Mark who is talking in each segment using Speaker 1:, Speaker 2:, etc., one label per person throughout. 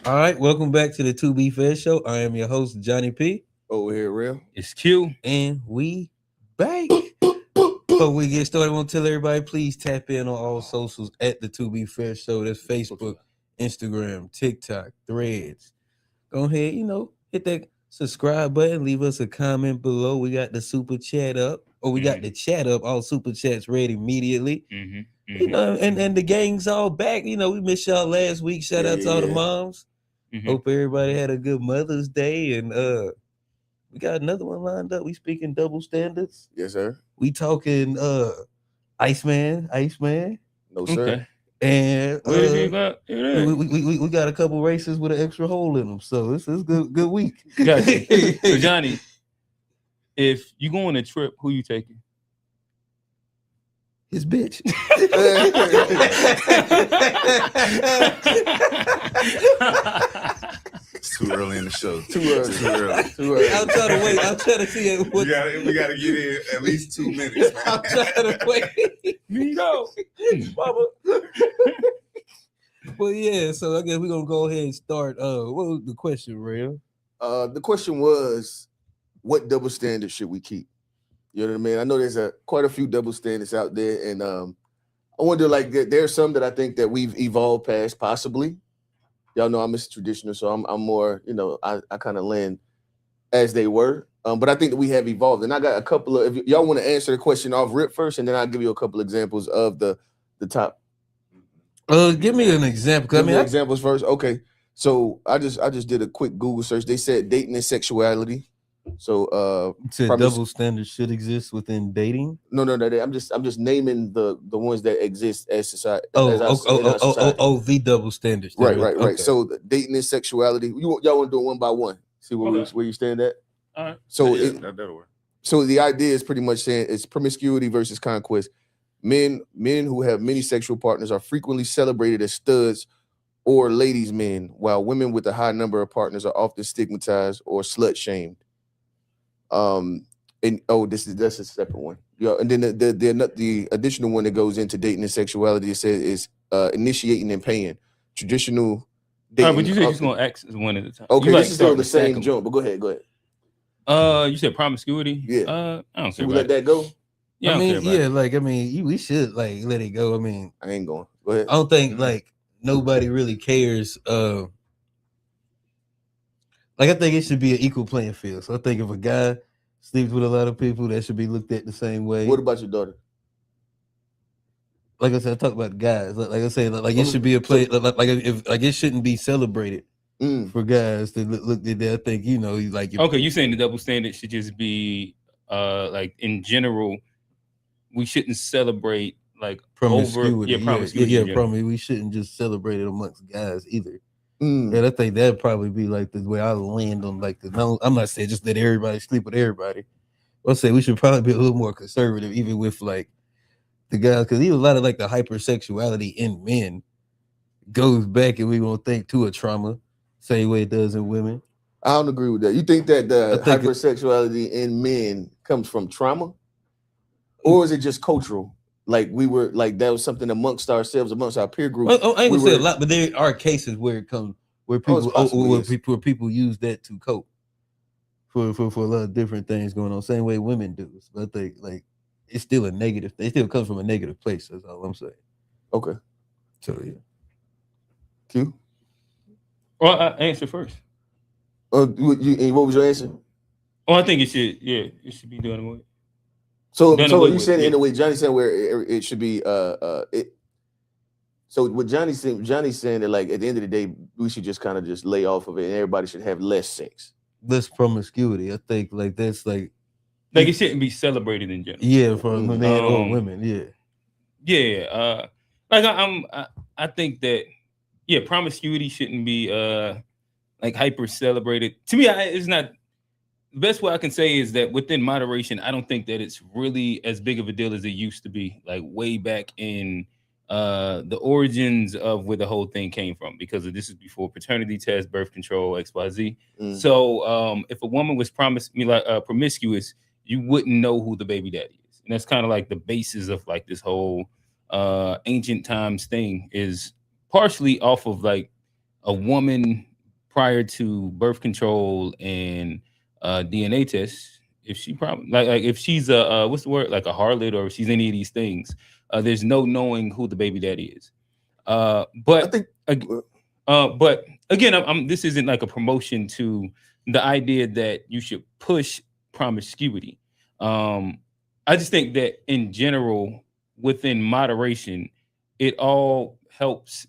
Speaker 1: All right, welcome back to the To Be Fair Show. I am your host, Johnny P.
Speaker 2: Over here, real.
Speaker 3: It's Q.
Speaker 1: And we back. Before we get started, I want to tell everybody, please tap in on all socials at the To Be Fair Show. That's Facebook, Instagram, TikTok, Threads. Go ahead, hit that subscribe button. Leave us a comment below. We got the super chat up. Or we got the chat up. All super chats read immediately. And the gang's all back. We missed y'all last week. Shout out to all the moms. Hope everybody had a good Mother's Day. And we got another one lined up. We speaking double standards.
Speaker 2: Yes, sir.
Speaker 1: We talking ICEMan.
Speaker 2: No, sir. Okay.
Speaker 1: And we got a couple races with an extra hole in them. So this is good week.
Speaker 3: Gotcha. So Johnny, if you go on a trip, who you taking?
Speaker 1: His bitch.
Speaker 4: It's too early in the show.
Speaker 2: Too early.
Speaker 1: I'm trying to wait. I'm trying to see it.
Speaker 4: We got to get in at least 2 minutes. Man.
Speaker 1: I'm trying to wait.
Speaker 3: No,
Speaker 1: Mama. Well, yeah. So I guess we're gonna go ahead and start. What was the question, Ray?
Speaker 2: The question was, what double standards should we keep? You know what I mean? I know there's quite a few double standards out there, and I wonder, like, there's some that I think that we've evolved past, possibly. Y'all know I'm Mr. Traditional, so I'm more, I kind of land as they were. But I think that we have evolved, and I got a couple of. If y'all want to answer the question off rip first, and then I'll give you a couple examples of the top.
Speaker 1: Give me an example.
Speaker 2: Examples first. Okay, so I just did a quick Google search. They said dating and sexuality. So
Speaker 1: double standards should exist within dating.
Speaker 2: No. I'm just naming the ones that exist as society.
Speaker 1: The double standards.
Speaker 2: Right. Okay. So dating and sexuality. Y'all want to do it one by one? See where you stand at.
Speaker 3: All right.
Speaker 2: So
Speaker 3: that'll work.
Speaker 2: So the idea is pretty much saying it's promiscuity versus conquest. Men who have many sexual partners are frequently celebrated as studs or ladies' men, while women with a high number of partners are often stigmatized or slut shamed. That's a separate one. Yeah, and then the additional one that goes into dating and sexuality, it says is initiating and paying. Traditional dating.
Speaker 3: But you said you're just gonna ask one at a time.
Speaker 2: Okay, this is still the same jump, but go ahead.
Speaker 3: You said promiscuity.
Speaker 2: Yeah.
Speaker 3: I don't
Speaker 2: care. We let that go.
Speaker 3: Yeah,
Speaker 1: we should let it go.
Speaker 2: I ain't going. Go ahead.
Speaker 1: I don't think nobody really cares. I think it should be an equal playing field. So I think if a guy sleeps with a lot of people, that should be looked at the same way.
Speaker 2: What about your daughter?
Speaker 1: Like I said, I talk about guys. Like I said, it should be a play. It shouldn't be celebrated for guys to look at that. I think
Speaker 3: okay, you saying the double standard should just be in general, we shouldn't celebrate
Speaker 1: promiscuity.
Speaker 3: Promiscuity.
Speaker 1: We shouldn't just celebrate it amongst guys either. And I think that'd probably be the way I land on no, I'm not saying just let everybody sleep with everybody. I'll say we should probably be a little more conservative, even with the guys, because even a lot of the hypersexuality in men goes back, and we won't think to a trauma, same way it does in women.
Speaker 2: I don't agree with that. You think that the hypersexuality in men comes from trauma, or is it just cultural? That was something amongst ourselves, amongst our peer group.
Speaker 1: Well, I ain't gonna say a lot, but there are cases where it comes where people use that to cope for a lot of different things going on. Same way women do. But I think it's still a negative. It still comes from a negative place. That's all I'm saying.
Speaker 2: Okay.
Speaker 1: So yeah.
Speaker 2: Q.
Speaker 3: Well, I answer first.
Speaker 2: What was your answer?
Speaker 3: Oh, I think it should. Yeah, it should be done away.
Speaker 2: So you said in a way, Johnny said where it should be. So what Johnny's saying that at the end of the day, we should just kind of just lay off of it, and everybody should have less sex,
Speaker 1: less promiscuity. I think that's
Speaker 3: it shouldn't be celebrated in general.
Speaker 1: Yeah, for men or women. Yeah.
Speaker 3: Yeah. I think that promiscuity shouldn't be hyper celebrated. To me, it's not. The best way I can say is that within moderation, I don't think that it's really as big of a deal as it used to be, way back in the origins of where the whole thing came from, because this is before paternity tests, birth control, XYZ. So if a woman was promiscuous, you wouldn't know who the baby daddy is. And that's kind of the basis of this whole ancient times thing, is partially off of a woman prior to birth control and DNA tests, if she probably like if she's a what's the word, like a harlot, or if she's any of these things, there's no knowing who the baby daddy is.
Speaker 2: I
Speaker 3: But
Speaker 2: think
Speaker 3: but again, this isn't like a promotion to the idea that you should push promiscuity. I just think that in general, within moderation, it all helps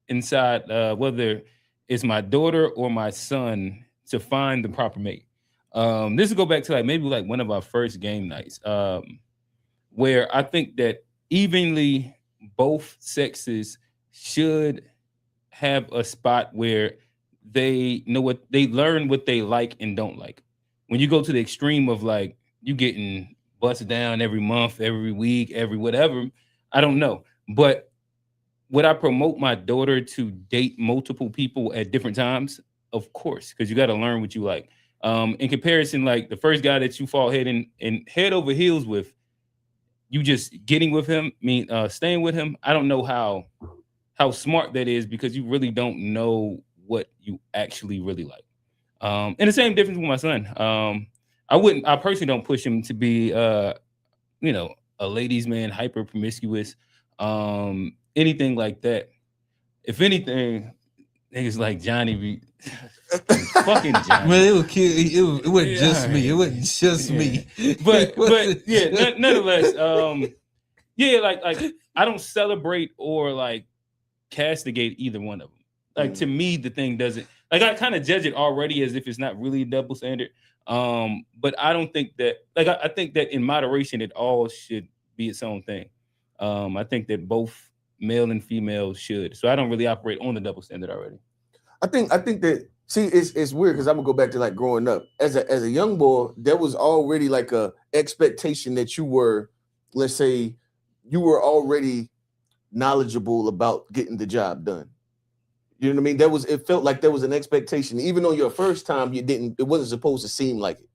Speaker 3: inside whether it's my daughter or my son to find the proper mate. This will go back to like maybe like one of our first game nights, where I think that evenly both sexes should have a spot where they know what they learn, what they like and don't like. When you go to the extreme of like you getting busted down every month, every week, every whatever, I don't know. But would I promote my daughter to date multiple people at different times? Of course, because you got to learn what you like. In comparison, like the first guy that you fall head over heels with, you just getting with him, staying with him. I don't know how smart that is, because you really don't know what you actually really like. And the same difference with my son. I personally don't push him to be a ladies' man, hyper promiscuous, anything like that. If anything, niggas like Johnny be fucking Johnny.
Speaker 1: Man, it was cute. It wasn't just me. It wasn't just me.
Speaker 3: But yeah, nonetheless, like I don't celebrate or like castigate either one of them. Like to me, the thing doesn't, like I kind of judge it already as if it's not really a double standard. But I don't think that, like I think that in moderation, it all should be its own thing. I think that both male and female should. So I don't really operate on the double standard already.
Speaker 2: I think that, see, it's weird because I'm gonna go back to like growing up as a young boy. There was already like a expectation that you were, let's say, you were already knowledgeable about getting the job done. You know what I mean? It felt like there was an expectation, even on your first time, it wasn't supposed to seem like it.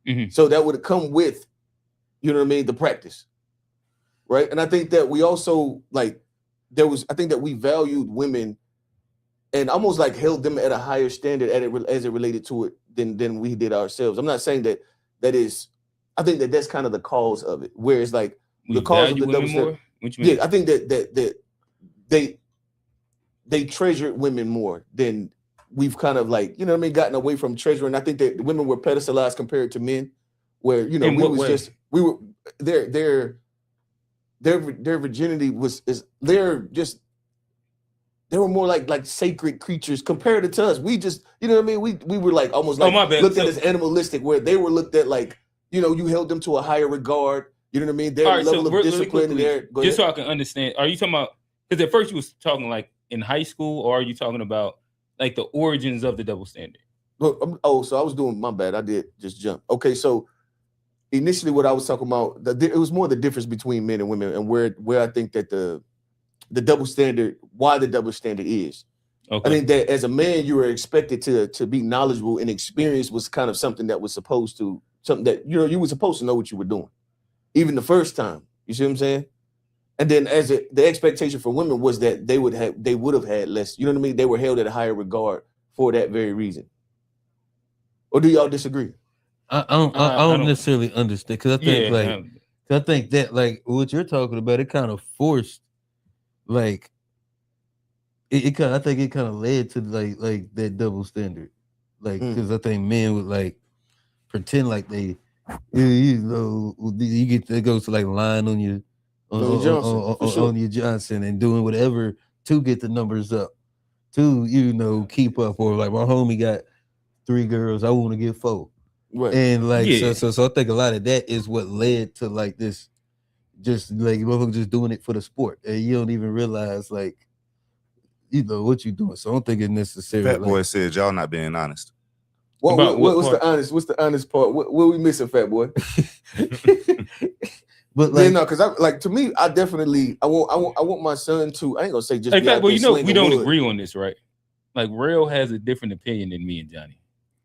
Speaker 3: Mm-hmm.
Speaker 2: So that would have come with, you know what I mean, the practice, right? And I think that we also I think that we valued women and almost like held them at a higher standard as it related to it than we did ourselves. I'm not saying that is. I think that that's kind of the cause of it, where it's like the cause of the double standard. Yeah, I think that they treasured women more than we've kind of like, you know what I mean, gotten away from treasuring. I think that women were pedestalized compared to men, where, you know, their virginity they were more like sacred creatures compared to us. We just, you know what I mean? We were like almost like looked at as animalistic, where they were looked at like, you know, you held them to a higher regard. You know what I mean? Their level of discipline.
Speaker 3: Just so I can understand, are you talking about, because at first you was talking like in high school, or are you talking about like the origins of the double standard?
Speaker 2: Oh, so I was doing, my bad. I did just jump. Okay, so initially what I was talking about, it was more the difference between men and women, and where I think that the double standard, why the double standard is. Okay. I think that as a man, you were expected to be knowledgeable, and experience was kind of something that was something that, you know, you were supposed to know what you were doing, even the first time. You see what I'm saying? And then the expectation for women was that they would have had less, you know what I mean? They were held at a higher regard for that very reason. Or do y'all disagree?
Speaker 1: I don't necessarily understand, because I think I think that like what you're talking about, it kind of forced, like I think it kind of led to like that double standard, like because I think men would like pretend like they, you know, you get to go to like lying on your Johnson and doing whatever to get the numbers up, to, you know, keep up, or like my homie got 3 girls, I want to get 4. Right. And like so I think a lot of that is what led to like this, just like motherfuckers just doing it for the sport, and you don't even realize like, you know, what you're doing. So I don't think it's necessary.
Speaker 4: Fat Boy said y'all not being honest.
Speaker 2: What's the honest part? What we missing, Fat Boy? But like, because to me, I want my son to, I ain't gonna say just.
Speaker 3: In fact, well, you know, we don't agree on this, right? Like, Rail has a different opinion than me and Johnny.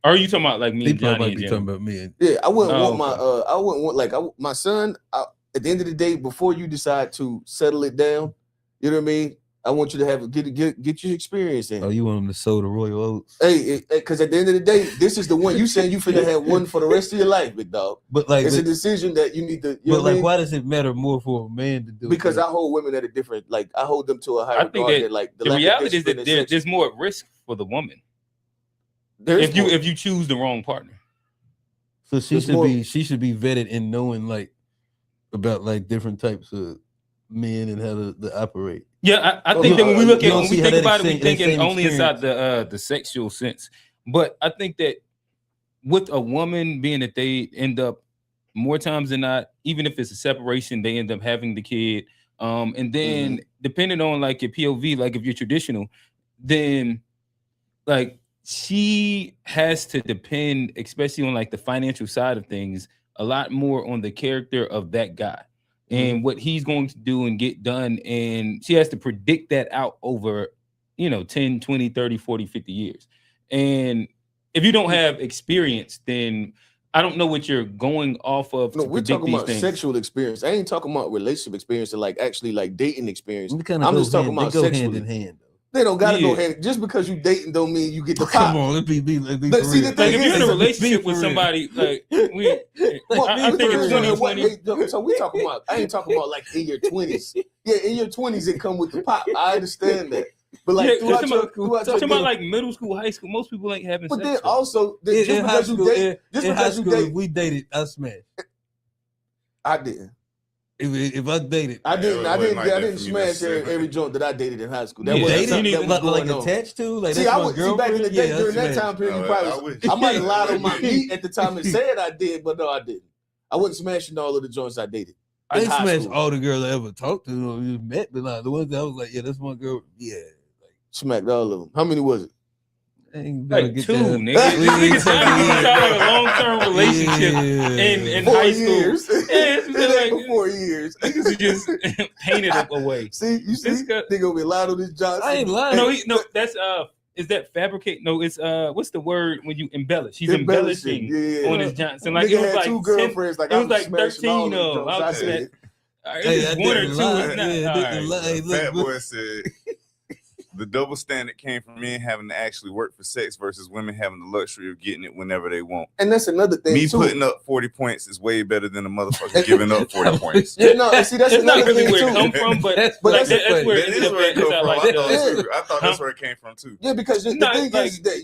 Speaker 3: Or are you talking about like me and Johnny? Might be talking about me.
Speaker 2: Yeah, I wouldn't want my son. At the end of the day, before you decide to settle it down, you know what I mean? I want you to have get your experience in.
Speaker 1: Oh, you want them to sow the royal oats?
Speaker 2: Hey, because at the end of the day, this is the one you saying you finna have one for the rest of your life, big dog.
Speaker 1: But like,
Speaker 2: it's a decision that you need to.
Speaker 1: But like, why does it matter more for a man to do?
Speaker 2: Because I hold women at a different, like I hold them to a higher regard. That like
Speaker 3: the reality is that there's more at risk for the woman. If you choose the wrong partner.
Speaker 1: So she should be vetted in knowing like about like different types of men and how to operate.
Speaker 3: Yeah, I think that when we look at when we think about it, we thinking only inside the sexual sense. But I think that with a woman being that they end up more times than not, even if it's a separation, they end up having the kid. And then depending on like your POV, like if you're traditional, then like she has to depend, especially on like the financial side of things, a lot more on the character of that guy and what he's going to do and get done. And she has to predict that out over, 10, 20, 30, 40, 50 years. And if you don't have experience, then I don't know what you're going off of.
Speaker 2: No, we're talking about sexual experience. I ain't talking about relationship experience and like actually like dating experience.
Speaker 1: I'm just talking about sexual. Hand in hand.
Speaker 2: They don't gotta go hand. Just because you dating don't mean you get the pop.
Speaker 1: Come on, let me be
Speaker 3: like, if you're in a relationship with somebody, like I think it's 2020.
Speaker 2: So we talking about. I ain't talking about like in your 20s. Yeah, in your 20s it come with the pop. I understand that. But like
Speaker 3: talking about like middle school, high school, most people ain't having sex.
Speaker 2: But then also, just because you date, just because you date,
Speaker 1: we dated, I smashed.
Speaker 2: I didn't.
Speaker 1: If I dated,
Speaker 2: I didn't smash every joint that I dated in high school. That wasn't something that was
Speaker 1: like attached to. Like
Speaker 2: see, back in the day during that time period, you probably I might have lied on my meat at the time and said I did, but no, I didn't. I wasn't smashing all of the joints I dated.
Speaker 1: I didn't smash all the girls I ever talked to or met, but like the ones that I was like, yeah, that's one girl. Yeah, like
Speaker 2: smacked all of them. How many was it?
Speaker 3: Like 2, nigga. We talking a long-term relationship in high school.
Speaker 2: Yeah, it's like 4 years.
Speaker 3: Niggas just painted it away.
Speaker 2: See, you see, nigga gonna be loud on this Johnson.
Speaker 1: I ain't lying.
Speaker 3: No, that's is that fabricate? No, it's what's the word when you embellish? He's embellishing on his Johnson. Like
Speaker 2: nigga it was like 2 girlfriends. Like
Speaker 3: it was like 13 of. I was saying, it's 1 or 2.
Speaker 4: Fat boy said. The double standard came from men having to actually work for sex versus women having the luxury of getting it whenever they want.
Speaker 2: And that's another thing.
Speaker 4: Me putting up 40 points is way better than a motherfucker giving up 40 points.
Speaker 2: Yeah, no, see, that's
Speaker 3: not really where it come from, but that's where it come from.
Speaker 4: I thought that's where it came from too.
Speaker 2: Yeah, because the thing is that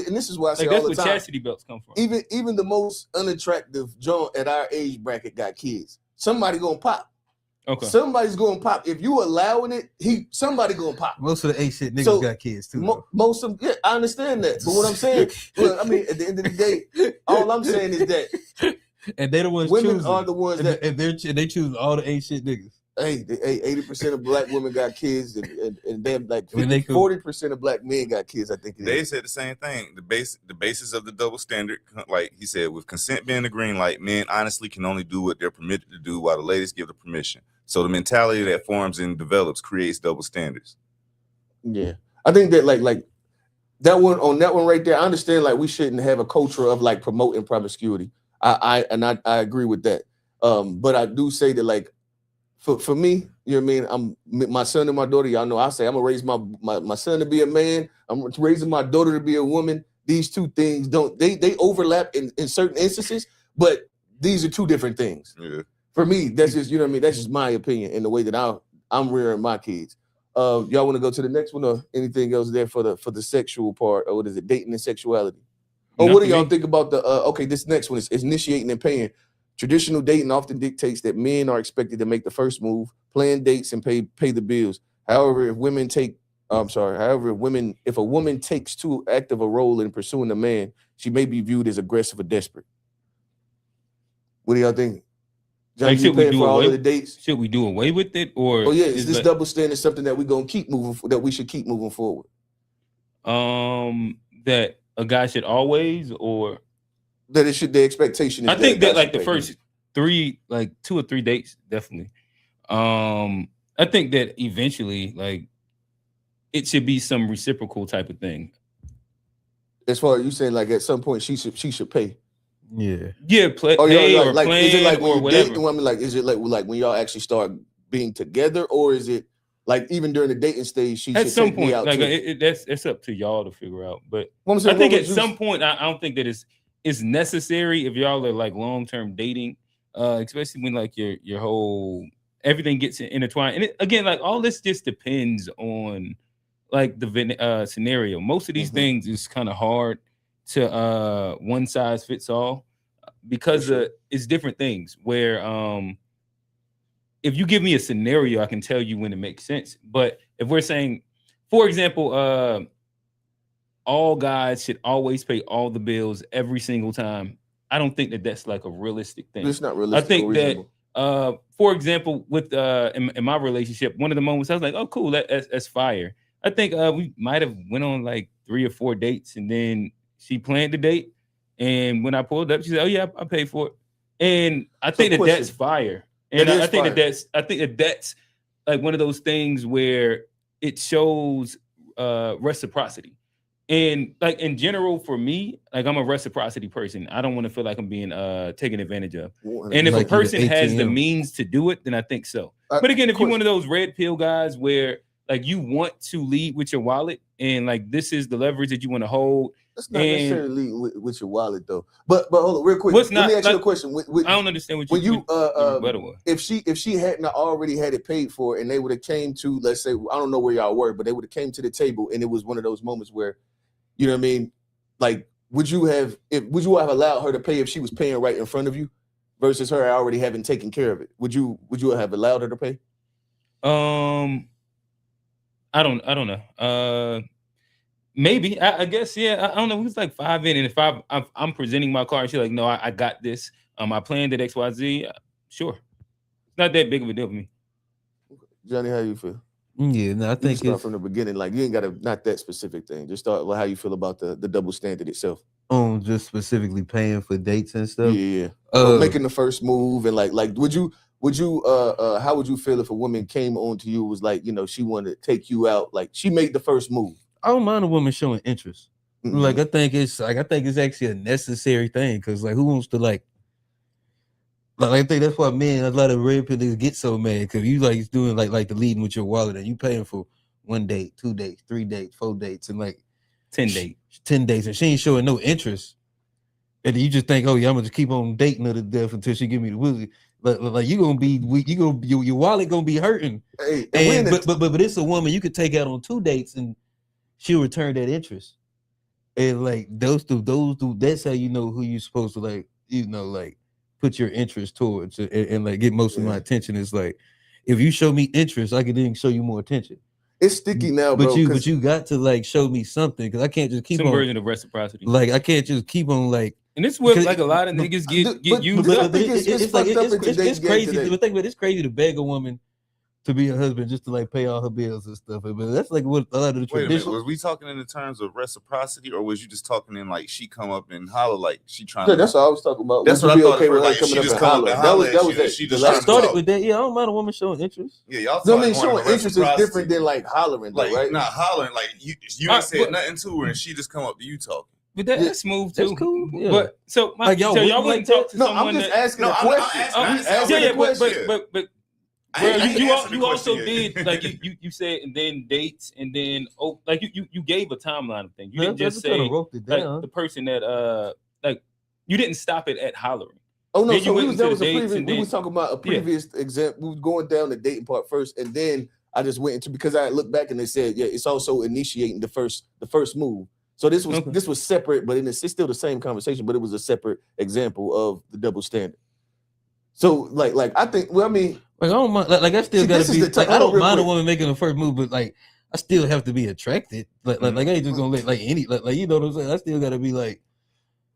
Speaker 2: and this is why I say all the time.
Speaker 3: That's where chastity belts come from.
Speaker 2: Even the most unattractive joint at our age bracket got kids. Somebody gonna pop.
Speaker 3: Okay.
Speaker 2: Somebody's gonna pop. If you allowing it, somebody gonna pop.
Speaker 1: Most of the ain't shit niggas got kids too.
Speaker 2: Most of I understand that. But what I'm saying, I mean, at the end of the day, all I'm saying is that
Speaker 1: and they the ones
Speaker 2: women
Speaker 1: choosing.
Speaker 2: are the ones that
Speaker 1: and they choose all the ain't shit niggas.
Speaker 2: Hey, 80% of black women got kids, and then like 40% of black men got kids. I think
Speaker 4: they said the same thing. The basis of the double standard, like he said, with consent being the green light, men honestly can only do what they're permitted to do, while the ladies give the permission. So the mentality that forms and develops creates double standards.
Speaker 2: Yeah, I think that like that one right there. I understand like we shouldn't have a culture of like promoting promiscuity. I agree with that. But I do say that like. For me, you know what I mean? I'm my son and my daughter, y'all know I say I'm gonna raise my son to be a man. I'm raising my daughter to be a woman. These two things they overlap in certain instances, but these are two different things.
Speaker 4: Yeah.
Speaker 2: For me, that's just, you know what I mean? That's just my opinion in the way that I'm rearing my kids. Y'all want to go to the next one or anything else there for the sexual part, or what is it, dating and sexuality? Or what do y'all think about the this next one is initiating and paying? Traditional dating often dictates that men are expected to make the first move, plan dates, and pay the bills. However, if a woman takes too active a role in pursuing a man, she may be viewed as aggressive or desperate. What do y'all think? John,
Speaker 3: like, should we do
Speaker 2: all of the dates?
Speaker 3: Should we do away with it, or
Speaker 2: is this double standard something that we're gonna keep moving? That we should keep moving forward?
Speaker 3: That a guy should always, or
Speaker 2: that it should. The expectation is
Speaker 3: I think that like the first 2 or 3 dates, definitely. I think that eventually, like, it should be some reciprocal type of thing.
Speaker 2: As far as you saying, like at some point she should pay.
Speaker 1: Yeah.
Speaker 3: Pay or plan,
Speaker 2: is it like
Speaker 3: or whatever.
Speaker 2: I mean, like, is it like when y'all actually start being together, or is it Like even during the dating stage, she
Speaker 3: at
Speaker 2: should
Speaker 3: some
Speaker 2: take me
Speaker 3: point,
Speaker 2: out
Speaker 3: like
Speaker 2: too.
Speaker 3: it's up to y'all to figure out. But
Speaker 2: What I'm saying,
Speaker 3: I think
Speaker 2: what
Speaker 3: at
Speaker 2: would you-
Speaker 3: some point, I don't think that it's necessary if y'all are like long-term dating, especially when like your whole everything gets intertwined. And again, like all this just depends on like the scenario. Most of these things is kind of hard to one size fits all because
Speaker 2: sure.
Speaker 3: it's different things where if you give me a scenario, I can tell you when it makes sense. But if we're saying, for example, all guys should always pay all the bills every single time, I don't think that that's like a realistic thing.
Speaker 2: It's not realistic.
Speaker 3: I think
Speaker 2: or reasonable.
Speaker 3: that, for example, with in my relationship, one of the moments I was like, "Oh, cool, that's fire." I think we might have went on like 3 or 4 dates, and then she planned the date, and when I pulled up, she said, "Oh yeah, I paid for it," and I think that that's fire. And I think that that's like one of those things where it shows reciprocity. And like in general, for me, like I'm a reciprocity person. I don't want to feel like I'm being taken advantage of. And if
Speaker 1: Like
Speaker 3: a person has the
Speaker 1: ATM.
Speaker 3: means to do it, then I think so. But again, if you're one of those red pill guys where like you want to lead with your wallet and like this is the leverage that you want to hold.
Speaker 2: That's not necessarily leading with your wallet though. But hold on, real quick.
Speaker 3: What's
Speaker 2: Let me
Speaker 3: not,
Speaker 2: ask you a
Speaker 3: like,
Speaker 2: question.
Speaker 3: I don't understand what
Speaker 2: when
Speaker 3: you
Speaker 2: if she hadn't already had it paid for and they would have came to, let's say, I don't know where y'all were, but they would have came to the table and it was one of those moments where, you know what I mean? Like, would you have allowed her to pay if she was paying right in front of you versus her already having taken care of it? Would you have allowed her to pay?
Speaker 3: I don't know. Maybe I guess I don't know. Who's like 5 in, and if I'm presenting my car and she's like, no, I got this. I planned at XYZ. Sure, it's not that big of a deal for me.
Speaker 2: Johnny, how you feel?
Speaker 1: Yeah, no, I think
Speaker 2: start
Speaker 1: it's
Speaker 2: from the beginning. Like you ain't got to not that specific thing. Just start with how you feel about the double standard itself.
Speaker 1: on just specifically paying for dates and stuff.
Speaker 2: Yeah. Making the first move and like would you how would you feel if a woman came on to you was like, you know, she wanted to take you out, like she made the first move?
Speaker 1: I don't mind a woman showing interest. Mm-hmm. Like I think it's actually a necessary thing because like who wants to like I think that's why men, a lot of red pill niggas get so mad because you like doing like the leading with your wallet and you paying for 1 date, 2 dates, 3 dates, 4 dates, and like
Speaker 3: 10 dates,
Speaker 1: and she ain't showing no interest. And then you just think, oh yeah, I'm gonna just keep on dating her to death until she give me the willy. Like you gonna be your wallet gonna be hurting.
Speaker 2: Hey,
Speaker 1: but it's a woman you could take out on 2 dates and she'll return that interest. And like those two, that's how you know who you're supposed to like, you know, like put your interest towards and like get most of my attention. Is like if you show me interest, I can then show you more attention.
Speaker 2: It's sticky now,
Speaker 1: but
Speaker 2: bro.
Speaker 1: But you got to like show me something because I can't just keep
Speaker 3: some
Speaker 1: on
Speaker 3: version of reciprocity.
Speaker 1: Like I can't just keep on like.
Speaker 3: And this is what like a lot of niggas get used.
Speaker 1: It's crazy. The thing, but it's crazy to beg a woman to be a husband just to like pay all her bills and stuff. But that's like what a lot of the tradition.
Speaker 4: Was we talking in the terms of reciprocity, or was you just talking in like she come up and holler like she trying?
Speaker 2: Yeah, that's what I was talking about.
Speaker 4: That's what I thought.
Speaker 2: Okay,
Speaker 4: like she just come up and holler. That was
Speaker 2: it.
Speaker 4: She just
Speaker 1: started with that. Yeah, I don't mind a woman showing interest.
Speaker 4: Yeah, y'all.
Speaker 2: No, I mean, showing interest is different than like hollering, though,
Speaker 4: like,
Speaker 2: right?
Speaker 4: Not hollering. Like you ain't said nothing to her, and she just come up to you talking.
Speaker 3: But that's smooth too.
Speaker 1: That's cool. Yeah.
Speaker 3: But so y'all wouldn't talk to someone.
Speaker 2: I'm just asking a question.
Speaker 3: But well, you also did like you said, and then dates, and then like you gave a timeline of things. You didn't just say like the person that like you didn't stop it at hollering.
Speaker 2: Oh no, so we was talking about a previous example. We was going down the dating part first, and then I just went into because I looked back and they said, yeah, it's also initiating the first move. So this was separate, but it's still the same conversation, but it was a separate example of the double standard. So like I think, well, I mean,
Speaker 1: like I don't mind, like I still gotta be. Like, I don't mind a woman making the first move, but like I still have to be attracted. Like I ain't just gonna let like any like you know what I'm saying. I still gotta be like,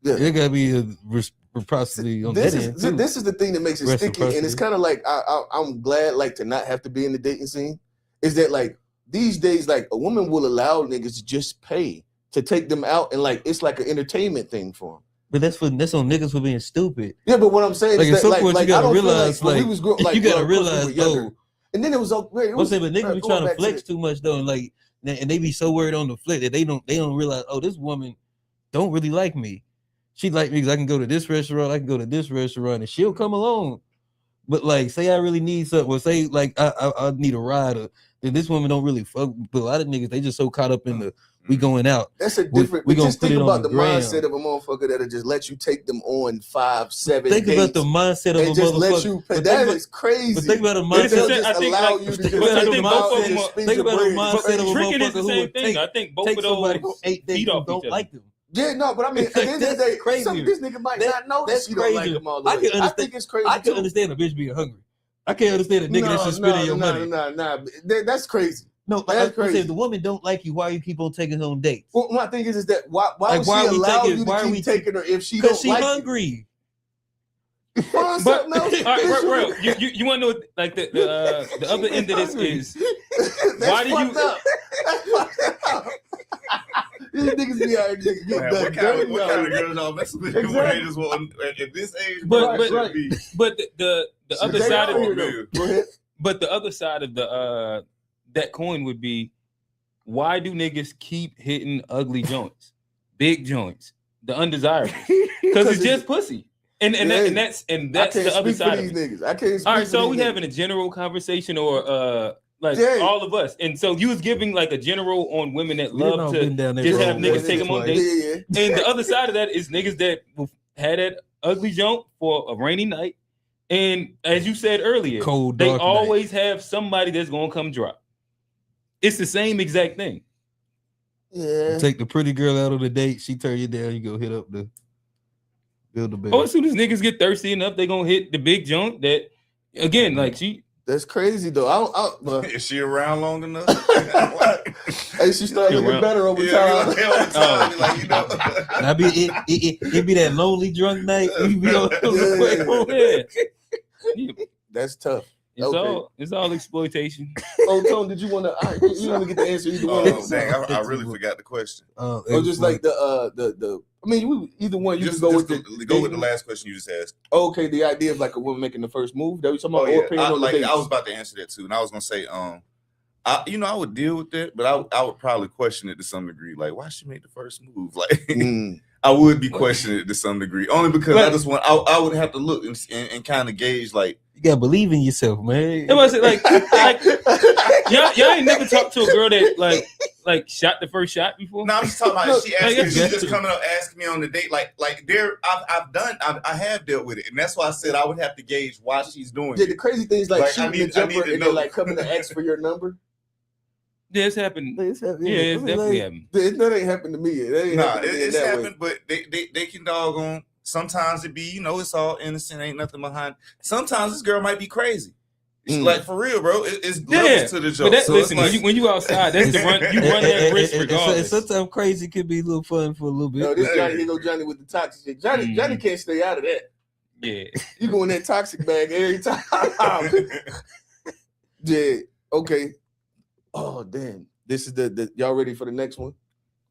Speaker 1: there gotta be a reciprocity on that end too.
Speaker 2: This is the thing that makes it sticky, and it's kind of like I'm glad like to not have to be in the dating scene. Is that like these days, like a woman will allow niggas to just pay to take them out, and like it's like an entertainment thing for them.
Speaker 1: But that's on niggas for being stupid.
Speaker 2: Yeah, but what I'm saying
Speaker 1: like,
Speaker 2: is that
Speaker 1: you gotta realize, like, we was
Speaker 2: you
Speaker 1: gotta realize, though.
Speaker 2: And then it was okay.
Speaker 1: But niggas be trying to flex too much though, and like, and they be so worried on the flex that they don't realize, oh, this woman don't really like me. She like me because I can go to this restaurant, I can go to this restaurant, and she'll come along. But like, say I really need something, or say like I need a ride, or And this woman don't really fuck. But a lot of niggas, they just so caught up in the we going out.
Speaker 2: That's a different.
Speaker 1: We gonna
Speaker 2: just
Speaker 1: put
Speaker 2: think
Speaker 1: it
Speaker 2: about
Speaker 1: on
Speaker 2: the
Speaker 1: the gram.
Speaker 2: mindset of a motherfucker that'll just let you take them on 5, 7
Speaker 1: Think
Speaker 2: dates
Speaker 1: about the mindset of a
Speaker 2: and just let
Speaker 1: motherfucker.
Speaker 2: you.
Speaker 1: But
Speaker 2: That
Speaker 1: think
Speaker 2: is crazy.
Speaker 1: But think about a
Speaker 2: But they'll
Speaker 1: mindset.
Speaker 2: just
Speaker 3: I think,
Speaker 2: allow
Speaker 3: like,
Speaker 2: you to
Speaker 3: but
Speaker 2: just
Speaker 3: I
Speaker 2: take
Speaker 3: think
Speaker 2: them
Speaker 3: both
Speaker 2: out
Speaker 3: of
Speaker 2: and
Speaker 3: them
Speaker 2: just
Speaker 3: are-
Speaker 2: spend
Speaker 1: Think
Speaker 2: your
Speaker 1: about a
Speaker 2: bread.
Speaker 1: mindset of a
Speaker 3: Tricking is
Speaker 1: motherfucker
Speaker 3: the
Speaker 1: who
Speaker 3: same
Speaker 1: would
Speaker 3: thing. I think both
Speaker 1: take
Speaker 3: of
Speaker 1: somebody
Speaker 3: those
Speaker 1: on 8 dates
Speaker 3: feed
Speaker 1: who
Speaker 3: off each
Speaker 1: don't
Speaker 3: other.
Speaker 1: like them.
Speaker 2: Yeah, no, but I mean, at the end of the day,
Speaker 1: That's
Speaker 2: this nigga might not know that
Speaker 1: That's
Speaker 2: she don't like
Speaker 1: crazy.
Speaker 2: him all the
Speaker 1: I
Speaker 2: way.
Speaker 1: can
Speaker 2: I
Speaker 1: understand.
Speaker 2: think it's crazy
Speaker 1: I can
Speaker 2: too.
Speaker 1: understand a bitch being hungry. I can't understand a nigga that's just spending your money.
Speaker 2: Nah. That's crazy.
Speaker 1: No, like
Speaker 2: That's
Speaker 1: I
Speaker 2: crazy.
Speaker 1: said, if the woman don't like you, why you keep on taking her on dates?
Speaker 2: Well, my thing is that why
Speaker 1: Like,
Speaker 2: would
Speaker 1: why
Speaker 2: she
Speaker 1: are we
Speaker 2: allow
Speaker 1: taking-
Speaker 2: you
Speaker 1: why
Speaker 2: to
Speaker 1: are we
Speaker 2: keep taking her if she
Speaker 1: Because
Speaker 2: don't
Speaker 1: she
Speaker 2: like
Speaker 1: hungry.
Speaker 2: you? Find
Speaker 3: But
Speaker 2: something else.
Speaker 3: all right, bro, you want to know like the other end of this is why do you?
Speaker 2: That's fucked up. These niggas be out here getting
Speaker 4: Man,
Speaker 2: that
Speaker 4: what
Speaker 2: dirty
Speaker 4: kind
Speaker 2: out
Speaker 4: of
Speaker 2: here.
Speaker 4: girls y'all messing with?
Speaker 2: Exactly.
Speaker 4: Just want, at this age,
Speaker 3: But-
Speaker 4: bro,
Speaker 3: but-
Speaker 4: should be.
Speaker 3: But the other
Speaker 2: They
Speaker 3: side
Speaker 2: out
Speaker 3: of
Speaker 2: here,
Speaker 3: the,
Speaker 2: though. Go ahead.
Speaker 3: but the other side of the that coin would be, why do niggas keep hitting ugly joints, big joints, the undesirable? Because it's just pussy, and that's
Speaker 2: I
Speaker 3: the
Speaker 2: can't
Speaker 3: other
Speaker 2: speak
Speaker 3: side
Speaker 2: for
Speaker 3: of
Speaker 2: these
Speaker 3: it.
Speaker 2: niggas. I can't speak
Speaker 3: All right,
Speaker 2: for
Speaker 3: so
Speaker 2: these
Speaker 3: we
Speaker 2: niggas.
Speaker 3: having a general conversation, or like
Speaker 2: Yeah.
Speaker 3: all of us, and so you was giving like a general on women that
Speaker 1: We done
Speaker 3: love
Speaker 1: all
Speaker 3: to
Speaker 1: been down there
Speaker 3: just
Speaker 1: for
Speaker 3: have
Speaker 1: a
Speaker 3: niggas
Speaker 1: once
Speaker 3: take
Speaker 1: or
Speaker 3: them on
Speaker 1: twice.
Speaker 3: dates.
Speaker 2: Yeah.
Speaker 3: And the other side of that is niggas that had that ugly junk for a rainy night. And as you said earlier,
Speaker 1: Cold,
Speaker 3: they
Speaker 1: dark night.
Speaker 3: always have somebody that's gonna come drop. It's the same exact thing.
Speaker 2: Yeah.
Speaker 1: Take the pretty girl out on the date. She turn you down. You go hit up the builder.
Speaker 3: Oh, as soon as niggas get thirsty enough, they gonna hit the big junk that again, like she
Speaker 2: That's crazy though.
Speaker 4: Is she around long enough?
Speaker 2: Hey, she started looking
Speaker 3: around.
Speaker 2: better over
Speaker 4: Yeah,
Speaker 2: time.
Speaker 4: be like, over time, be like, you know.
Speaker 1: Now it be that lonely drunk night. You be on
Speaker 2: Yeah.
Speaker 3: Yeah.
Speaker 2: That's tough.
Speaker 3: It's
Speaker 2: Okay.
Speaker 3: it's all exploitation.
Speaker 2: Oh, Tone, did you want to? You didn't even get the answer either one.
Speaker 4: Oh, dang, I really forgot the question.
Speaker 2: Or just like the. I mean, either one. You
Speaker 4: Just,
Speaker 2: can go
Speaker 4: just
Speaker 2: with the
Speaker 4: go with the last question you just asked.
Speaker 2: Okay, the idea of like a woman making the first move. That was talking about.
Speaker 4: Oh,
Speaker 2: Or
Speaker 4: yeah.
Speaker 2: paying on the dates.
Speaker 4: I was about to answer that too, and I was gonna say, I would deal with that, but I would probably question it to some degree. Like, why she make the first move? Like, I would be questioning it to some degree, only because I just want. I would have to look and kind of gauge, like,
Speaker 1: you gotta believe in yourself, man.
Speaker 3: It was like y'all ain't never talked to a girl that like shot the first shot before.
Speaker 4: No, I'm just talking about if she asking,
Speaker 3: like,
Speaker 4: she's just coming up asking me on the date. Like there, I have dealt with it, and that's why I said I would have to gauge why she's doing
Speaker 2: Yeah,
Speaker 4: it.
Speaker 2: the crazy thing is like
Speaker 4: Like,
Speaker 2: shooting
Speaker 4: I need
Speaker 2: the jumper
Speaker 4: to
Speaker 2: and
Speaker 4: know.
Speaker 2: then like coming to ask for your number.
Speaker 3: Yeah, it's happened.
Speaker 1: It's happened.
Speaker 3: Yeah, it's definitely happened.
Speaker 2: That ain't happened to me. That ain't
Speaker 4: Nah,
Speaker 2: happened to me in
Speaker 4: it's
Speaker 2: that way.
Speaker 4: happened, but they can doggone. Sometimes it be, it's all innocent, ain't nothing behind. Sometimes this girl might be crazy. It's like, for real, bro. It's levels to the joke.
Speaker 3: But
Speaker 4: So
Speaker 3: listen,
Speaker 4: it's like,
Speaker 3: when you outside, that's the run. You run that risk
Speaker 1: And
Speaker 3: regardless.
Speaker 1: sometimes crazy could be a little fun for a little bit.
Speaker 2: No, this Johnny, here go Johnny with the toxic shit. Johnny can't stay out of that.
Speaker 3: Yeah.
Speaker 2: You go in that toxic bag every time. Yeah. Okay. Oh damn. This is the y'all ready for the next one?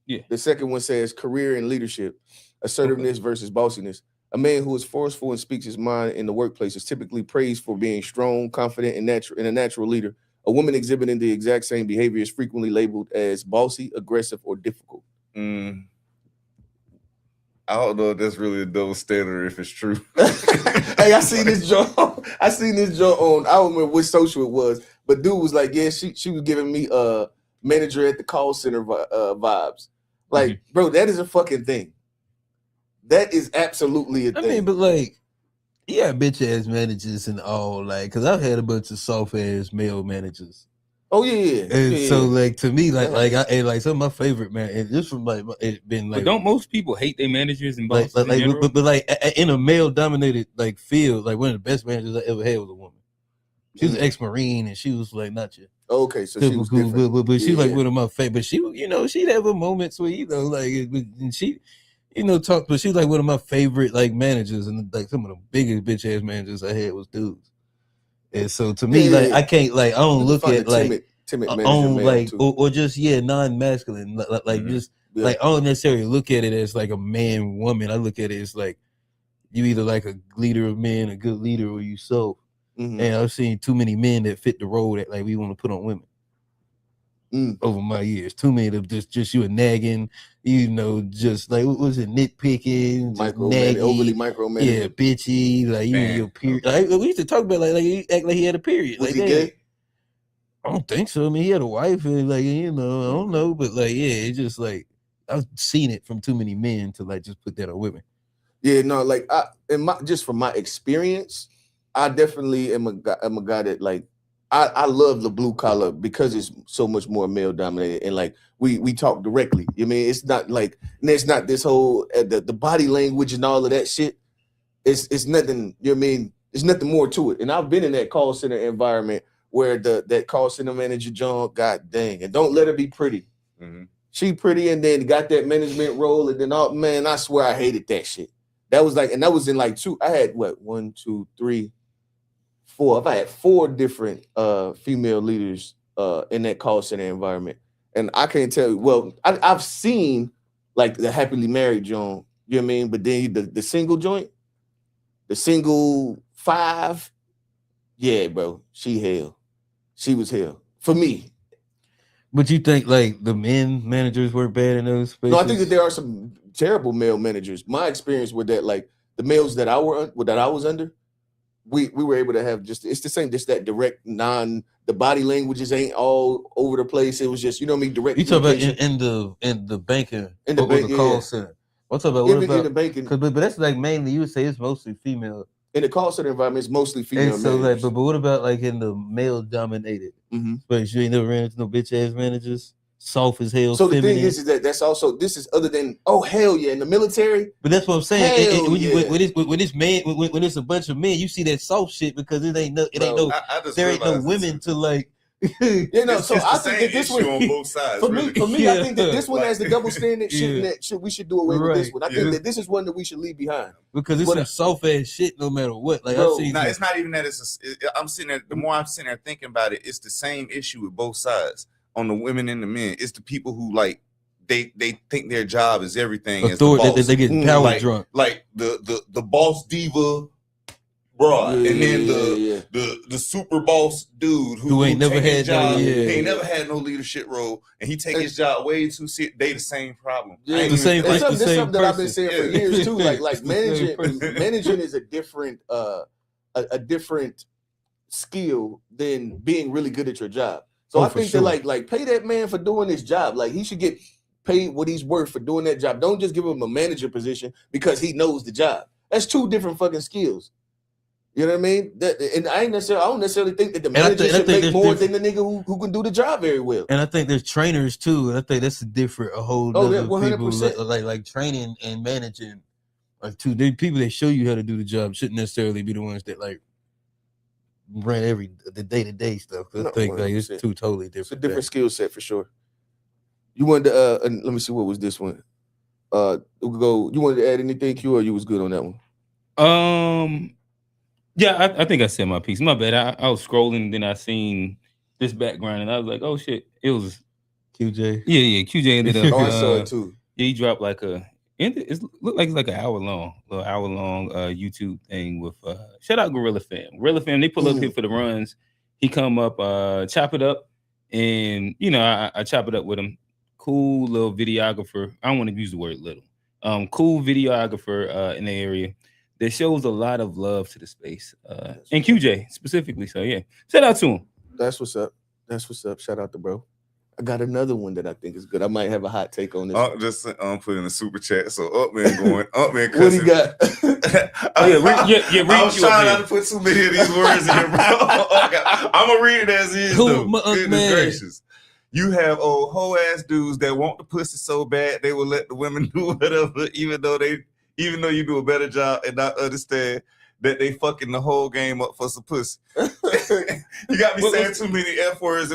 Speaker 3: Yeah.
Speaker 2: The second one says career and leadership, assertiveness versus bossiness. A man who is forceful and speaks his mind in the workplace is typically praised for being strong, confident, and a natural leader. A woman exhibiting the exact same behavior is frequently labeled as bossy, aggressive, or difficult.
Speaker 4: I don't know if that's really a double standard if it's true.
Speaker 2: Hey, I seen this joke on. I don't remember which social it was, but dude was like, yeah, she was giving me manager at the call center vibes. Like, bro, that is a fucking thing. That is absolutely a thing.
Speaker 1: I mean, but like, yeah, bitch ass managers and all, like, because I've had a bunch of soft ass male managers.
Speaker 2: Oh yeah.
Speaker 1: And so,
Speaker 2: yeah.
Speaker 1: like, to me, like some of my favorite man, and just from like it's been like.
Speaker 3: But don't most people hate their managers and
Speaker 1: like,
Speaker 3: bosses in general?
Speaker 1: but like in a male dominated like field, like one of the best managers I ever had was a woman. She was ex-Marine and she was like not your
Speaker 2: okay, so she was different.
Speaker 1: but she
Speaker 2: Yeah.
Speaker 1: like one of my favorite. But she, she'd have her moments where like, and she, talk. But she's like one of my favorite like managers, and like some of the biggest bitch ass managers I had was dudes. And so to me, like I can't like I don't look at like
Speaker 2: timid
Speaker 1: on
Speaker 2: manager
Speaker 1: like
Speaker 2: too.
Speaker 1: or just non-masculine like just like I don't necessarily look at it as like a man woman. I look at it as like you either like a leader of men, a good leader, or you so. And I've seen too many men that fit the role that like we want to put on women over my years. Too many of just you a nagging, just like what was it, nitpicking, nagging,
Speaker 2: overly micromanaging.
Speaker 1: yeah, bitchy, like you and your period. Like, we used to talk about like you act like he had a period.
Speaker 2: Was
Speaker 1: like
Speaker 2: he gay?
Speaker 1: I don't think so. I mean, he had a wife, and like, you know, I don't know, but like, yeah, it's just like I've seen it from too many men to like just put that on women.
Speaker 2: Yeah, no, like just from my experience, I definitely am a guy that like I love the blue collar because it's so much more male dominated, and like we talk directly. You mean it's not like it's not this whole the body language and all of that shit. It's nothing. You know what I mean? There's nothing more to it. And I've been in that call center environment where that call center manager John, god dang, and don't let her be pretty.
Speaker 4: Mhm.
Speaker 2: She pretty and then got that management role, and then man, I swear I hated that shit. That was like, and that was in like I had what 1, 2, 3, 4. If I had 4 different female leaders in that call center environment, and I can't tell you. Well, I've seen like the happily married joint, you know what I mean? But then the single joint, the single 5, yeah, bro, she was hell for me.
Speaker 1: But you think like the men managers were bad in those spaces?
Speaker 2: No, I think that there are some terrible male managers. My experience with that, like the males that I was under, we were able to have it's the same, just that direct the body languages ain't all over the place. It was just, you know what I mean, direct.
Speaker 1: You talk about in the banking,
Speaker 2: in the
Speaker 1: bank, call
Speaker 2: yeah.
Speaker 1: center. I'm talking about
Speaker 2: in the banking,
Speaker 1: but that's like mainly you would say it's mostly female.
Speaker 2: In the call center environment, it's mostly female.
Speaker 1: And so like, but what about like in the male dominated space? You ain't never ran into no bitch ass managers, soft as hell.
Speaker 2: So
Speaker 1: feminine.
Speaker 2: The thing is that that's also, this is other than, oh hell yeah, in the military.
Speaker 1: But that's what I'm saying. When it's a bunch of men, you see that soft shit because there ain't no women to like.
Speaker 2: You know, so I think that this one
Speaker 4: on both sides.
Speaker 2: For me, I think that this one has the double standard shit that we should do away with this one. I think that this is one that we should leave behind
Speaker 1: because it's some soft ass shit no matter what. Like
Speaker 2: bro,
Speaker 4: it's not even that. I'm sitting there. The more I'm sitting there thinking about it, it's the same issue with both sides. On the women and the men, it's the people who like they think their job is everything.
Speaker 1: Authority, they get power drunk,
Speaker 4: like the boss diva. Broad, and then the super boss dude who
Speaker 1: ain't never had
Speaker 4: he ain't never had no leadership role, and he take his job way too serious. They the same problem.
Speaker 2: Yeah,
Speaker 1: the same.
Speaker 2: That's something that I've been saying for years too. Like managing is a different skill than being really good at your job. So I think that like pay that man for doing his job. Like he should get paid what he's worth for doing that job. Don't just give him a manager position because he knows the job. That's 2 different fucking skills. You know what I mean? And I don't necessarily think that the manager should make more than the nigga who can do the job very well.
Speaker 1: And I think there's trainers too. And I think that's a whole other 100%. People like training and managing. Like the people that show you how to do the job shouldn't necessarily be the ones that like run the day-to-day stuff. I think like it's 2 totally different.
Speaker 2: It's a different skill set for sure. You wanted to let me see, what was this one? You wanted to add anything, Q, or you was good on that one?
Speaker 3: Yeah, I think I said my piece. My bad. I was scrolling, then I seen this background, and I was like, "Oh shit!" It was
Speaker 1: QJ.
Speaker 3: Yeah. QJ ended up.
Speaker 2: I saw it too.
Speaker 3: Yeah, he dropped like it looked like it's like an hour long YouTube thing with shout out Gorilla Fam. They pull up here for the runs. He come up, chop it up, and you know I chop it up with him. Cool little videographer. I don't want to use the word little. Cool videographer in the area. That shows a lot of love to the space, and QJ specifically. So yeah, shout out to him.
Speaker 2: That's what's up. Shout out to bro. I got another one that I think is good. I might have a hot take on this.
Speaker 4: Just put in the super chat. So Upman going, Upman.
Speaker 2: What he got?
Speaker 4: I was trying not to put too many of these words in here, bro. I'm gonna read it as is. Goodness gracious. You have old hoe ass dudes that want the pussy so bad they will let the women do whatever, even though you do a better job and not understand that they fucking the whole game up for some pussy. You got me saying too many F words.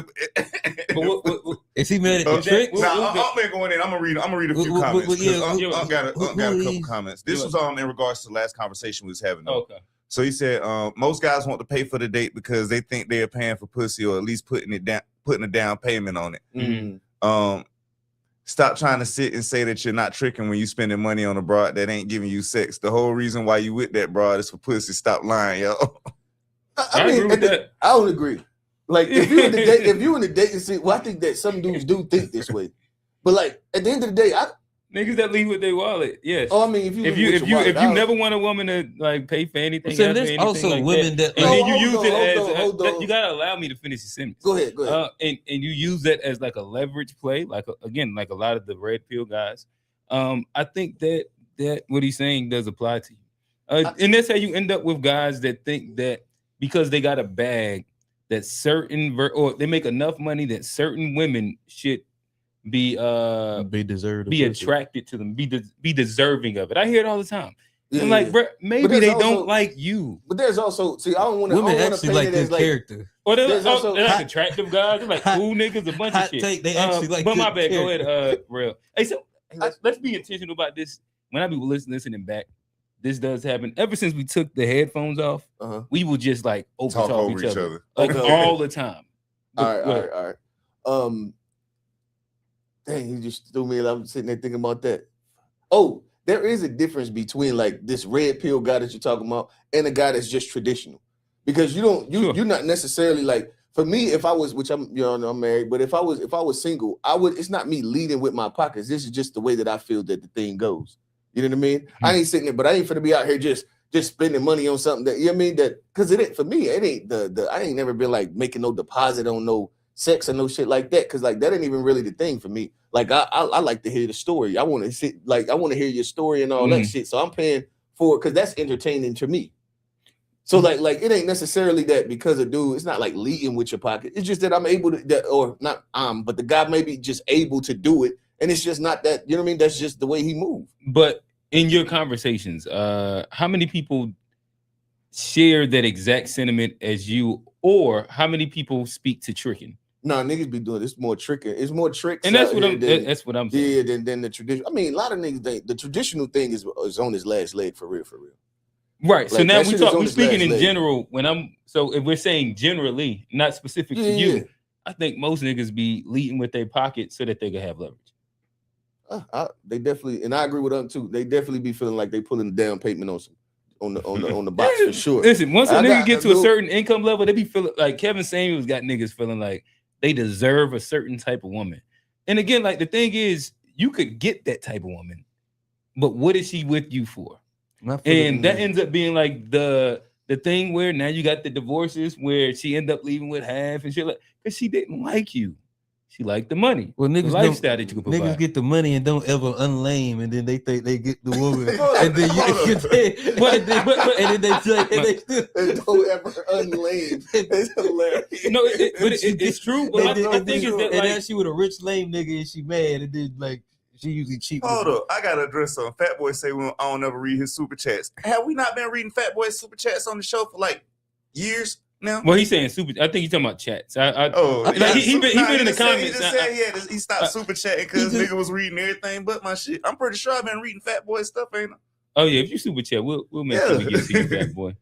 Speaker 1: Is he mad at the trick?
Speaker 4: I'm going in. I'm gonna read a few comments. I got a couple comments. This was in regards to the last conversation we was having.
Speaker 3: Okay.
Speaker 4: So he said most guys want to pay for the date because they think they're paying for pussy, or at least putting a down payment on it.
Speaker 2: Mm-hmm.
Speaker 4: Stop trying to sit and say that you're not tricking when you spending money on a broad that ain't giving you sex. The whole reason why you with that broad is for pussy. Stop lying, yo.
Speaker 2: I mean, I don't agree. Like if you in the dating scene, well, I think that some dudes do think this way. But like at the end of the day,
Speaker 3: Niggas that leave with their wallet, yes.
Speaker 2: Oh, I mean, if
Speaker 3: you never want a woman to like pay for anything,
Speaker 1: So there's also
Speaker 3: like
Speaker 1: women that
Speaker 3: and
Speaker 1: like,
Speaker 3: then you use it as
Speaker 2: hold on.
Speaker 3: you gotta allow me to finish the sentence.
Speaker 2: Go ahead.
Speaker 3: And you use that as like a leverage play, like like a lot of the red pill guys. I think that what he's saying does apply to you, and that's how you end up with guys that think that because they got a bag that or they make enough money that certain women should be attracted to them, be deserving of it. I hear it all the time.
Speaker 2: Yeah,
Speaker 3: I'm like, bro, maybe they don't like you.
Speaker 2: But there's also, see, I don't want to.
Speaker 1: Women actually like this character.
Speaker 3: Or they're like attractive guys. They're like cool niggas, a bunch of shit.
Speaker 1: Take, they actually like.
Speaker 3: But my bad. Go ahead, real. Hey, so let's be intentional about this. When I be listening back, this does happen. Ever since we took the headphones off, we will just like talk over each other. Like all the time.
Speaker 2: All right. Dang, you just threw me. I'm sitting there thinking about that. Oh, there is a difference between like this red pill guy that you're talking about and a guy that's just traditional, because you're not necessarily like, for me, if I was, which I'm married, but if I was single, it's not me leading with my pockets. This is just the way that I feel that the thing goes. You know what I mean? Mm-hmm. I ain't sitting there, but I ain't finna be out here just spending money on something that, you know what I mean? That, because it ain't, for me, it ain't I ain't never been like making no deposit on no sex or no shit like that, because like that ain't even really the thing for me. Like I like to hear the story. I want to hear your story and all that shit. So I'm paying for it because that's entertaining to me. So like it ain't necessarily that because a dude, it's not like leading with your pocket. It's just that I'm able to but the guy may be just able to do it, and it's just not that, you know what I mean? That's just the way he moves.
Speaker 3: But in your conversations, how many people share that exact sentiment as you, or how many people speak to tricking?
Speaker 2: Nah, niggas be doing this more tricking. It's more tricks.
Speaker 3: And that's what I'm saying.
Speaker 2: Yeah, than the tradition. I mean, a lot of niggas, the traditional thing is on his last leg for real.
Speaker 3: Right. Like, so now we're speaking in general. If we're saying generally, not specific to you, I think most niggas be leading with their pocket so that they can have leverage.
Speaker 2: They definitely, and I agree with them too. They definitely be feeling like they pulling the down payment on the box for sure.
Speaker 3: Listen, once a nigga get to a certain income level, they be feeling like Kevin Samuels got niggas feeling like they deserve a certain type of woman. And again, like the thing is, you could get that type of woman, but what is she with you for? And that ends up being like the thing where now you got the divorces where she ended up leaving with half and shit, like, because she didn't like you. She liked the money.
Speaker 1: Well, niggas
Speaker 3: lifestyle that you can provide.
Speaker 1: Niggas get the money and don't ever unlame, and then they think they get the woman, and then
Speaker 2: don't ever unlame. It's hilarious.
Speaker 3: No, it's true. But I think is that,
Speaker 1: and then she with a rich lame nigga and she mad, and then like she usually cheap.
Speaker 4: Hold up, I gotta address something. Fat Boy say I don't ever read his super chats. Have we not been reading Fat Boy's super chats on the show for like years? Now?
Speaker 3: Well, he's saying super. I think he's talking about chats. He been in the comments.
Speaker 4: He just said he stopped super chatting because nigga was reading everything but my shit. I'm pretty sure I've been reading Fat Boy stuff, ain't I?
Speaker 3: Oh yeah, if you super chat, we'll make sure we get to you, Fat Boy.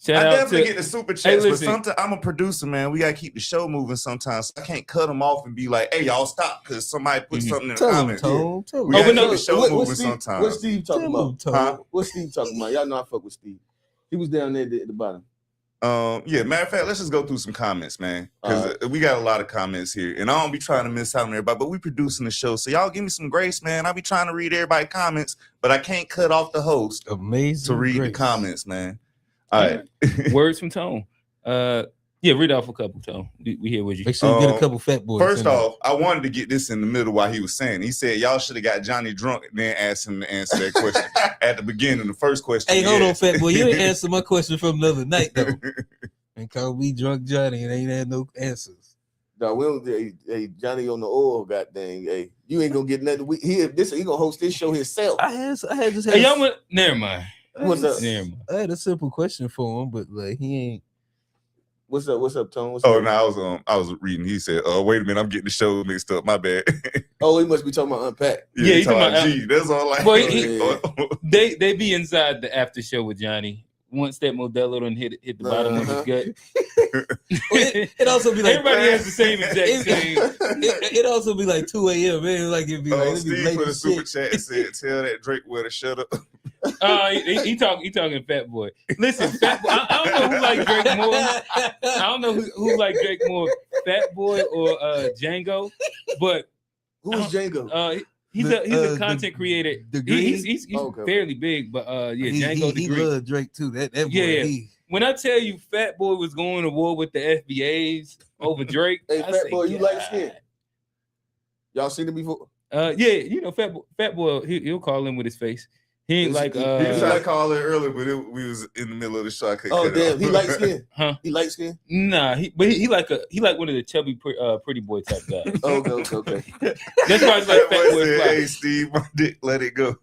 Speaker 4: I definitely get the super chats, but sometimes I'm a producer, man. We gotta keep the show moving sometimes. So I can't cut them off and be like, "Hey, y'all stop," because somebody put something in the comments. We gotta keep the show moving sometimes.
Speaker 2: What's Steve talking about? What's Steve talking about? Y'all know I fuck with Steve. He was down there at the bottom.
Speaker 4: Matter of fact, let's just go through some comments, man, because we got a lot of comments here, and I don't be trying to miss out on everybody, but we producing the show, so y'all give me some grace, man. I be trying to read everybody's comments, but I can't cut off the host to read the comments, man. All right.
Speaker 3: Words from Tone. Read off a couple, Tone. We hear what you.
Speaker 1: Make sure you get a couple Fat Boys.
Speaker 4: First off, I wanted to get this in the middle while he was saying. He said y'all should have got Johnny drunk and then asked him to answer that question at the beginning. The first question.
Speaker 1: Hey, hold on, Fat Boy. You didn't answer my question from the other night though. And call me drunk Johnny and ain't had no answers.
Speaker 2: No, we don't. Hey, Johnny on the oil, goddamn. Hey, you ain't gonna get nothing. He gonna host this show himself.
Speaker 1: I had just.
Speaker 3: Hey, y'all never mind.
Speaker 2: What's up?
Speaker 1: I had a simple question for him, but like he ain't.
Speaker 2: What's up, Tone?
Speaker 4: No, I was reading. He said, wait a minute, I'm getting the show mixed up. My bad."
Speaker 2: He must be talking about Unpack.
Speaker 4: Yeah, he's talking about G. That's all I.
Speaker 3: They be inside the after show with Johnny. Once that Modelo done hit the bottom of his gut.
Speaker 1: It also be like
Speaker 3: everybody has the same exact same.
Speaker 1: It also be like 2 a.m. Man, like it'd be like
Speaker 4: Steve put a super chat and said, "Tell that Drake where to shut up."
Speaker 3: He talking Fat Boy. Listen, Fat Boy. I don't know who like Drake more. I don't know who like Drake more, Fat Boy or Django. But
Speaker 2: who's Django?
Speaker 3: He's a content creator. He's
Speaker 2: okay.
Speaker 3: fairly big, but Django
Speaker 1: he
Speaker 3: Degree.
Speaker 1: loved Drake too. That boy,
Speaker 3: Yeah.
Speaker 1: he.
Speaker 3: When I tell you Fat Boy was going to war with the FBAs over Drake,
Speaker 2: Hey,
Speaker 3: I
Speaker 2: Fat
Speaker 3: say,
Speaker 2: Boy, you
Speaker 3: God.
Speaker 2: light skin? Y'all seen him before?
Speaker 3: Fat Boy, he'll call in with his face. He ain't like
Speaker 4: He was trying to call it earlier, but we was in the middle of the show. I couldn't
Speaker 2: Oh
Speaker 4: cut it
Speaker 2: damn,
Speaker 4: off.
Speaker 2: he light skin?
Speaker 3: Huh?
Speaker 2: He light skin?
Speaker 3: Nah, he like one of the chubby pretty boy type guys.
Speaker 2: Oh, okay.
Speaker 3: That's why it's like
Speaker 4: That
Speaker 3: Fat
Speaker 4: boy
Speaker 3: Boy
Speaker 4: said,
Speaker 3: Fly.
Speaker 4: "Hey Steve, my dick, let it go."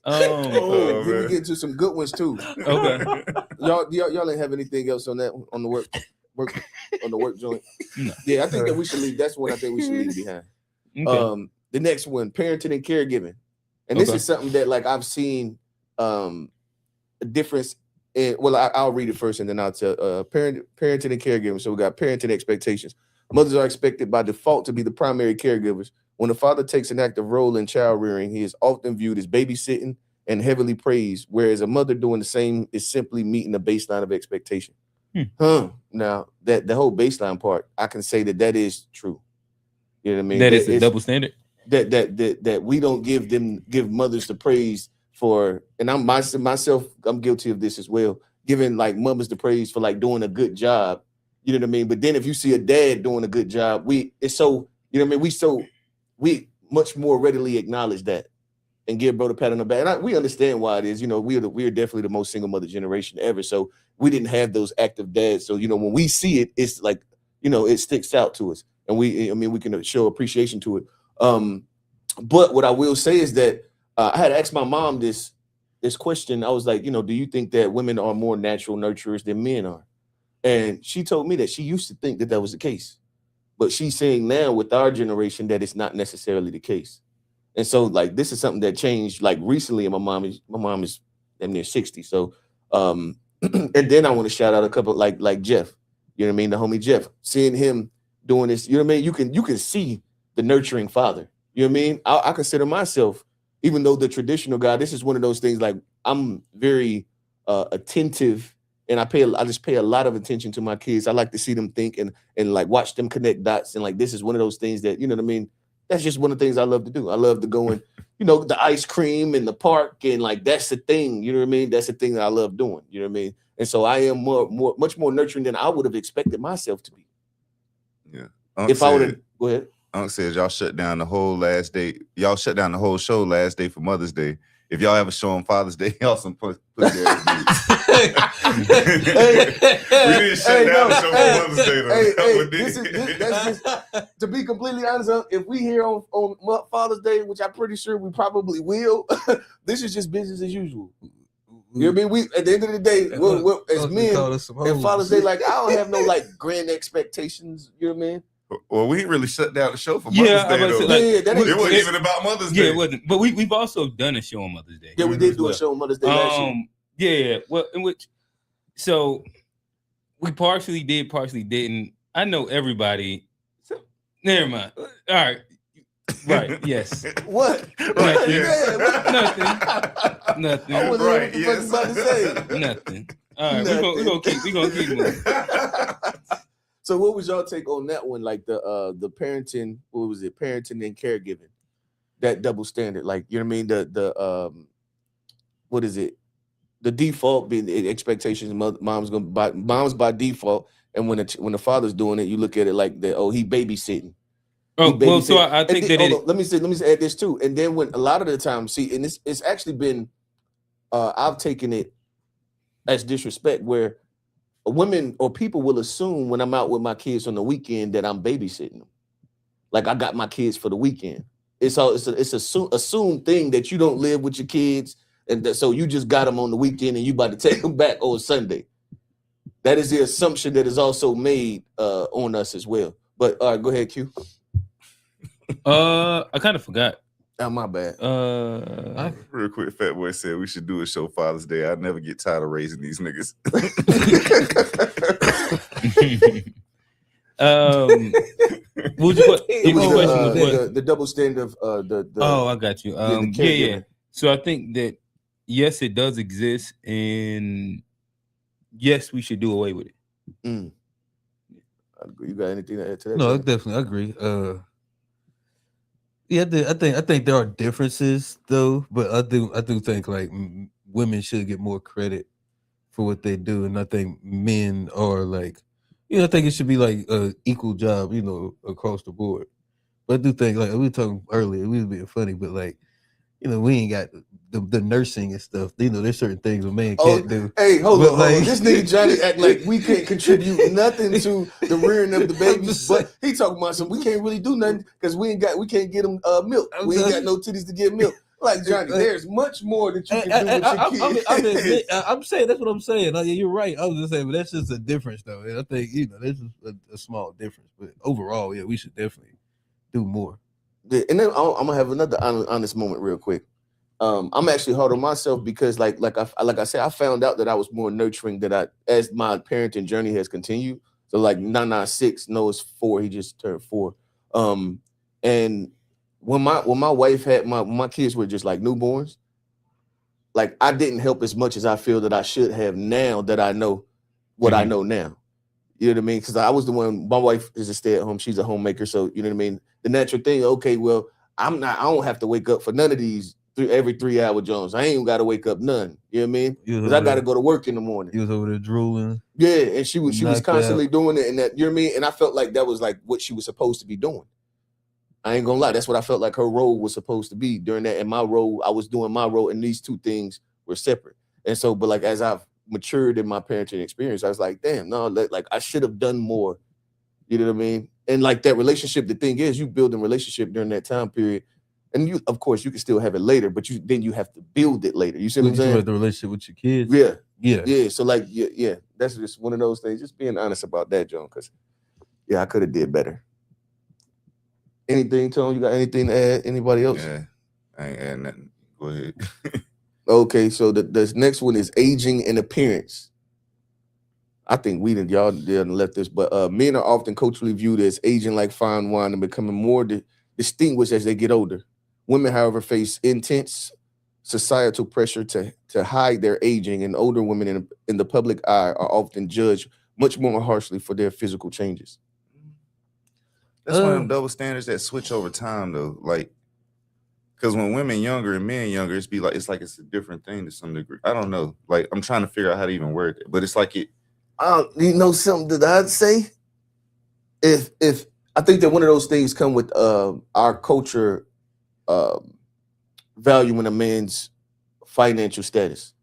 Speaker 2: Oh,
Speaker 4: man.
Speaker 2: we get into some good ones too.
Speaker 3: Okay.
Speaker 2: Y'all ain't have anything else on that on the work on the work joint?
Speaker 3: No.
Speaker 2: Yeah, I think that we should leave. That's one I think we should leave behind.
Speaker 3: Okay.
Speaker 2: The next one, parenting and caregiving, and this
Speaker 3: Okay.
Speaker 2: is something that like I've seen a difference in. Well, I'll read it first and then I'll tell parenting and caregiving. So we got parenting expectations. Mothers are expected by default to be the primary caregivers. When a father takes an active role in child rearing, he is often viewed as babysitting and heavily praised, whereas a mother doing the same is simply meeting a baseline of expectation. Now, that the whole baseline part, I can say that is true. You know what I mean?
Speaker 3: That is a double standard.
Speaker 2: That we don't give mothers the praise for, and I'm myself, I'm guilty of this as well, giving like mothers the praise for like doing a good job. You know what I mean? But then if you see a dad doing a good job, it's so, you know what I mean? We much more readily acknowledge that and give bro the pat on the back. And we understand why it is. You know, we are definitely the most single mother generation ever. So we didn't have those active dads. So, you know, when we see it, it's like, you know, it sticks out to us. And we can show appreciation to it. But what I will say is that I had asked my mom this question. I was like, you know, do you think that women are more natural nurturers than men are? And she told me that she used to think that was the case. But she's saying now with our generation that it's not necessarily the case. And so like this is something that changed like recently. And my mom is damn near 60. So and then I want to shout out a couple like Jeff, you know what I mean? The homie Jeff, seeing him doing this, you know what I mean? You can see the nurturing father. You know what I mean? I consider myself, even though the traditional guy, this is one of those things like I'm very attentive. And I just pay a lot of attention to my kids. I like to see them think and like watch them connect dots. And like, this is one of those things that, you know what I mean? That's just one of the things I love to do. I love to go and, you know, the ice cream in the park. And like, that's the thing, you know what I mean? That's the thing that I love doing, you know what I mean? And so I am much more nurturing than I would have expected myself to be.
Speaker 4: Yeah.
Speaker 2: If I would have, go ahead.
Speaker 4: Unc says y'all shut down the whole last day. Y'all shut down the whole show last day for Mother's Day. If y'all ever show on Father's Day, y'all some pussy ass dudes. We didn't shut down the show for Mother's Day though.
Speaker 2: That's just, to be completely honest, if we here on Father's Day, which I'm pretty sure we probably will, this is just business as usual. You know what I mean? We at the end of the day, we're as men, and Father's Day, like I don't have no like grand expectations. You know what I mean?
Speaker 4: Well, we ain't really shut down the show for Mother's Day though. It wasn't even about Mother's Day.
Speaker 3: Yeah, it wasn't. But we've also done a show on Mother's Day.
Speaker 2: Yeah, we did do a show on Mother's Day last year.
Speaker 3: Yeah, well, in which, so we partially did, partially didn't. I know everybody. So, never mind. All right. Right. Yes.
Speaker 2: What?
Speaker 4: Right.
Speaker 3: Nothing. Nothing.
Speaker 2: I wasn't
Speaker 4: Right,
Speaker 2: what the fuck you about to say.
Speaker 3: Nothing. All right. We're gonna keep moving.
Speaker 2: So what was y'all take on that one? Like the parenting, what was it? Parenting and caregiving. That double standard. Like, you know what I mean? The what is it? The default being the expectations mom's by default. And when the father's doing it, you look at it like he babysitting.
Speaker 3: Oh, well, so I think that
Speaker 2: let me add this too. And then when a lot of the time, see, and it's actually been I've taken it as disrespect where women or people will assume when I'm out with my kids on the weekend that I'm babysitting them. Like I got my kids for the weekend. It's assumed thing that you don't live with your kids, and so you just got them on the weekend and you about to take them back on Sunday. That is the assumption that is also made on us as well. But all right, go ahead, Q.
Speaker 3: I kind of forgot.
Speaker 2: Oh, my bad.
Speaker 4: Real quick, Fat Boy said we should do a show Father's Day. I never get tired of raising these niggas.
Speaker 3: What was your question?
Speaker 2: The double standard of the
Speaker 3: I got you.
Speaker 2: Yeah.
Speaker 3: So I think that yes, it does exist in yes, we should do away with it.
Speaker 2: I agree. You got anything to add to that?
Speaker 1: No,
Speaker 2: Johnny?
Speaker 1: definitely, I agree. Yeah, I think there are differences though, but I do think like women should get more credit for what they do, and I think men are like, I think it should be like a equal job, across the board. But I do think like we were talking earlier, we was being funny, but like, we ain't got the nursing and stuff. There's certain things a man can't do.
Speaker 2: Hey, hold
Speaker 1: But,
Speaker 2: on.
Speaker 1: like-
Speaker 2: This nigga Johnny act like we can't contribute nothing to the rearing of the babies,
Speaker 1: just
Speaker 2: but he talking about some. We can't really do nothing because we can't get them milk.
Speaker 1: I'm
Speaker 2: We ain't got
Speaker 1: just-
Speaker 2: no titties to get milk. Like Johnny, there's much more that you can do with your kids.
Speaker 1: I'm saying that's what I'm saying. You're right. I was just saying, but that's just a difference, though. And I think this is a small difference, but overall, yeah, we should definitely do more.
Speaker 2: Yeah, and then I'm gonna have another honest moment real quick. I'm actually hard on myself because, like I said, I found out that I was more nurturing as my parenting journey has continued. So like 996, no, it's 4. He just turned 4. And when my wife had my kids were just like newborns, like I didn't help as much as I feel that I should have now that I know what I know now. You know what I mean? Because I was the one. My wife is a stay-at-home. She's a homemaker. So you know what I mean. The natural thing. Okay, well, I don't have to wake up for none of these every 3 hour Jones. I ain't even got to wake up none. You know what I mean? Because I got to go to work in the morning.
Speaker 1: He was over there drooling.
Speaker 2: Yeah, and she was constantly
Speaker 1: out.
Speaker 2: doing it, and that, you know what I mean. And I felt like that was like what she was supposed to be doing. I ain't gonna lie. That's what I felt like her role was supposed to be during that. And my role, I was doing my role, and these two things were separate. And so, but like as I've matured in my parenting experience, I was like, damn, no, like I should have done more. You know what I mean? And like that relationship, the thing is, you build a relationship during that time period, and you, of course, you can still have it later, but then you have to build it later. You see what I'm saying?
Speaker 1: The relationship with your kids.
Speaker 2: Yeah. So like, yeah, that's just one of those things. Just being honest about that, John, because I could have did better. Anything, Tone? You got anything to add? Anybody else?
Speaker 4: Yeah, I ain't add nothing. Go ahead.
Speaker 2: Okay, so the next one is aging and appearance. I think y'all didn't left this, but men are often culturally viewed as aging like fine wine and becoming more distinguished as they get older. Women, however, face intense societal pressure to hide their aging, and older women in the public eye are often judged much more harshly for their physical changes.
Speaker 4: That's one of them double standards that switch over time, though. Like, because when women younger and men younger, it's like it's a different thing to some degree. I don't know. Like, I'm trying to figure out how to even word it, but it's like it.
Speaker 2: You know something that I'd say? If I think that one of those things come with our culture valuing a man's financial status,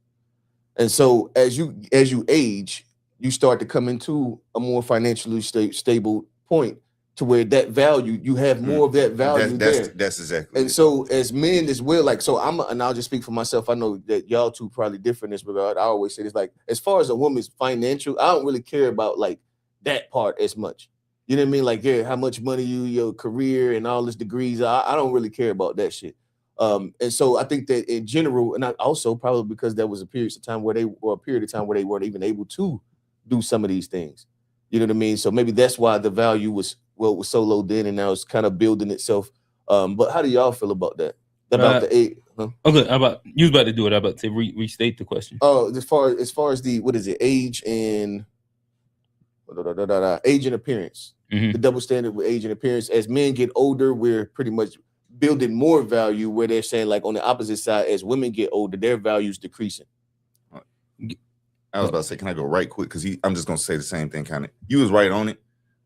Speaker 2: and so as you age, you start to come into a more financially stable point to where that value, you have more of that value there.
Speaker 4: That's exactly.
Speaker 2: And so as men as well, like, so and I'll just speak for myself. I know that y'all two probably different in this regard. I always say this, like, as far as a woman's financial, I don't really care about like that part as much. You know what I mean? Like, yeah, how much money your career and all this degrees. I don't really care about that shit. And so I think that in general, and I also probably because there was a period of time where they weren't even able to do some of these things. You know what I mean? So maybe that's why the value was so low then, and now it's kind of building itself. But how do y'all feel about that? About the age? Huh?
Speaker 3: Okay, you was about to do it. I'm about to restate the question.
Speaker 2: Oh, as far as the what is it? Age and age and appearance.
Speaker 3: Mm-hmm.
Speaker 2: The double standard with age and appearance. As men get older, we're pretty much building more value. Where they're saying, like, on the opposite side, as women get older, their value's decreasing.
Speaker 4: I was about to say, can I go right quick? Because I'm just gonna say the same thing. Kind of, you was right on it,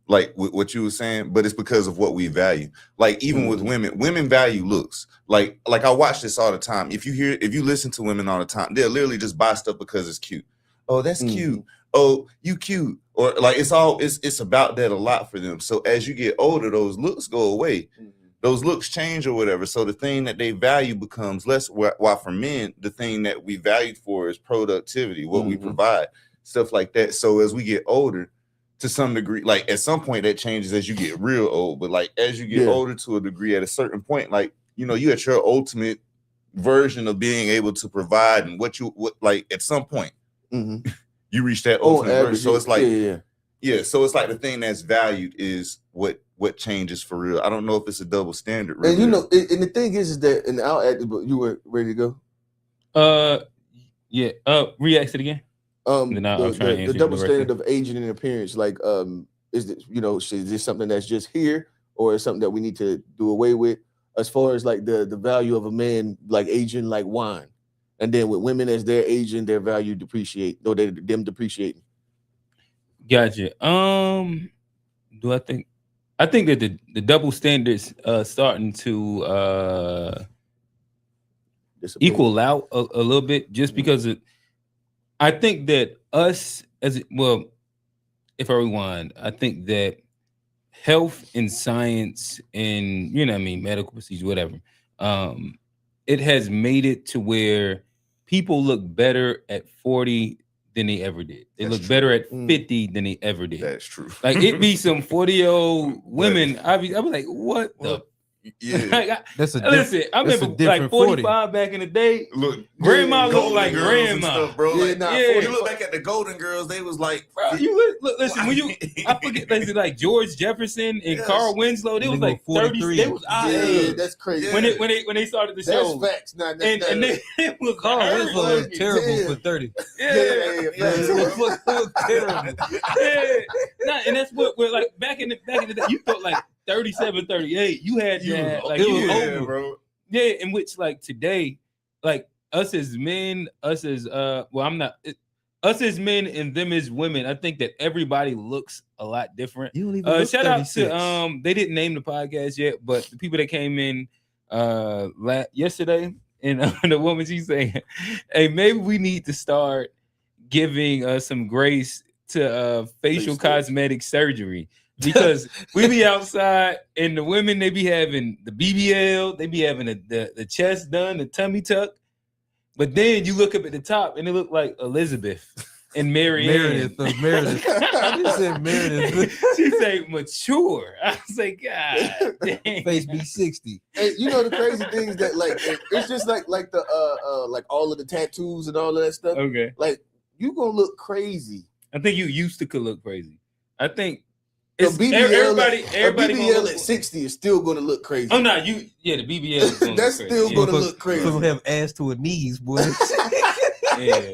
Speaker 4: like what you were saying, but it's because of what we value. Like even with women value looks. Like I watch this all the time. If you listen to women all the time, they'll literally just buy stuff because it's cute. Oh, that's cute. Oh, you cute. Or like it's about that a lot for them. So as you get older, those looks go away. Those looks change or whatever. So the thing that they value becomes less. While for men, the thing that we valued for is productivity, what we provide, stuff like that. So as we get older, to some degree, like at some point that changes as you get real old. But like as you get older to a degree, at a certain point, like, you know, you at your ultimate version of being able to provide, and what like at some point you reach that ultimate version. So it's like so it's like the thing that's valued is what changes for real. I don't know if it's a double standard. Really.
Speaker 2: And you know, and the thing is that, and I'll add, you were ready to go.
Speaker 3: Yeah. Re-ask it again. Then I'll try to
Speaker 2: The
Speaker 3: answer
Speaker 2: double
Speaker 3: the rest
Speaker 2: standard of aging and appearance, like, is this, is this something that's just here, or is something that we need to do away with? As far as like the value of a man, like aging like wine, and then with women as they're aging, their value depreciate, or them depreciating.
Speaker 3: Gotcha. Do I think that the double standards starting to
Speaker 2: Dissipate.
Speaker 3: equal out a little bit, just because I think that us if I rewind, I think that health and science and medical procedure, whatever, it has made it to where people look better at 40 than they ever did. They
Speaker 4: That's
Speaker 3: look
Speaker 4: true.
Speaker 3: better at 50 than they ever did.
Speaker 4: That's true.
Speaker 3: Like it be some 40-year-old women. I'd be like, what the?
Speaker 4: Yeah.
Speaker 3: Like,
Speaker 1: That's a
Speaker 3: listen, I
Speaker 1: that's a
Speaker 3: remember
Speaker 1: different
Speaker 3: like 45 back in the day.
Speaker 4: Look,
Speaker 3: Grandma looked
Speaker 4: Golden
Speaker 3: like
Speaker 4: Girls and
Speaker 3: grandma.
Speaker 4: stuff, bro.
Speaker 2: Yeah,
Speaker 4: Like,
Speaker 2: nah,
Speaker 3: yeah.
Speaker 4: you look back at the Golden Girls, they was like,
Speaker 3: Bro, listen, when I forget, like George Jefferson and
Speaker 4: Yes.
Speaker 3: Carl Winslow, they
Speaker 1: They
Speaker 3: was
Speaker 1: go
Speaker 3: like 30.
Speaker 1: 43.
Speaker 3: They was out
Speaker 2: Yeah, that's crazy.
Speaker 4: Yeah.
Speaker 3: when they started the
Speaker 2: That's
Speaker 3: show.
Speaker 2: facts. Nah,
Speaker 3: And they was
Speaker 1: Carl Winslow was
Speaker 2: fucking
Speaker 1: terrible
Speaker 2: damn.
Speaker 1: for 30.
Speaker 3: yeah.
Speaker 1: It was terrible.
Speaker 3: Nah, and that's what we're like back in the day. You thought like 37, 38. You had that like
Speaker 1: it
Speaker 3: you
Speaker 1: was
Speaker 3: was
Speaker 1: over.
Speaker 4: bro.
Speaker 3: Yeah, in which like today, like us as men, us as us as men and them as women, I think that everybody looks a lot different.
Speaker 1: You don't even look
Speaker 3: Shout out
Speaker 1: 36.
Speaker 3: to they didn't name the podcast yet, but the people that came in yesterday, and the woman, she's saying, hey, maybe we need to start giving some grace to facial cosmetic surgery, because we be outside and the women, they be having the BBL, they be having the chest done, the tummy tuck, but then you look up at the top and it look like Elizabeth and
Speaker 1: Meredith.
Speaker 3: Meredith.
Speaker 1: I just said Meredith.
Speaker 3: She say mature. I was like, God dang.
Speaker 1: Face be 60.
Speaker 2: And you know the crazy thing is that like it's just like the like all of the tattoos and all of that stuff.
Speaker 3: Okay.
Speaker 2: Like you gonna look crazy.
Speaker 3: I think you used to could look crazy. I think
Speaker 2: The
Speaker 3: it's
Speaker 2: BBL
Speaker 3: everybody
Speaker 2: BBL
Speaker 3: gonna
Speaker 2: at 60 is still gonna look crazy.
Speaker 3: Oh no, the BBL is gonna
Speaker 2: That's
Speaker 3: look
Speaker 2: still
Speaker 3: crazy.
Speaker 2: gonna
Speaker 1: Motherfucker-
Speaker 2: look crazy.
Speaker 1: Motherfucker have ass to her knees, boy.
Speaker 3: Yeah.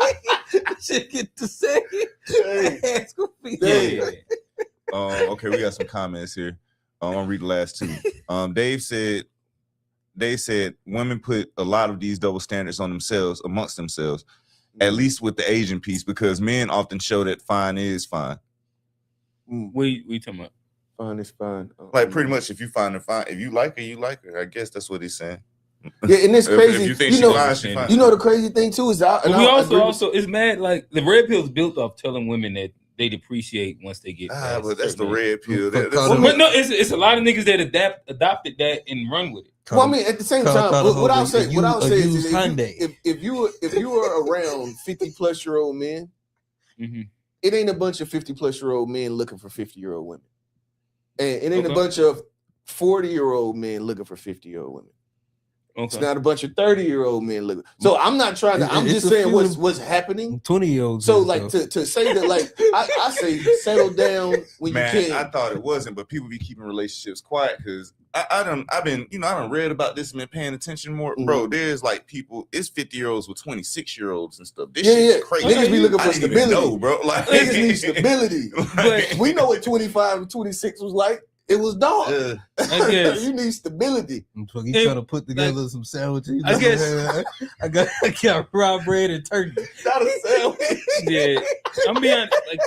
Speaker 1: Shit get to say.
Speaker 2: Hey.
Speaker 1: Ass gonna be-
Speaker 2: Hey.
Speaker 3: Yeah.
Speaker 4: Okay, we got some comments here. I'm gonna read the last two. Dave said women put a lot of these double standards on themselves, amongst themselves, at least with the Asian piece, because men often show that fine is fine.
Speaker 3: We talking about?
Speaker 2: Fine is fine.
Speaker 4: Like pretty much, if you find her fine, if you like her, you like her. I guess that's what he's saying.
Speaker 2: Yeah, and it's crazy.
Speaker 4: If you think
Speaker 2: you
Speaker 4: she
Speaker 2: know,
Speaker 4: fine, she fine.
Speaker 2: you know the crazy thing too is
Speaker 3: But we also it's mad like the red pill's built off telling women that they depreciate once they get past
Speaker 4: But that's the
Speaker 3: certain age.
Speaker 4: red pill.
Speaker 1: But
Speaker 3: But no, it's a lot of niggas that adopted that and run with it.
Speaker 2: Well, I mean, at the same time, what I'll say is,
Speaker 1: Hyundai.
Speaker 2: if you are around 50-plus-year-old men,
Speaker 3: Mm-hmm.
Speaker 2: it ain't a bunch of 50-plus-year-old men looking for 50-year-old women, and it ain't
Speaker 3: Okay.
Speaker 2: a bunch of 40-year-old men looking for 50-year-old women. It's
Speaker 3: Okay.
Speaker 2: not a bunch of 30-year-old men looking. So I'm not trying to. I'm
Speaker 1: It's
Speaker 2: just
Speaker 1: a
Speaker 2: saying
Speaker 1: few
Speaker 2: what's happening.
Speaker 1: 20-year-olds.
Speaker 2: So like to say that, like I say, settle down when
Speaker 4: Man,
Speaker 2: you can.
Speaker 4: I thought it wasn't, but people be keeping relationships quiet because I done read about this and been paying attention more. Bro, there's like people, it's 50-year-olds with 26-year-olds and stuff. This shit's crazy.
Speaker 2: Niggas be looking
Speaker 4: I
Speaker 2: for
Speaker 4: didn't even
Speaker 2: stability.
Speaker 4: know, bro. Like
Speaker 2: Niggas need stability.
Speaker 3: But
Speaker 2: We know what 25 and 26 was like. It was dog.
Speaker 3: I guess.
Speaker 2: You need stability.
Speaker 1: You trying to put together some sandwiches.
Speaker 3: I guess-
Speaker 1: I got raw bread and turkey.
Speaker 2: Not a sandwich.
Speaker 3: Yeah, I'm being honest, like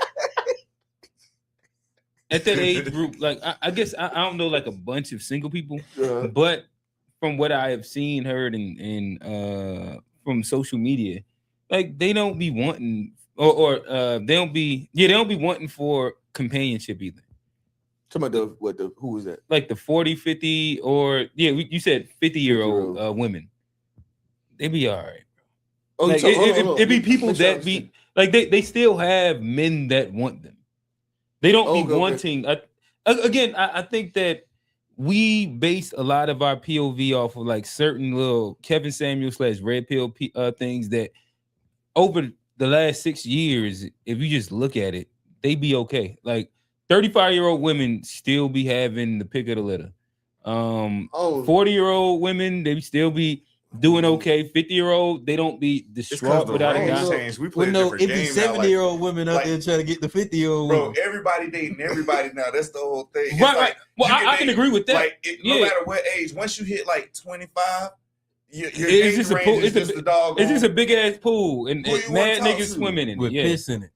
Speaker 3: at that age group, like I guess I don't know like a bunch of single people, but from what I have seen, heard, and from social media, like they don't be wanting or they don't be wanting for companionship either.
Speaker 2: Talking about who was that?
Speaker 3: Like the 40, 50, or you said 50-year-old women. They be all right.
Speaker 2: Oh,
Speaker 3: Like, it be people that
Speaker 2: be.
Speaker 3: be like they still have men that want them. They don't be
Speaker 2: Okay.
Speaker 3: wanting. I think that we based a lot of our POV off of like certain little Kevin Samuel / red pill things that over the last 6 years, if you just look at it, they be okay. Like 35-year-old women still be having the pick of the litter. 40-year-old women, they still be doing okay. 50-year-old, they don't be
Speaker 4: It's because
Speaker 3: distraught
Speaker 4: the
Speaker 3: without a
Speaker 4: range
Speaker 3: guy.
Speaker 4: changed. We play
Speaker 1: Well,
Speaker 4: a
Speaker 1: no,
Speaker 4: different
Speaker 1: it be
Speaker 4: game now.
Speaker 1: 70-year-old women out
Speaker 4: like-
Speaker 1: there trying to get the 50-year-old
Speaker 4: Bro,
Speaker 1: women.
Speaker 4: everybody dating everybody now. That's the whole thing. It's
Speaker 3: Right.
Speaker 4: like,
Speaker 3: Well,
Speaker 4: you
Speaker 3: I can
Speaker 4: date,
Speaker 3: agree with that.
Speaker 4: Like, no
Speaker 3: Yeah.
Speaker 4: matter what age, once you hit like 25, your
Speaker 3: It's
Speaker 4: age
Speaker 3: just a
Speaker 4: range
Speaker 3: pool.
Speaker 4: is just the dog.
Speaker 3: It's just a big ass pool and
Speaker 4: Who you wanna
Speaker 3: mad
Speaker 4: talk
Speaker 3: niggas
Speaker 4: to?
Speaker 3: swimming in it.
Speaker 1: With
Speaker 3: Yeah.
Speaker 1: piss in it.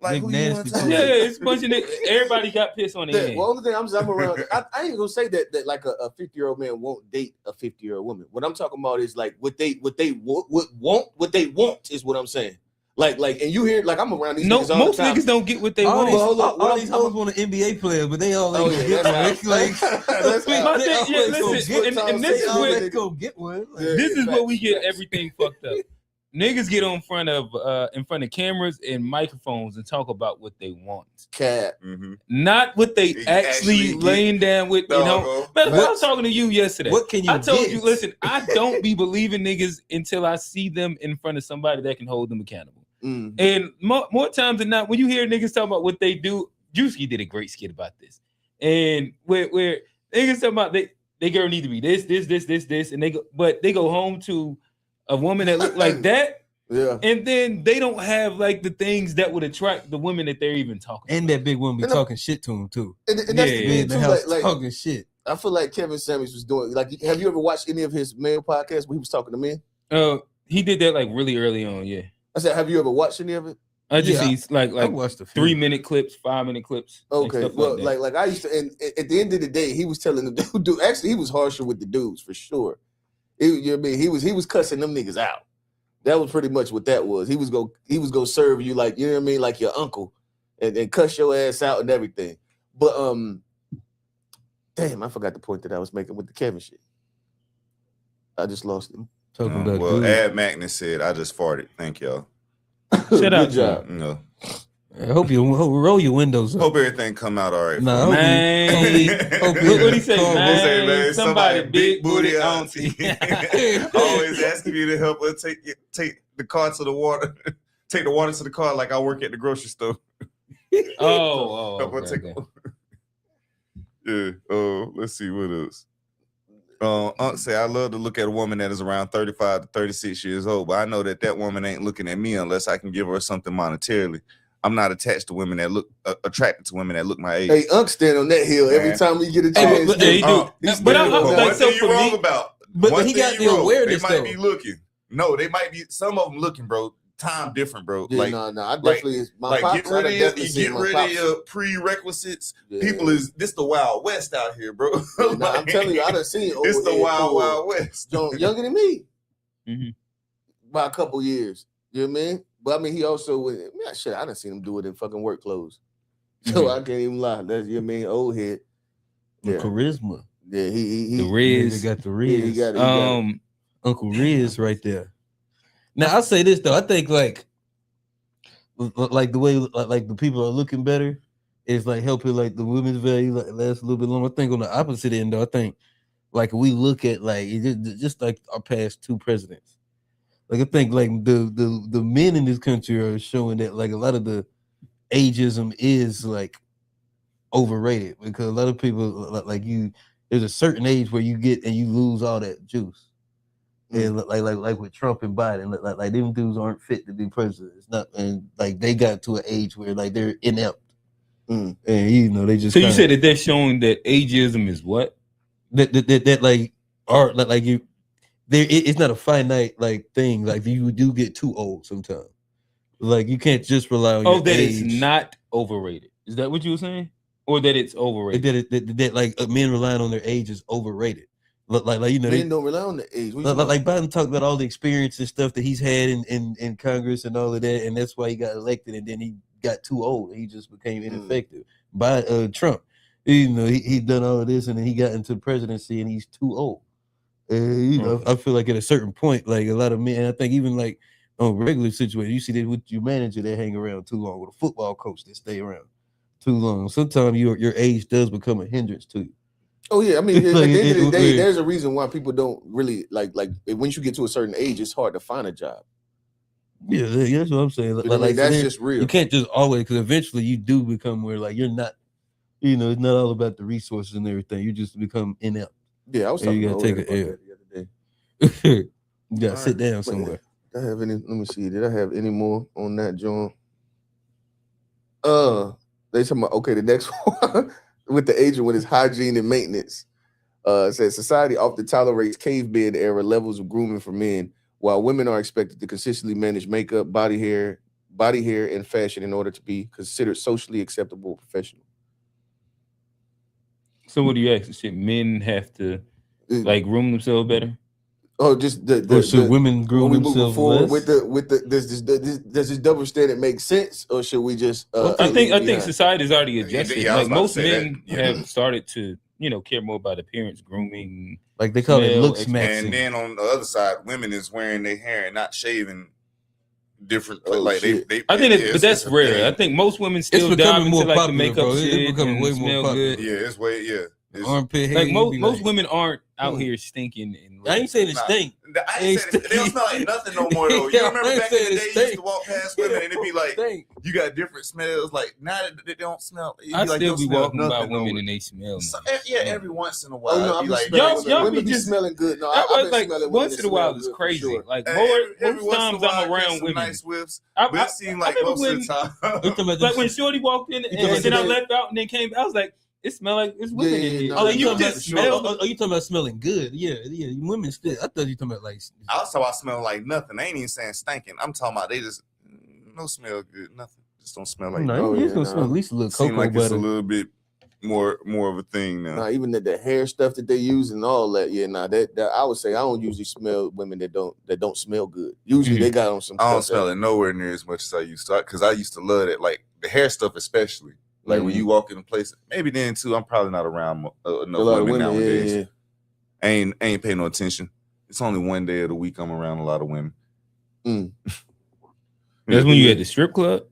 Speaker 4: like
Speaker 1: big
Speaker 4: who you want
Speaker 1: nasty
Speaker 4: to talk
Speaker 1: pool.
Speaker 3: Yeah,
Speaker 4: to?
Speaker 3: it's a bunch of niggas. Everybody got piss on their
Speaker 2: Well,
Speaker 3: hand.
Speaker 2: only thing I'm around. I ain't gonna say that like a 50-year-old man won't date a 50-year-old woman. What I'm talking about is like what they want is what I'm saying. Like, and you hear like I'm around these
Speaker 3: No,
Speaker 2: niggas all
Speaker 3: most
Speaker 2: the time.
Speaker 3: niggas don't get what they
Speaker 1: All
Speaker 3: want.
Speaker 1: these,
Speaker 2: hold on,
Speaker 1: all these hoes want an NBA player, but they all
Speaker 2: Oh,
Speaker 1: ain't
Speaker 2: yeah,
Speaker 1: get one.
Speaker 2: that's
Speaker 1: Like,
Speaker 2: that's
Speaker 1: they
Speaker 2: how-
Speaker 3: My thing- yeah,
Speaker 1: always go
Speaker 3: listen,
Speaker 1: get-
Speaker 3: and
Speaker 1: they
Speaker 3: this is
Speaker 1: always
Speaker 2: where-
Speaker 1: go get one. Like,
Speaker 2: Yeah.
Speaker 3: This is where we get
Speaker 2: facts.
Speaker 3: everything fucked up. Niggas get in front of cameras and microphones and talk about what they want,
Speaker 2: cat.
Speaker 4: Mhm.
Speaker 3: not what they
Speaker 4: You
Speaker 3: actually
Speaker 4: actually get-
Speaker 3: laying down with. You know,
Speaker 4: Doggo.
Speaker 3: but I
Speaker 1: What-
Speaker 3: was talking to you yesterday.
Speaker 1: what can you
Speaker 3: I told
Speaker 1: get?
Speaker 3: you, listen, I don't be believing niggas until I see them in front of somebody that can hold them accountable.
Speaker 2: Mm.
Speaker 3: And more times than not, when you hear niggas talking about what they do, Juicy did a great skit about this. And where niggas talking about they girl need to be this, and they go home to a woman that look like that,
Speaker 2: Yeah.
Speaker 3: and then they don't have like the things that would attract the women that they're even talking.
Speaker 1: and
Speaker 3: to.
Speaker 1: that big woman be
Speaker 2: And I'm-
Speaker 1: talking shit to him too.
Speaker 2: And that's
Speaker 3: Yeah,
Speaker 2: the
Speaker 1: Be
Speaker 2: thing
Speaker 1: in the
Speaker 2: too.
Speaker 1: house
Speaker 2: Like,
Speaker 1: talking shit.
Speaker 2: I feel like Kevin Samuels was doing. Like, have you ever watched any of his male podcasts where he was talking to men?
Speaker 3: He did that like really early on. Yeah,
Speaker 2: I said, have you ever watched any of it?
Speaker 3: I just
Speaker 1: Yeah,
Speaker 3: see like
Speaker 1: I watched a few.
Speaker 3: 3-minute clips, 5-minute clips. and
Speaker 2: Okay,
Speaker 3: stuff
Speaker 2: well,
Speaker 3: like that.
Speaker 2: like I used to, and at the end of the day, he was telling the dude. Actually, he was harsher with the dudes for sure. You know what I mean? He was cussing them niggas out. That was pretty much what that was. He was go serve you like, you know what I mean, like your uncle, and cuss your ass out and everything. But damn, I forgot the point that I was making with the Kevin shit. I just lost it.
Speaker 1: Talking about
Speaker 4: Well,
Speaker 1: dudes.
Speaker 4: Ad Magnus said, "I just farted." Thank y'all.
Speaker 3: Shout out
Speaker 2: Good
Speaker 3: to
Speaker 2: job.
Speaker 4: You know,
Speaker 1: I hope you roll your windows up.
Speaker 4: hope everything come out all right.
Speaker 1: Nah,
Speaker 4: for
Speaker 3: Man,
Speaker 1: hope
Speaker 3: look what he say,
Speaker 1: Call-
Speaker 3: man.
Speaker 4: Say, man,
Speaker 3: Somebody big booty auntie.
Speaker 4: Always asking me to help her take the car to the water, take the water to the car like I work at the grocery store.
Speaker 3: Oh,
Speaker 4: Help her
Speaker 3: okay,
Speaker 4: take.
Speaker 3: okay.
Speaker 4: Yeah. Let's see what else. Unc say, I love to look at a woman that is around 35 to 36 years old, but I know that woman ain't looking at me unless I can give her something monetarily. I'm not attached to women that look attracted to women that look my age.
Speaker 2: Hey, Unc stand on that hill every
Speaker 4: Man.
Speaker 2: time we get a
Speaker 1: Hey,
Speaker 2: chance.
Speaker 1: but-
Speaker 3: Yeah, he do.
Speaker 2: He's
Speaker 3: But
Speaker 2: standing
Speaker 3: I-
Speaker 2: on
Speaker 3: like,
Speaker 2: that.
Speaker 4: one
Speaker 3: so
Speaker 4: thing you
Speaker 3: for
Speaker 4: wrong
Speaker 3: me-
Speaker 4: about.
Speaker 1: But
Speaker 4: One
Speaker 1: he
Speaker 4: thing
Speaker 1: got
Speaker 4: you
Speaker 1: the
Speaker 4: wrong.
Speaker 1: awareness
Speaker 4: They might
Speaker 1: though.
Speaker 4: be looking. No, they might be. Some of them looking, bro. Time different, bro.
Speaker 2: Yeah,
Speaker 4: like,
Speaker 2: no, I definitely my
Speaker 4: like
Speaker 2: pops.
Speaker 4: get rid
Speaker 2: I
Speaker 4: of
Speaker 2: definitely
Speaker 4: you
Speaker 2: seen
Speaker 4: get
Speaker 2: my
Speaker 4: rid
Speaker 2: pops.
Speaker 4: of your prerequisites.
Speaker 2: Yeah.
Speaker 4: People is this the Wild West out here, bro.
Speaker 2: Yeah, nah, I'm telling you, I done seen old
Speaker 4: It's the
Speaker 2: head
Speaker 4: Wild
Speaker 2: pull
Speaker 4: Wild West.
Speaker 2: John, younger than me
Speaker 3: Mhm.
Speaker 2: by a couple years. You know what I mean? But I mean, he also shit. I done seen him do it in fucking work clothes. So I can't even lie. That's, you know what I mean, old head.
Speaker 1: The
Speaker 2: Yeah,
Speaker 1: charisma.
Speaker 2: yeah. He
Speaker 3: The
Speaker 1: Nigga
Speaker 3: Riz.
Speaker 1: got the
Speaker 2: yeah,
Speaker 1: Riz.
Speaker 2: he got it. He got it.
Speaker 1: Uncle Riz right there. Now I'll say this though. I think like the way like the people are looking better is like helping like the women's value like last a little bit longer. I think on the opposite end though, I think like we look at like just like our past two presidents. Like I think like the men in this country are showing that like a lot of the ageism is like overrated because a lot of people like you there's a certain age where you get and you lose all that juice. And like with Trump and Biden, like them dudes aren't fit to be president. It's not, and like they got to an age where like they're inept, and you know they just.
Speaker 3: So you
Speaker 1: kinda-
Speaker 3: said that they're showing that ageism is what?
Speaker 1: that like are like you, there it's not a finite like thing. Like you do get too old sometimes. Like you can't just rely on.
Speaker 3: Oh,
Speaker 1: your
Speaker 3: that
Speaker 1: age.
Speaker 3: it's not overrated. Is that what you were saying? Or that it's overrated?
Speaker 1: That like men relying on their age is overrated. Like you know
Speaker 2: Men don't rely on the age. What you
Speaker 1: like Biden talked about all the experience and stuff that he's had in Congress and all of that, and that's why he got elected. And then he got too old. He just became ineffective. By Trump, you know, he done all of this, and then he got into the presidency, and he's too old. You know, I feel like at a certain point, like a lot of men, and I think even like on regular situations, you see that with your manager that hang around too long, with a football coach that stay around too long. Sometimes your age does become a hindrance to you.
Speaker 2: Oh yeah, I mean, at
Speaker 1: Like,
Speaker 2: the end of the day,
Speaker 1: it-
Speaker 2: there's a reason why people don't really like once you get to a certain age, it's hard to find a job.
Speaker 1: Yeah, that's what I'm saying.
Speaker 2: You know what I mean? That's just real.
Speaker 1: You can't just always, because eventually you do become where like you're not, you know, it's not all about the resources and everything. You just become inept.
Speaker 2: Yeah, I was
Speaker 1: Yeah, you
Speaker 2: talking
Speaker 1: gotta
Speaker 2: to
Speaker 1: take
Speaker 2: take
Speaker 1: it,
Speaker 2: about that the other day.
Speaker 1: You gotta
Speaker 2: All
Speaker 1: sit
Speaker 2: right.
Speaker 1: down somewhere.
Speaker 2: Did I have any? Let me see. Did I have any more on that, John? They talking about okay. The next one with the agent with his hygiene and maintenance. Says society often tolerates caveman era levels of grooming for men, while women are expected to consistently manage makeup, body hair, and fashion in order to be considered socially acceptable professional.
Speaker 3: So what do you actually say? Men have to like groom themselves better?
Speaker 2: Oh, just
Speaker 1: Or should women groom
Speaker 2: when we moving
Speaker 1: themselves
Speaker 2: forward
Speaker 1: less?
Speaker 2: with the does this double standard make sense, or should we just?
Speaker 3: I think society's already adjusted.
Speaker 4: Yeah, I was
Speaker 3: like
Speaker 4: about to
Speaker 3: most
Speaker 4: say
Speaker 3: men
Speaker 4: that. Yeah.
Speaker 3: have started to care more about appearance, grooming.
Speaker 1: Like they call it
Speaker 3: smell,
Speaker 1: looks
Speaker 3: ex-
Speaker 1: maxing.
Speaker 4: And then on the other side, women is wearing their hair and not shaving different.
Speaker 2: Oh,
Speaker 4: like
Speaker 2: shit.
Speaker 4: they.
Speaker 3: I think
Speaker 4: it's
Speaker 3: but that's
Speaker 4: a
Speaker 3: rare.
Speaker 4: thing.
Speaker 3: I think most women still
Speaker 1: It's
Speaker 3: dive
Speaker 1: becoming
Speaker 3: into
Speaker 1: more
Speaker 3: like the
Speaker 1: popular,
Speaker 3: makeup
Speaker 1: bro. It's
Speaker 3: shit
Speaker 1: becoming
Speaker 3: and
Speaker 1: way more
Speaker 3: smell
Speaker 1: popular.
Speaker 3: good.
Speaker 4: Yeah, it's way it's,
Speaker 1: Armpit hair.
Speaker 3: Like
Speaker 1: you
Speaker 3: most
Speaker 1: be
Speaker 3: most
Speaker 1: like,
Speaker 3: women aren't out here stinking. And
Speaker 1: I ain't saying it
Speaker 4: Nah.
Speaker 1: stink.
Speaker 4: I ain't saying they don't smell like nothing no more though. You
Speaker 1: Yeah,
Speaker 4: remember
Speaker 1: I ain't
Speaker 4: back in
Speaker 1: saying
Speaker 4: the
Speaker 1: it
Speaker 4: day, you used to
Speaker 1: stink.
Speaker 4: walk past women and it'd be like
Speaker 1: Stink.
Speaker 4: you got different smells. Like now they don't smell. It'd
Speaker 3: I
Speaker 4: be like,
Speaker 3: still
Speaker 4: don't
Speaker 3: be
Speaker 4: smell
Speaker 3: walking by
Speaker 4: nothing
Speaker 3: women
Speaker 4: no
Speaker 3: and they smell.
Speaker 4: So,
Speaker 3: nice.
Speaker 4: yeah, every once in a while.
Speaker 2: Oh no,
Speaker 4: it'd
Speaker 2: I'm
Speaker 4: be
Speaker 2: just
Speaker 4: like
Speaker 2: smelling
Speaker 3: y'all
Speaker 2: women
Speaker 3: be
Speaker 2: be
Speaker 3: just-
Speaker 2: smelling good. No,
Speaker 3: I
Speaker 2: I've been
Speaker 3: like
Speaker 2: smelling women
Speaker 3: once
Speaker 2: that
Speaker 3: in a
Speaker 2: smell
Speaker 3: while it's
Speaker 2: good for
Speaker 3: crazy.
Speaker 2: sure.
Speaker 3: Like
Speaker 4: every
Speaker 3: most
Speaker 4: once in a
Speaker 3: times
Speaker 4: while,
Speaker 3: I'm
Speaker 4: I get
Speaker 3: around
Speaker 4: some
Speaker 3: women.
Speaker 4: nice whiffs.
Speaker 3: I
Speaker 4: But it seemed like
Speaker 3: remember
Speaker 4: most of the time.
Speaker 1: You talking about
Speaker 3: like
Speaker 1: them-
Speaker 3: when Shorty walked in and
Speaker 1: talking
Speaker 3: then I
Speaker 2: about-
Speaker 3: left out and then came. I was like, it smelled like it's women in here.
Speaker 2: no,
Speaker 3: Like
Speaker 1: you
Speaker 3: you
Speaker 1: talking
Speaker 3: just
Speaker 1: about
Speaker 3: smell.
Speaker 1: Oh, you talking about smelling good? Yeah. Women still. I thought you talking about like.
Speaker 4: I was talking about smelling like nothing. I ain't even saying stinking. I'm talking about they just no smell good. Nothing. Just don't smell like
Speaker 1: No,
Speaker 4: nothing.
Speaker 2: Oh,
Speaker 1: you
Speaker 2: yeah,
Speaker 1: just gonna
Speaker 2: no.
Speaker 1: smell at least a little
Speaker 4: Seem
Speaker 1: cocoa
Speaker 4: like it's a
Speaker 1: butter.
Speaker 4: little bit more of a thing now.
Speaker 2: Nah, even the hair stuff that they use and all that. Yeah, nah, that I would say I don't usually smell women that don't smell good. Usually they got on some.
Speaker 4: I don't
Speaker 2: stuff
Speaker 4: smell it nowhere near as much as I used to, because I used to love it. Like the hair stuff, especially. Like when you walk in a place, maybe then too. I'm probably not around enough
Speaker 2: a lot of
Speaker 4: women
Speaker 2: women.
Speaker 4: nowadays.
Speaker 2: Yeah.
Speaker 4: I ain't paying no attention. It's only one day of the week I'm around a lot of women.
Speaker 3: That's when you at the strip club.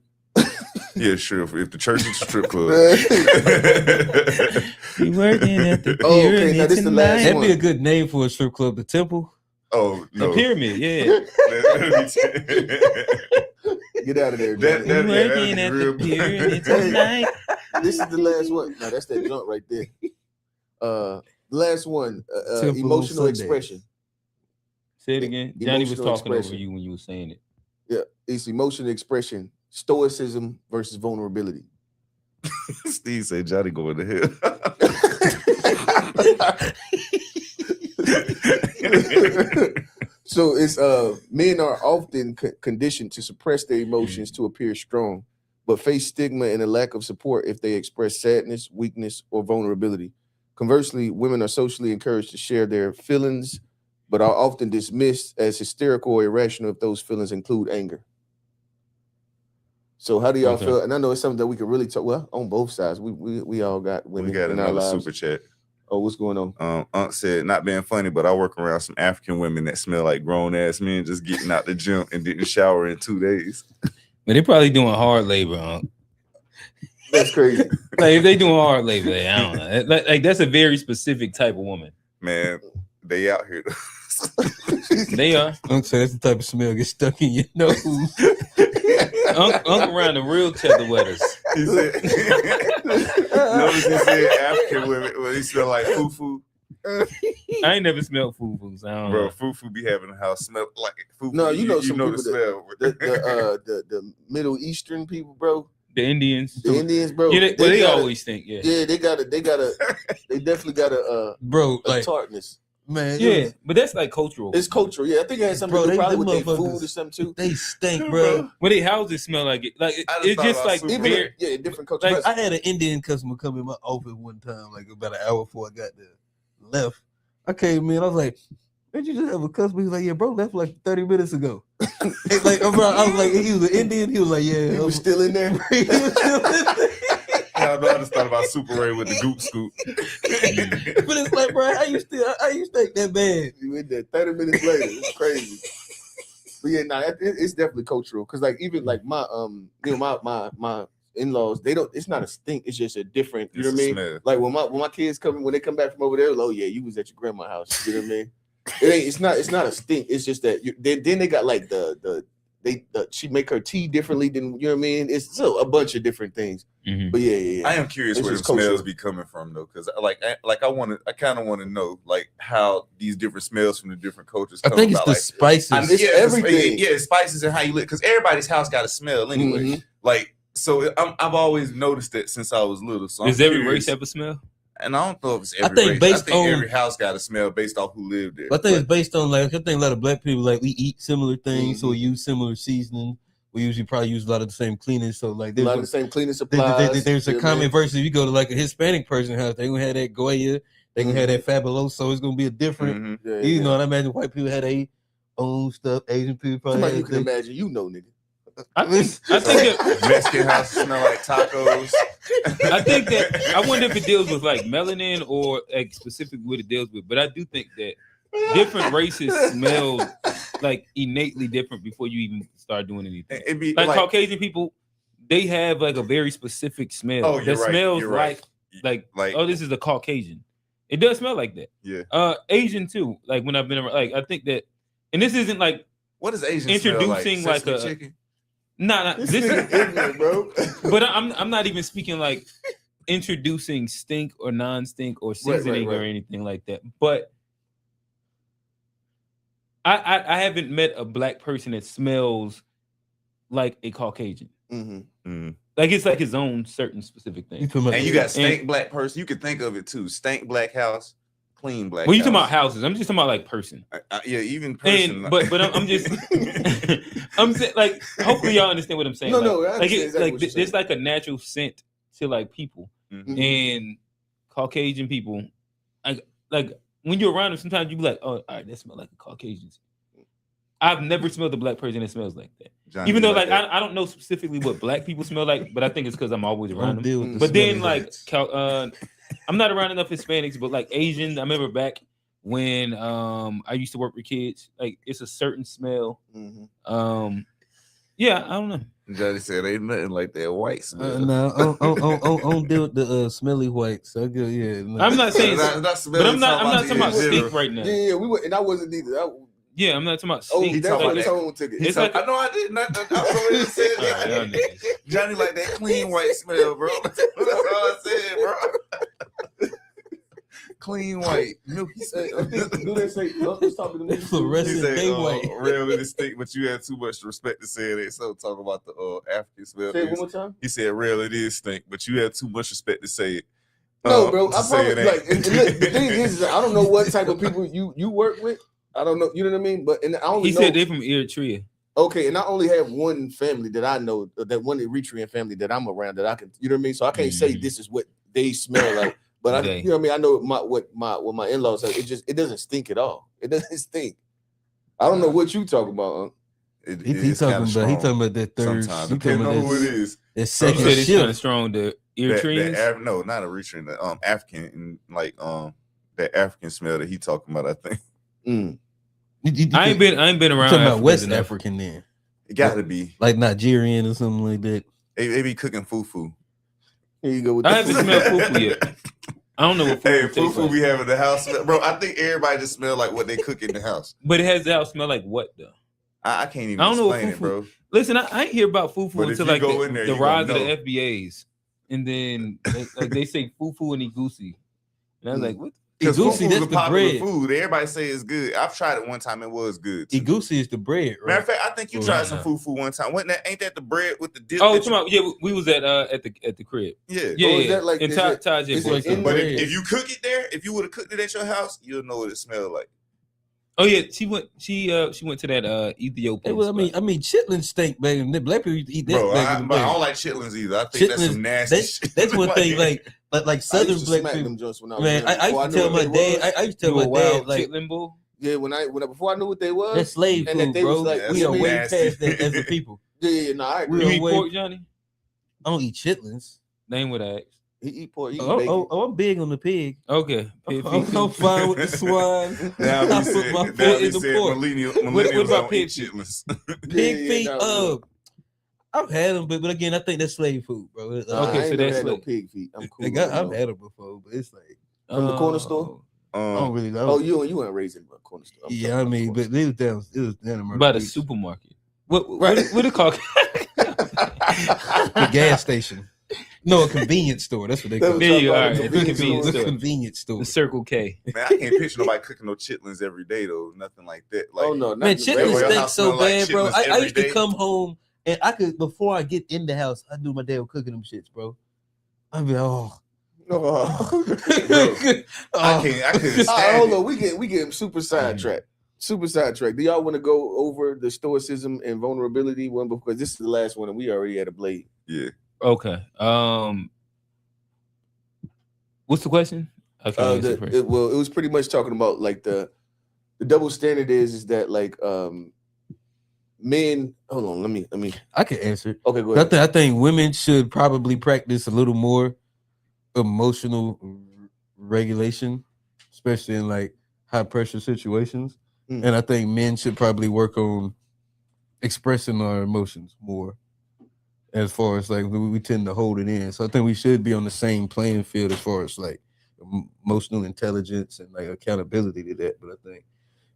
Speaker 4: Yeah, sure. If the church is a strip club.
Speaker 3: You working at the
Speaker 2: Oh, okay,
Speaker 3: pyramid
Speaker 2: now this the last
Speaker 3: tonight.
Speaker 1: That'd
Speaker 2: one.
Speaker 1: be a good name for a strip club. The Temple.
Speaker 4: Oh
Speaker 3: The
Speaker 4: no.
Speaker 3: pyramid, yeah.
Speaker 2: Get out of there,
Speaker 4: That-
Speaker 2: Johnny.
Speaker 3: You
Speaker 4: yeah,
Speaker 3: working
Speaker 4: that'd
Speaker 3: at
Speaker 4: be
Speaker 3: the
Speaker 4: real-
Speaker 3: pyramid tonight.
Speaker 2: This is the last one. No, that's that junk right there. The last one.
Speaker 1: Temple
Speaker 2: Emotional
Speaker 1: Sunday.
Speaker 2: expression.
Speaker 3: Say it again. Johnny was
Speaker 2: Emotional
Speaker 3: talking over
Speaker 2: expression.
Speaker 3: you when you were saying it.
Speaker 2: Yeah, it's emotional expression. Stoicism versus vulnerability.
Speaker 4: Steve said Johnny going to hell.
Speaker 2: So it's men are often conditioned to suppress their emotions to appear strong, but face stigma and a lack of support if they express sadness, weakness, or vulnerability. Conversely, women are socially encouraged to share their feelings, but are often dismissed as hysterical or irrational if those feelings include anger. So how do y'all
Speaker 3: Okay.
Speaker 2: feel? And I know it's something that we can really talk. Well, on both sides, we all got women
Speaker 4: We got
Speaker 2: in our
Speaker 4: another
Speaker 2: lives.
Speaker 4: super chat.
Speaker 2: Oh, what's going on?
Speaker 4: Unc said, not being funny, but I work around some African women that smell like grown ass men just getting out the gym and didn't shower in 2 days.
Speaker 3: But they probably doing hard labor, huh?
Speaker 2: That's crazy.
Speaker 3: Like if they doing hard labor, I don't know. Like that's a very specific type of woman.
Speaker 4: Man, they out here.
Speaker 3: They are.
Speaker 1: I'm saying that's the type of smell get stuck in your nose.
Speaker 3: Unc around the real tether wetters.
Speaker 4: He said, notice he said African women, well, they smell like fufu.
Speaker 3: I ain't never smelled foo-foos. I don't
Speaker 4: Bro,
Speaker 3: know.
Speaker 4: fufu be having a house smell like fufu.
Speaker 2: No, you know some
Speaker 4: the
Speaker 2: people
Speaker 4: smell.
Speaker 2: the Middle Eastern people, bro.
Speaker 3: The Indians.
Speaker 2: The Indians, bro.
Speaker 3: Yeah, they
Speaker 2: gotta-
Speaker 3: always think, yeah.
Speaker 2: Yeah, they definitely got a
Speaker 1: Bro, like
Speaker 2: tartness.
Speaker 1: man,
Speaker 3: Yeah, but that's like cultural.
Speaker 2: It's cultural. Yeah, I think it has something
Speaker 1: Bro,
Speaker 2: to do
Speaker 1: they-
Speaker 2: probably
Speaker 1: them
Speaker 2: with their
Speaker 1: motherfuckers-
Speaker 2: food or something too.
Speaker 1: they stink, bro.
Speaker 3: But they houses smell like it. Like
Speaker 4: I just
Speaker 3: it's
Speaker 4: thought
Speaker 3: just
Speaker 4: about
Speaker 3: like
Speaker 4: super-
Speaker 2: Even
Speaker 3: very,
Speaker 2: yeah, different culture.
Speaker 1: Like I had an Indian customer come in my office one time, like about an hour before I got there. Left. I came in, I was like, did you just have a customer? He's like, yeah, bro, left like 30 minutes ago. Like, bro, I was like, he was an Indian. He was like, yeah.
Speaker 2: he was still in there.
Speaker 1: He was still in there.
Speaker 4: I just thought about Super Ray with the goop scoop.
Speaker 1: But it's like, bro, how you think that bad?
Speaker 2: You in there 30 minutes later. It's crazy. But yeah, nah, it's definitely cultural. Cause like even like my my in-laws, they don't. It's not a stink. It's just a different. You know what I mean?
Speaker 4: Smell.
Speaker 2: Like when my kids when they come back from over there, oh yeah, you was at your grandma's house. You know what I mean? It's not a stink. It's just that then they got like the she make her tea differently than you know what I mean. It's still a bunch of different things.
Speaker 3: Mhm.
Speaker 2: But yeah.
Speaker 4: I am curious
Speaker 2: It's
Speaker 4: where the
Speaker 2: just culture.
Speaker 4: smells be coming from though, because I kind of want to know like how these different smells from the different cultures.
Speaker 1: I
Speaker 4: Come
Speaker 1: think it's
Speaker 4: about.
Speaker 1: the
Speaker 4: Like,
Speaker 1: spices.
Speaker 2: It's everything.
Speaker 4: Yeah, spices and how you live, because everybody's house got a smell anyway.
Speaker 2: Mhm.
Speaker 4: Like, so I've always noticed that since I was little. So
Speaker 3: Does
Speaker 4: I'm
Speaker 3: every
Speaker 4: curious.
Speaker 3: race have a smell?
Speaker 4: And I don't know if it's
Speaker 1: I
Speaker 4: every
Speaker 1: think
Speaker 4: race.
Speaker 1: based
Speaker 4: I think
Speaker 1: on-
Speaker 4: every house got a smell based off who lived there.
Speaker 1: I think it's based on like I think a lot of black people like we eat similar things, so we
Speaker 2: Mhm.
Speaker 1: use similar seasoning. We usually probably use a lot of the same cleaners. So like
Speaker 2: A
Speaker 1: there's
Speaker 2: lot of the same cleaning supplies.
Speaker 1: there's a
Speaker 2: you know what I
Speaker 1: common
Speaker 2: mean?
Speaker 1: versus if you go to like a Hispanic person house, they gonna have that Goya, they gonna have that Fabuloso. So it's gonna be a different.
Speaker 4: Mhm.
Speaker 2: Yeah,
Speaker 1: You know, and I imagine white people had their own stuff. Asian people probably
Speaker 2: Somebody
Speaker 1: had
Speaker 2: you can
Speaker 1: their-
Speaker 2: imagine, nigga.
Speaker 3: I think that
Speaker 4: Mexican houses smell like tacos.
Speaker 3: I think that I wonder if it deals with like melanin or like specifically what it deals with, but I do think that different races smell like innately different before you even start doing anything.
Speaker 4: It'd be
Speaker 3: Like
Speaker 4: like
Speaker 3: Caucasian people, they have like a very specific smell
Speaker 4: Oh, you're
Speaker 3: that
Speaker 4: right,
Speaker 3: smells
Speaker 4: you're right.
Speaker 3: like
Speaker 4: Like-
Speaker 3: oh, this is a Caucasian. It does smell like that.
Speaker 4: yeah.
Speaker 3: Asian too. Like when I've been around, like I think that, and this isn't like
Speaker 4: What is Asian
Speaker 3: Introducing
Speaker 4: smell
Speaker 3: like
Speaker 4: Sesame
Speaker 3: a-
Speaker 4: chicken?
Speaker 3: this
Speaker 2: This
Speaker 3: is
Speaker 2: is ignorant, bro.
Speaker 3: but I'm not even speaking like introducing stink or non-stink or seasoning
Speaker 2: right.
Speaker 3: or anything like that. But I haven't met a black person that smells like a Caucasian.
Speaker 2: Mm-hmm.
Speaker 3: Like it's like his own certain specific
Speaker 1: You
Speaker 3: thing.
Speaker 1: talking about
Speaker 4: And you got stank black person. You could think of it too. Stank black house, clean black.
Speaker 3: Well, you talking
Speaker 4: house.
Speaker 3: about houses? I'm just talking about like person.
Speaker 4: Yeah, even person.
Speaker 3: And but I'm just I'm saying like hopefully y'all understand what I'm saying.
Speaker 2: No,
Speaker 3: like,
Speaker 2: no, I
Speaker 3: like
Speaker 2: understand exactly
Speaker 3: like
Speaker 2: what you're
Speaker 3: there's
Speaker 2: saying.
Speaker 3: like a natural scent to like people.
Speaker 4: Mhm.
Speaker 3: And Caucasian people, like when you're around them, sometimes you be like, oh, all right, that smells like a Caucasian. I've never smelled a black person that smells like that.
Speaker 4: Johnny,
Speaker 3: Even though
Speaker 4: you
Speaker 3: like
Speaker 4: that?
Speaker 3: I don't know specifically what black people smell like, but I think it's because I'm always around them.
Speaker 1: deal with the
Speaker 3: But then
Speaker 1: smelly
Speaker 3: like
Speaker 1: whites.
Speaker 3: I'm not around enough Hispanics, but like Asian, I remember back when I used to work with kids, like it's a certain smell.
Speaker 2: Mm-hmm.
Speaker 3: Yeah, I don't know.
Speaker 4: Johnny said ain't nothing like that white smell.
Speaker 1: no, I don't deal with the smelly whites. I go, yeah. No.
Speaker 3: I'm not saying,
Speaker 4: Not
Speaker 3: but
Speaker 4: smelly,
Speaker 3: I'm not talking about
Speaker 4: the
Speaker 3: stink right now.
Speaker 2: Yeah, we were, and I wasn't either.
Speaker 3: Yeah, I'm not talking about
Speaker 2: Oh,
Speaker 3: stink.
Speaker 2: that's
Speaker 4: talking
Speaker 2: what
Speaker 4: about
Speaker 2: the
Speaker 4: that.
Speaker 2: tone took it.
Speaker 3: It's like
Speaker 4: I know I didn't. I already said
Speaker 3: All right, y'all
Speaker 4: that.
Speaker 3: niggas.
Speaker 4: Johnny like that clean white smell, bro. That's all I said, bro. Clean white, milky smell.
Speaker 2: Do they say? Let's talk to the niggas.
Speaker 1: Fluorescent
Speaker 4: He said,
Speaker 1: day white.
Speaker 4: real in the stink, but you had too much respect to say it. So talk about the African smell.
Speaker 2: Say it one more time.
Speaker 4: He said, real it is stink, but you had too much respect to say it.
Speaker 2: No, bro.
Speaker 4: to
Speaker 2: I
Speaker 4: say
Speaker 2: probably
Speaker 4: it ain't.
Speaker 2: like. And look, the thing is, I don't know what type of people you work with. I don't know. You know what I mean? But and I only
Speaker 3: He
Speaker 2: know.
Speaker 3: said they from Eritrea.
Speaker 2: Okay, and I only have one family that I know, that one Eritrean family that I'm around that I can. You know what I mean? So I can't say this is what they smell like. But I,
Speaker 3: They.
Speaker 2: you know what I mean? I know what my in-laws have. It doesn't stink at all. It doesn't stink. I don't know what you talking about.
Speaker 1: He talking about that third.
Speaker 4: Sometimes
Speaker 1: He talking
Speaker 4: depending on
Speaker 1: about
Speaker 4: who it
Speaker 1: that,
Speaker 4: is.
Speaker 1: that
Speaker 3: He
Speaker 1: second
Speaker 3: said it's kind of
Speaker 1: shift.
Speaker 3: strong. The Eritreans.
Speaker 4: No, not Eritrean. The African and like that African smell that he talking about. I think
Speaker 3: I ain't been around.
Speaker 1: Talking about
Speaker 3: Africans
Speaker 1: West
Speaker 3: enough.
Speaker 1: African then,
Speaker 4: it got to be.
Speaker 1: like Nigerian or something like that.
Speaker 4: They be cooking fufu.
Speaker 2: Here you go with
Speaker 3: I
Speaker 2: that.
Speaker 3: haven't smelled fufu yet. I don't know what
Speaker 4: Hey,
Speaker 3: fufu tastes
Speaker 4: fufu
Speaker 3: like.
Speaker 4: we have in the house, bro. I think everybody just smell like what they cook in the house.
Speaker 3: But it has the house smell like what though?
Speaker 4: I can't even
Speaker 3: I don't know what
Speaker 4: explain it,
Speaker 3: fufu-
Speaker 4: bro.
Speaker 3: Listen, I ain't hear about fufu
Speaker 4: But if
Speaker 3: until
Speaker 4: you
Speaker 3: like
Speaker 4: go in there,
Speaker 3: the
Speaker 4: you
Speaker 3: rise of
Speaker 4: gonna
Speaker 3: the
Speaker 4: know.
Speaker 3: FBAs, and then like they say fufu and igusi, and I was like, what?
Speaker 4: Because
Speaker 1: Igusi,
Speaker 4: fufu is
Speaker 1: that's
Speaker 4: a
Speaker 1: the
Speaker 4: popular
Speaker 1: bread.
Speaker 4: food. Everybody say it's good. I've tried it one time. It was good. too.
Speaker 1: Igusi is the bread, right?
Speaker 4: Matter of fact, I think you
Speaker 1: Oh,
Speaker 4: tried
Speaker 1: yeah.
Speaker 4: some fufu one time. Ain't that the bread with the dip?
Speaker 3: Oh,
Speaker 4: that
Speaker 3: talking about, yeah, we was at the crib.
Speaker 4: yeah.
Speaker 3: Yeah,
Speaker 2: Oh, is
Speaker 3: yeah.
Speaker 2: that like-
Speaker 3: and
Speaker 2: is
Speaker 3: Taj
Speaker 2: it-
Speaker 3: Taj
Speaker 2: is
Speaker 3: brought
Speaker 2: it
Speaker 3: some.
Speaker 2: in
Speaker 4: But
Speaker 2: bread?
Speaker 4: if you cook it there, if you would have cooked it at your house, you'll know what it smelled like.
Speaker 3: Oh yeah, she went to that Ethiopian.
Speaker 1: Well, I
Speaker 3: spot.
Speaker 1: mean, chitlins stink, back in the black people used to eat that
Speaker 4: Bro,
Speaker 1: back in the
Speaker 4: but I
Speaker 1: day.
Speaker 4: don't like chitlins either. I think that's some nasty shit.
Speaker 1: That's one thing, like
Speaker 2: I
Speaker 1: Southern
Speaker 2: used to
Speaker 1: black
Speaker 2: smack
Speaker 1: people.
Speaker 2: them joints when I was
Speaker 1: Man,
Speaker 2: young.
Speaker 1: I
Speaker 2: Before
Speaker 1: used to
Speaker 2: knew
Speaker 1: tell
Speaker 2: what
Speaker 1: my
Speaker 2: they
Speaker 1: dad.
Speaker 2: was.
Speaker 1: I used to
Speaker 3: You
Speaker 1: tell
Speaker 3: a
Speaker 1: my
Speaker 3: wild
Speaker 1: dad, like,
Speaker 3: chitlin bull.
Speaker 2: Yeah, before I knew what they was.
Speaker 1: that's slave
Speaker 2: and that
Speaker 1: food,
Speaker 2: they
Speaker 1: bro.
Speaker 2: was like,
Speaker 1: We are
Speaker 4: that's
Speaker 1: way
Speaker 4: nasty.
Speaker 1: past that as a people.
Speaker 2: Yeah, no, I agree.
Speaker 1: We
Speaker 3: You
Speaker 1: are
Speaker 3: eat
Speaker 1: way-
Speaker 3: pork, Johnny?
Speaker 1: I don't eat chitlins.
Speaker 3: Name what I asked.
Speaker 2: He eat pork. He eat
Speaker 1: Oh,
Speaker 2: bacon.
Speaker 1: I'm big on the pig.
Speaker 3: Okay. Pig
Speaker 1: I'm
Speaker 3: feet too.
Speaker 1: fine with the swine.
Speaker 4: Now
Speaker 1: I
Speaker 4: we
Speaker 1: put
Speaker 4: said,
Speaker 1: my
Speaker 4: now
Speaker 1: foot
Speaker 4: we
Speaker 1: in the
Speaker 4: said
Speaker 1: pork.
Speaker 4: millennials
Speaker 3: about
Speaker 4: don't
Speaker 3: pig
Speaker 4: eat
Speaker 3: feet?
Speaker 4: chitlins.
Speaker 1: Pig
Speaker 2: Yeah,
Speaker 1: feet.
Speaker 2: no.
Speaker 1: I've had them, but again, I think that's slave food, bro.
Speaker 2: Nah,
Speaker 3: Okay,
Speaker 2: I
Speaker 3: so
Speaker 2: ain't never
Speaker 3: that's
Speaker 2: had no
Speaker 3: like-
Speaker 2: pig feet. I'm cool.
Speaker 1: Like,
Speaker 2: with
Speaker 1: I've
Speaker 2: them,
Speaker 1: had them before, but it's like
Speaker 2: From the corner store?
Speaker 1: I don't really know.
Speaker 2: Oh, you weren't raised in a corner store. I'm
Speaker 1: Yeah,
Speaker 2: talking
Speaker 1: I
Speaker 2: about
Speaker 1: mean,
Speaker 2: corner
Speaker 1: but it was down in Myrtle
Speaker 3: By the
Speaker 1: Beach.
Speaker 3: supermarket. What it called?
Speaker 1: The gas station. No, a convenience store. That's what they call it.
Speaker 3: There you are.
Speaker 2: The
Speaker 3: It's a convenience
Speaker 1: The
Speaker 3: store.
Speaker 1: convenience store.
Speaker 3: The Circle K.
Speaker 4: Man, I can't picture nobody cooking no chitlins every day though. Nothing like that. Like,
Speaker 2: Oh no,
Speaker 1: Man,
Speaker 2: not
Speaker 1: chitlins
Speaker 4: Your
Speaker 1: stink
Speaker 4: house
Speaker 1: so
Speaker 4: smell like
Speaker 1: bad, bro.
Speaker 4: chitlins
Speaker 1: I
Speaker 4: every
Speaker 1: used to
Speaker 4: day?
Speaker 1: come home and I could, before I get in the house, I do my damn cooking them shits, bro. I'd be like, oh.
Speaker 4: I couldn't stand
Speaker 2: Hold
Speaker 4: it.
Speaker 2: on, we get super sidetracked. Super sidetracked. Do y'all want to go over the stoicism and vulnerability one, because this is the last one and we already had a blade?
Speaker 4: Yeah.
Speaker 3: Okay. What's the question? I can't answer the question.
Speaker 2: It was pretty much talking about like the double standard is that like men. Hold on, let me.
Speaker 1: I can answer it.
Speaker 2: Okay, go ahead.
Speaker 1: I think women should probably practice a little more emotional regulation, especially in like high pressure situations.
Speaker 2: Mm.
Speaker 1: And I think men should probably work on expressing our emotions more, as far as like we tend to hold it in. So I think we should be on the same playing field as far as like emotional intelligence and like accountability to that. But I think,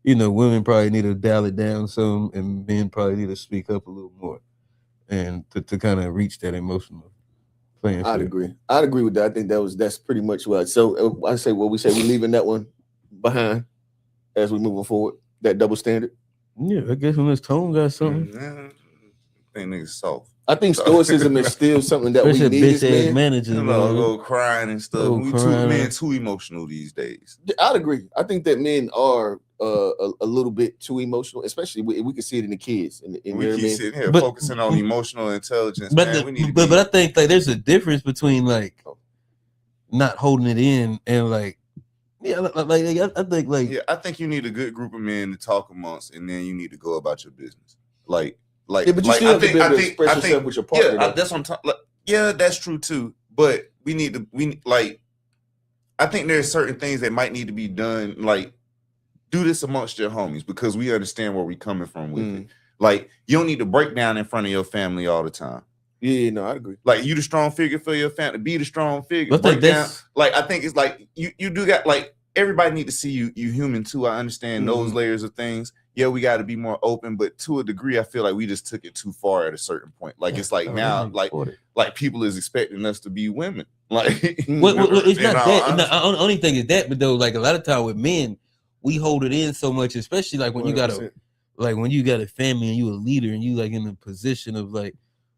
Speaker 1: women probably need to dial it down some, and men probably need to speak up a little more, and to kind of reach that emotional playing field.
Speaker 2: I'd agree with that. I think that's pretty much what. So I say what we say. We're leaving that one behind as we moving forward. That double standard.
Speaker 1: Yeah, I guess when this tone got something.
Speaker 4: I think niggas soft.
Speaker 2: I think stoicism is still something that we
Speaker 1: Especially
Speaker 2: need
Speaker 1: bitch
Speaker 2: as
Speaker 1: ass
Speaker 2: men.
Speaker 1: managers.
Speaker 4: You know,
Speaker 1: man.
Speaker 4: go crying and stuff.
Speaker 1: Oh, crying.
Speaker 4: Men too emotional these days.
Speaker 2: I'd agree. I think that men are a little bit too emotional, especially we can see it in the kids.
Speaker 4: We keep sitting here
Speaker 1: But-
Speaker 4: focusing on emotional intelligence,
Speaker 1: But
Speaker 4: man. We need to
Speaker 1: but
Speaker 4: be,
Speaker 1: I think like there's a difference between like not holding it in and like I think like
Speaker 4: yeah, I think you need a good group of men to talk amongst, and then you need to go about your business. Like,
Speaker 2: yeah, but you
Speaker 4: like,
Speaker 2: still have to be able to express yourself with your partner.
Speaker 4: Yeah, that's what I'm talking. Like, yeah, that's true too. But I think there's certain things that might need to be done. Like, do this amongst your homies because we understand where we coming from with it. Like, you don't need to break down in front of your family all the time.
Speaker 2: Yeah, no, I agree.
Speaker 4: Like, you the strong figure for your family. Be the strong figure.
Speaker 1: But I think
Speaker 4: Break down.
Speaker 1: that's-
Speaker 4: Like, I think it's like you do got like everybody need to see you human too. I understand those layers of things. Yeah, we got to be more open, but to a degree, I feel like we just took it too far at a certain point. Like it's like now, like people is expecting us to be women. Like,
Speaker 1: it's not that. The only thing is that, but though, like a lot of time with men, we hold it in so much, especially like when
Speaker 2: 100%.
Speaker 1: you got a family and you a leader and you like in a position of like,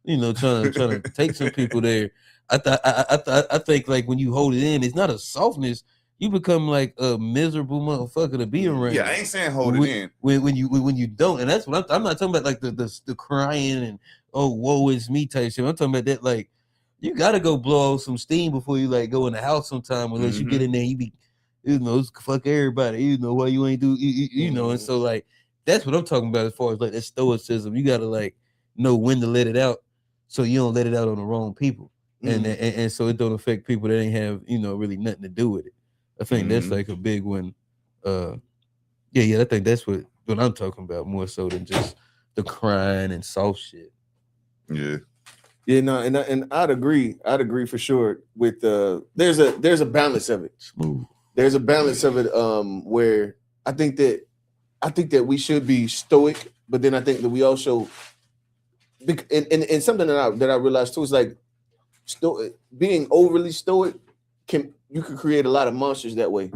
Speaker 1: trying to take some people there. I think like when you hold it in, it's not a softness. You become like a miserable motherfucker to be around.
Speaker 4: Yeah, I ain't saying hold it in.
Speaker 1: When you don't, and that's what I'm not talking about like the crying and oh woe is me type shit. I'm talking about that like you gotta go blow off some steam before you like go in the house sometime. Unless you get in there, you be fuck everybody. Why you ain't do and so like that's what I'm talking about as far as like that stoicism. You gotta like know when to let it out, so you don't let it out on the wrong people, and so it don't affect people that ain't have really nothing to do with it. I think that's like a big one. I think that's what I'm talking about more so than just the crying and soft shit.
Speaker 4: Yeah.
Speaker 2: Yeah, no, and I'd agree for sure with there's a balance of it.
Speaker 1: Smooth.
Speaker 2: There's a balance of it where I think that we should be stoic, but then I think that we also and something that I realized too is like being overly stoic you could create a lot of monsters that way.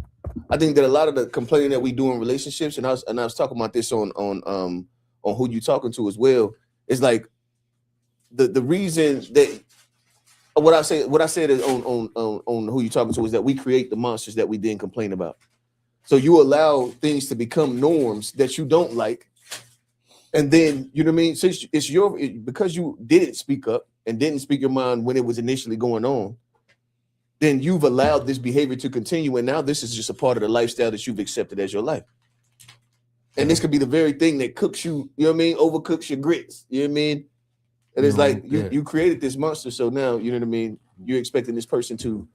Speaker 2: I think that a lot of the complaining that we do in relationships, and I was talking about this on who you talking to as well, is like the reason that what I said is on who you talking to is that we create the monsters that we then complain about. So you allow things to become norms that you don't like, and then you know what I mean. So it's because you didn't speak up and didn't speak your mind when it was initially going on. Then you've allowed this behavior to continue, and now this is just a part of the lifestyle that you've accepted as your life. And this could be the very thing that cooks you, you know what I mean, overcooks your grits, you know what I mean? And it's like you created this monster, so now, you know what I mean, you're expecting this person to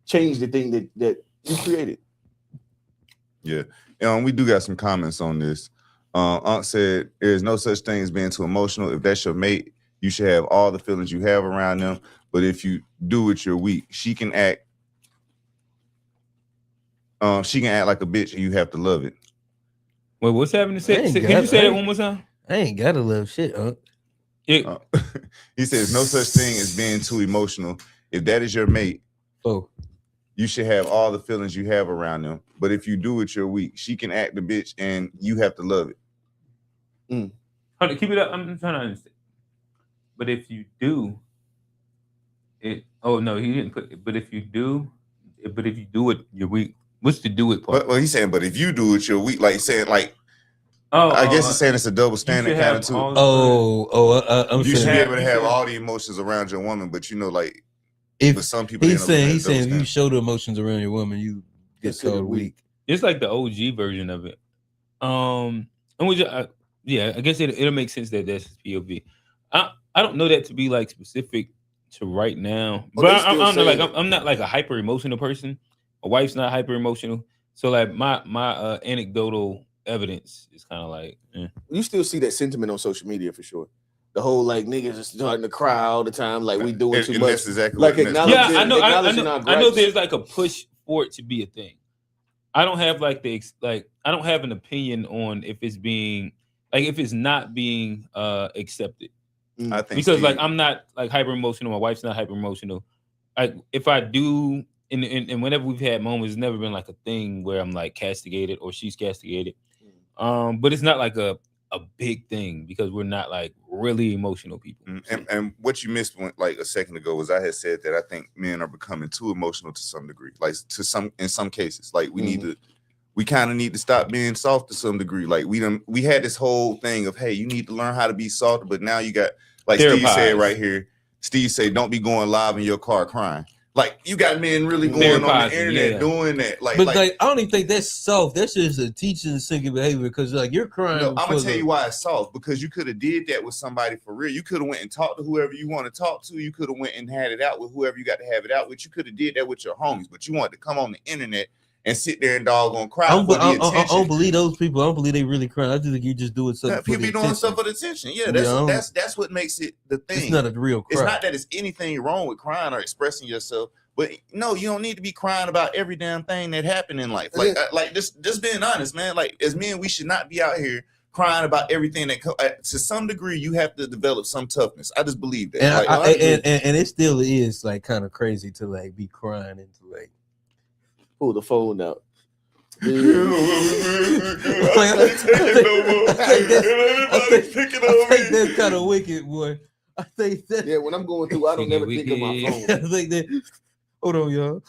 Speaker 2: change the thing that you created.
Speaker 4: Yeah. We do got some comments on this. Unc said, there's no such thing as being too emotional. If that's your mate, you should have all the feelings you have around them. But if you do it, you're weak. She can act like a bitch and you have to love it.
Speaker 3: Wait, what's happening? Can you say that one more time?
Speaker 1: I ain't gotta love shit, huh?
Speaker 4: He says no such thing as being too emotional. If that is your mate,
Speaker 1: Oh,
Speaker 4: you should have all the feelings you have around them. But if you do it, you're weak. She can act the bitch, and you have to love it.
Speaker 3: Hold on, keep it up. I'm trying to understand. But if you do it, oh no, he didn't put it. But if you do it, you're weak. What's the do it part?
Speaker 4: But well, he's saying, but if you do it, you're weak. Like saying, like,
Speaker 3: Oh,
Speaker 4: I guess it's saying it's a double standard kind of too.
Speaker 1: I'm
Speaker 4: You should
Speaker 1: saying
Speaker 4: be able to have all the emotions around your woman, but like,
Speaker 1: if
Speaker 4: but some people
Speaker 1: he's saying
Speaker 4: standard.
Speaker 1: if you show the emotions around your woman, you get called weak.
Speaker 3: It's like the OG version of it. And we just, yeah, I guess it'll make sense that that's POV. I don't know that to be like specific to right now, but I'm not like I'm not like a hyper emotional person. My wife's not hyper emotional, so like my anecdotal evidence is kind of like
Speaker 2: you still see that sentiment on social media for sure. The whole like niggas are starting to cry all the time, like we doing too much.
Speaker 4: That's exactly
Speaker 2: like
Speaker 3: I know there's like a push for it to be a thing. I don't have like I don't have an opinion on if it's being like if it's not being accepted.
Speaker 4: I think
Speaker 3: because like I'm not like hyper emotional. My wife's not hyper emotional. Like if I do, and whenever we've had moments, it's never been like a thing where I'm like castigated or she's castigated. But it's not like a big thing because we're not like really emotional people.
Speaker 4: And what you missed like a second ago was I had said that I think men are becoming too emotional to some degree. Like in some cases, like we kind of need to stop being soft to some degree. Like we had this whole thing of, hey, you need to learn how to be soft, but now you got like Steve said right here. Steve said, don't be going live in your car crying. Like you got men really going on the internet doing that. Like,
Speaker 1: I don't even think that's soft. That's just a teaching sinking behavior because like you're crying.
Speaker 4: No, I'm gonna tell you why it's soft because you could have did that with somebody for real. You could have went and talked to whoever you want to talk to. You could have went and had it out with whoever you got to have it out with. You could have did that with your homies, but you wanted to come on the internet and sit there and doggone cry for the attention.
Speaker 1: I don't believe those people. I don't believe they really crying. I just think you just do it something.
Speaker 4: People be doing stuff for the attention. Yeah, that's what makes it the thing.
Speaker 1: It's not a real cry.
Speaker 4: It's not that it's anything wrong with crying or expressing yourself. But no, you don't need to be crying about every damn thing that happened in life. Like just being honest, man. Like as men, we should not be out here crying about everything that to some degree you have to develop some toughness. I just believe that.
Speaker 1: And it still is like kind of crazy to like be crying and to like
Speaker 2: pull the phone out.
Speaker 1: I think that's kind of wicked, boy. I think that
Speaker 2: when I'm going through, I don't never think of my phone.
Speaker 1: I think that. Hold on, y'all.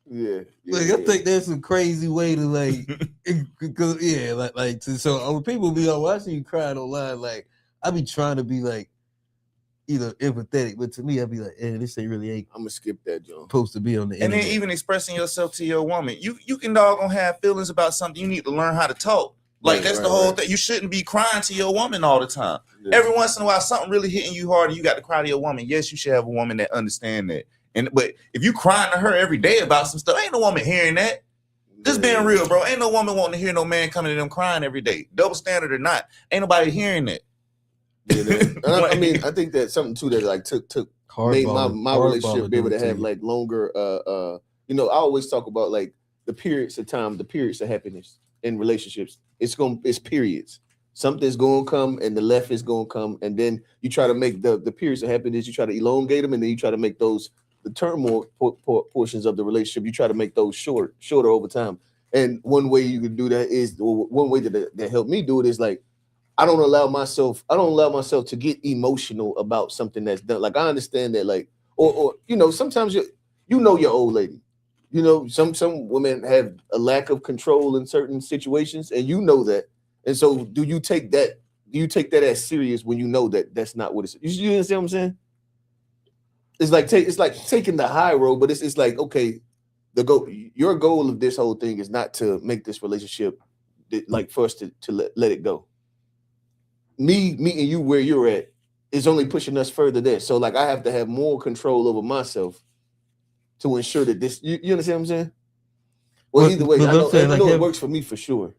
Speaker 2: Yeah.
Speaker 1: I think that's a crazy way to like, because so when people be like, well, I see you crying online, like I be trying to be like either empathetic, but to me, I'd be like, this ain't really
Speaker 2: I'm gonna skip that, John.
Speaker 1: Supposed to be on the
Speaker 4: and
Speaker 1: internet.
Speaker 4: Then even expressing yourself to your woman, you can doggone have feelings about something. You need to learn how to talk. Like that's the whole thing. You shouldn't be crying to your woman all the time. Yeah. Every once in a while, something really hitting you hard, and you got to cry to your woman. Yes, you should have a woman that understand that. But if you crying to her every day about some stuff, ain't no woman hearing that. Just being real, bro. Ain't no woman wanting to hear no man coming to them crying every day. Double standard or not, ain't nobody hearing that.
Speaker 2: Yeah, I mean, I think that's something too that like made my relationship be able to have like longer. I always talk about like the periods of time, the periods of happiness in relationships. It's periods. Something's gonna come and the left is gonna come, and then you try to make the periods of happiness. You try to elongate them, and then you try to make those the turmoil portions of the relationship. You try to make those shorter over time. And one way you can do that is one way that helped me do it is like I don't allow myself to get emotional about something that's done. Like I understand that, like, or sometimes your old lady. Some women have a lack of control in certain situations, and you know that. And so, do you take that as serious when you know that that's not what it's? You understand what I'm saying? It's like taking the high road, but it's like okay, your goal of this whole thing is not to make this relationship like for us to let it go. Me meeting you where you're at is only pushing us further there. So like I have to have more control over myself to ensure that this. You understand what I'm saying? Well, either way, I know it works for me for sure.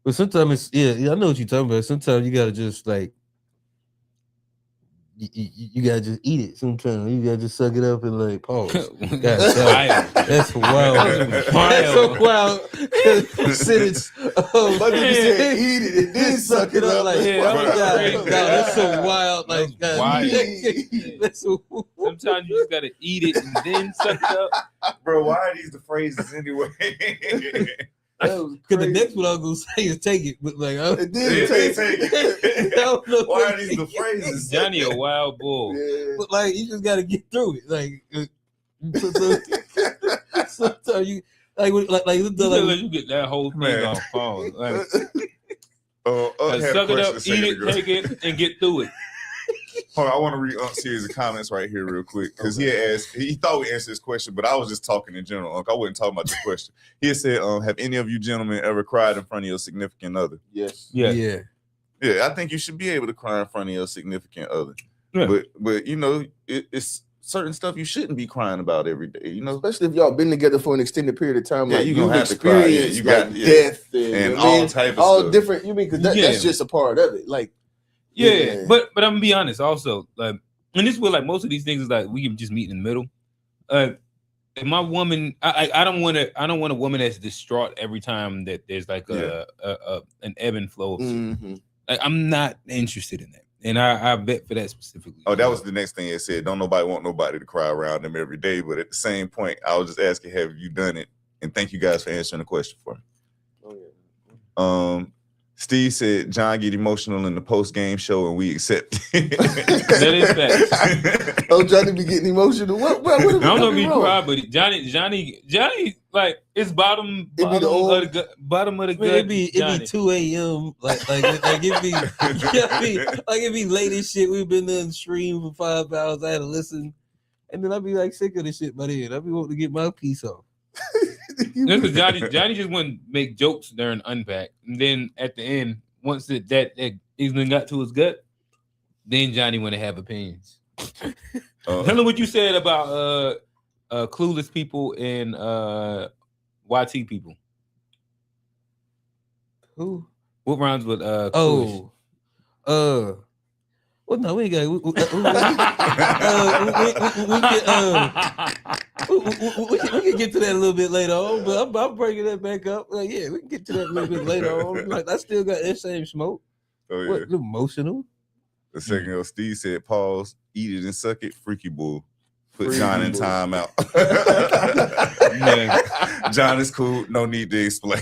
Speaker 1: But sometimes it's I know what you're talking about. Sometimes you gotta just like you gotta just eat it sometimes. You gotta just suck it up and like pause.
Speaker 3: That's wild.
Speaker 1: That's wild. That's so wild. Percentage of
Speaker 2: But you said eat it and then suck it up.
Speaker 1: Like, that's so wild. Like,
Speaker 3: That's wild.
Speaker 1: That's so,
Speaker 3: Sometimes you just gotta eat it and then suck it up.
Speaker 4: Bro, why are these the phrases anyway?
Speaker 1: because the next one I was gonna say is take it, but like
Speaker 2: It did take
Speaker 1: I don't know
Speaker 4: Why
Speaker 1: what
Speaker 4: are these the phrases?
Speaker 3: Johnny a wild bull.
Speaker 2: Yeah.
Speaker 1: but like you just gotta get through it. Like sometimes you
Speaker 3: You get that whole thing
Speaker 4: Man.
Speaker 3: on phone. Like,
Speaker 4: Had
Speaker 3: suck
Speaker 4: a
Speaker 3: it
Speaker 4: question
Speaker 3: up,
Speaker 4: a
Speaker 3: eat
Speaker 4: second
Speaker 3: it,
Speaker 4: ago.
Speaker 3: take it, and get through it.
Speaker 4: Hold on, I want to read Unk's series of comments right here real quick because he had asked. He thought we answered this question, but I was just talking in general. Unk, I wasn't talking about the question. He had said, "Have any of you gentlemen ever cried in front of your significant other?"
Speaker 2: Yes.
Speaker 3: Yeah.
Speaker 4: Yeah, I think you should be able to cry in front of your significant other.
Speaker 3: Yeah.
Speaker 4: But you know, it's certain stuff you shouldn't be crying about every day. You know,
Speaker 2: Especially if y'all been together for an extended period of time.
Speaker 4: Yeah,
Speaker 2: like
Speaker 4: you gonna
Speaker 2: you've
Speaker 4: have to cry. Yeah,
Speaker 2: experienced
Speaker 4: you got-
Speaker 2: like
Speaker 4: yeah.
Speaker 2: death
Speaker 4: and
Speaker 2: you know what I
Speaker 4: all
Speaker 2: mean?
Speaker 4: type of
Speaker 2: all
Speaker 4: stuff.
Speaker 2: different. You mean because
Speaker 3: Yeah.
Speaker 2: that's just a part of it. Like
Speaker 3: Yeah, but I'm gonna be honest also. Like, and this is where like most of these things is like we can just meet in the middle. If my woman, I don't want a woman that's distraught every time that there's like an ebb and flow. Of like, I'm not interested in that, and I bet for that specifically.
Speaker 4: Oh, that was the next thing it said. Don't nobody want nobody to cry around them every day. But at the same point, I was just asking, have you done it? And thank you guys for answering the question for me.
Speaker 2: oh, yeah.
Speaker 4: Steve said John get emotional in the post game show, and we accept it.
Speaker 3: That is facts.
Speaker 2: Oh, Johnny be getting emotional. What
Speaker 3: I don't know if he
Speaker 2: wrong?
Speaker 3: cried, but Johnny, like it's bottom
Speaker 2: It be the old-
Speaker 3: of the bottom of the
Speaker 1: Man,
Speaker 3: gut.
Speaker 1: it be
Speaker 3: Johnny.
Speaker 1: 2 a.m. Like it be you know what I mean? Like it be late as shit. We've been in the stream for 5 hours. I had to listen, and then I'd be like sick of this shit by then. I'd be wanting to get my piece off.
Speaker 3: This is Johnny just wouldn't make jokes during unpack, and then at the end, once that even got to his gut, then Johnny want to have opinions. Tell him what you said about clueless people and YT people.
Speaker 1: Who?
Speaker 3: What rhymes with
Speaker 1: Oh, well, no, we ain't got. We can get to that a little bit later on, but I'm bringing that back up. Like, yeah, we can get to that a little bit later on. Like, I still got that same smoke.
Speaker 4: Oh, yeah.
Speaker 1: What emotional?
Speaker 4: The second ago, Steve said, pause, eat it and suck it, freaky bull. Put
Speaker 2: Freaky
Speaker 4: John in
Speaker 2: bull.
Speaker 4: time out.
Speaker 3: Man.
Speaker 4: John is cool, no need to explain.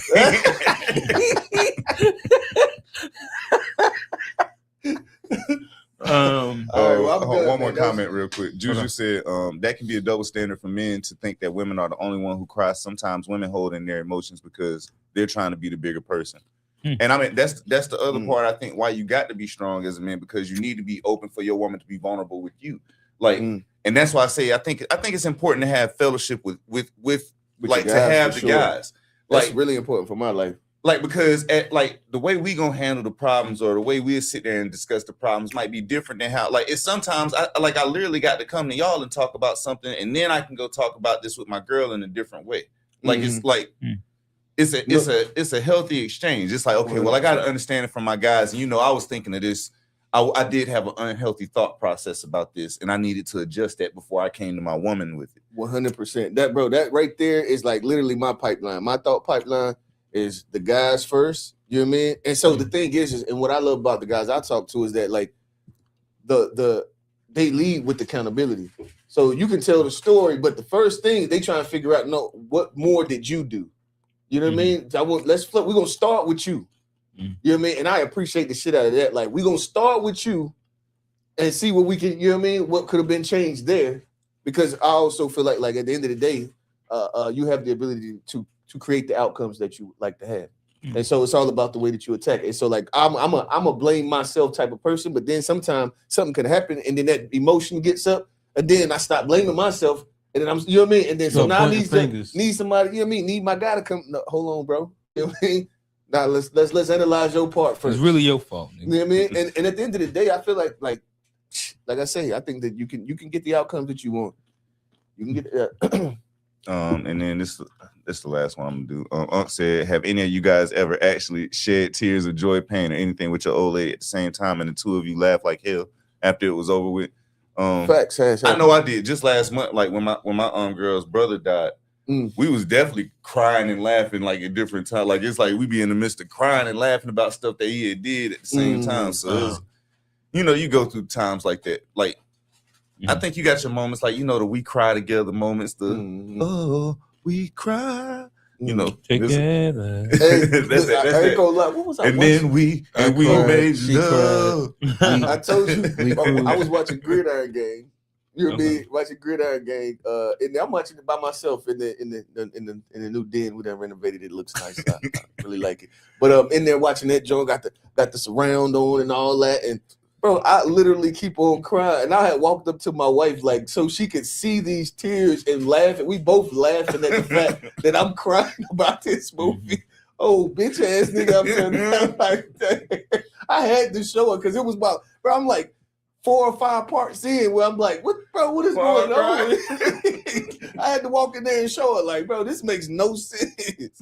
Speaker 2: All right, well, I'm done,
Speaker 4: one more
Speaker 2: man. That was-
Speaker 4: comment real quick. Juju said that can be a double standard for men to think that women are the only one who cries. Sometimes women hold in their emotions because they're trying to be the bigger person. And I mean that's the other part. I think why you got to be strong as a man, because you need to be open for your woman to be vulnerable with you. Like, and that's why I say I think it's important to have fellowship with like
Speaker 2: your
Speaker 4: to
Speaker 2: guys,
Speaker 4: have
Speaker 2: for
Speaker 4: the
Speaker 2: sure.
Speaker 4: guys.
Speaker 2: That's
Speaker 4: Like
Speaker 2: really important for my life.
Speaker 4: Like, because like the way we gonna handle the problems or the way we'll sit there and discuss the problems might be different than how, like, it's sometimes I literally got to come to y'all and talk about something, and then I can go talk about this with my girl in a different way. Like, it's like it's a healthy exchange. It's like, okay, well, I got to understand it from my guys, and I was thinking of this. I did have an unhealthy thought process about this, and I needed to adjust that before I came to my woman with it.
Speaker 2: 100%. That right there is like literally my pipeline. My thought pipeline is the guys first. You know what I mean? And so the thing is, and what I love about the guys I talk to is that, like, they lead with accountability. So you can tell the story, but the first thing they try to figure out, no, what more did you do? You know what I mean? Let's flip. We're gonna start with you. You know what I mean? And I appreciate the shit out of that. Like, we're gonna start with you and see what we can, you know what I mean, what could have been changed there. Because I also feel like at the end of the day, you have the ability to create the outcomes that you like to have. And so it's all about the way that you attack. And so, like, I'm a blame myself type of person, but then sometimes something can happen and then that emotion gets up, and then I stop blaming myself, and then I'm, you know what I mean? And then so now I need somebody, you know what I mean? Need my guy to come. No, hold on, bro. You know what I mean? Now let's analyze your part first.
Speaker 3: It's really your fault. Nigga.
Speaker 2: You know what I mean? And at the end of the day, I feel like I say, I think that you can get the outcomes that you want. You can get
Speaker 4: and then this the last one I'm gonna do. Unc said, have any of you guys ever actually shed tears of joy, pain, or anything with your old lady at the same time, and the two of you laugh like hell? after it was over with.
Speaker 2: Facts has
Speaker 4: I
Speaker 2: happened.
Speaker 4: know I did just last month. Like when my girl's brother died, we was definitely crying and laughing like at different times. Like it's like we be in the midst of crying and laughing about stuff that he had did at the same time. So it's, you know, you go through times like that. Like I think you got your moments, like, you know, the we cry together moments. The we cry. You know,
Speaker 3: together.
Speaker 2: Hey,
Speaker 4: that's
Speaker 2: I ain't gonna lie. What was I
Speaker 4: and
Speaker 2: watching?
Speaker 4: then we
Speaker 1: cried,
Speaker 4: made
Speaker 1: she
Speaker 4: love.
Speaker 2: I told you,
Speaker 1: We
Speaker 2: I was watching Gridiron Gang. You know me
Speaker 3: Okay.
Speaker 2: watching Gridiron Gang, and I'm watching it by myself in the new den. We done renovated. It looks nice. I really like it. But in there watching that joint, got the surround on and all that, and bro, I literally keep on crying. And I had walked up to my wife like so she could see these tears and laughing. We both laughing at the fact that I'm crying about this movie. Oh, bitch ass nigga, I'm turning out like that. I had to show her because it was about, bro, I'm like 4 or 5 parts in where I'm like, what is going on? I had to walk in there and show her, like, bro, this makes no sense.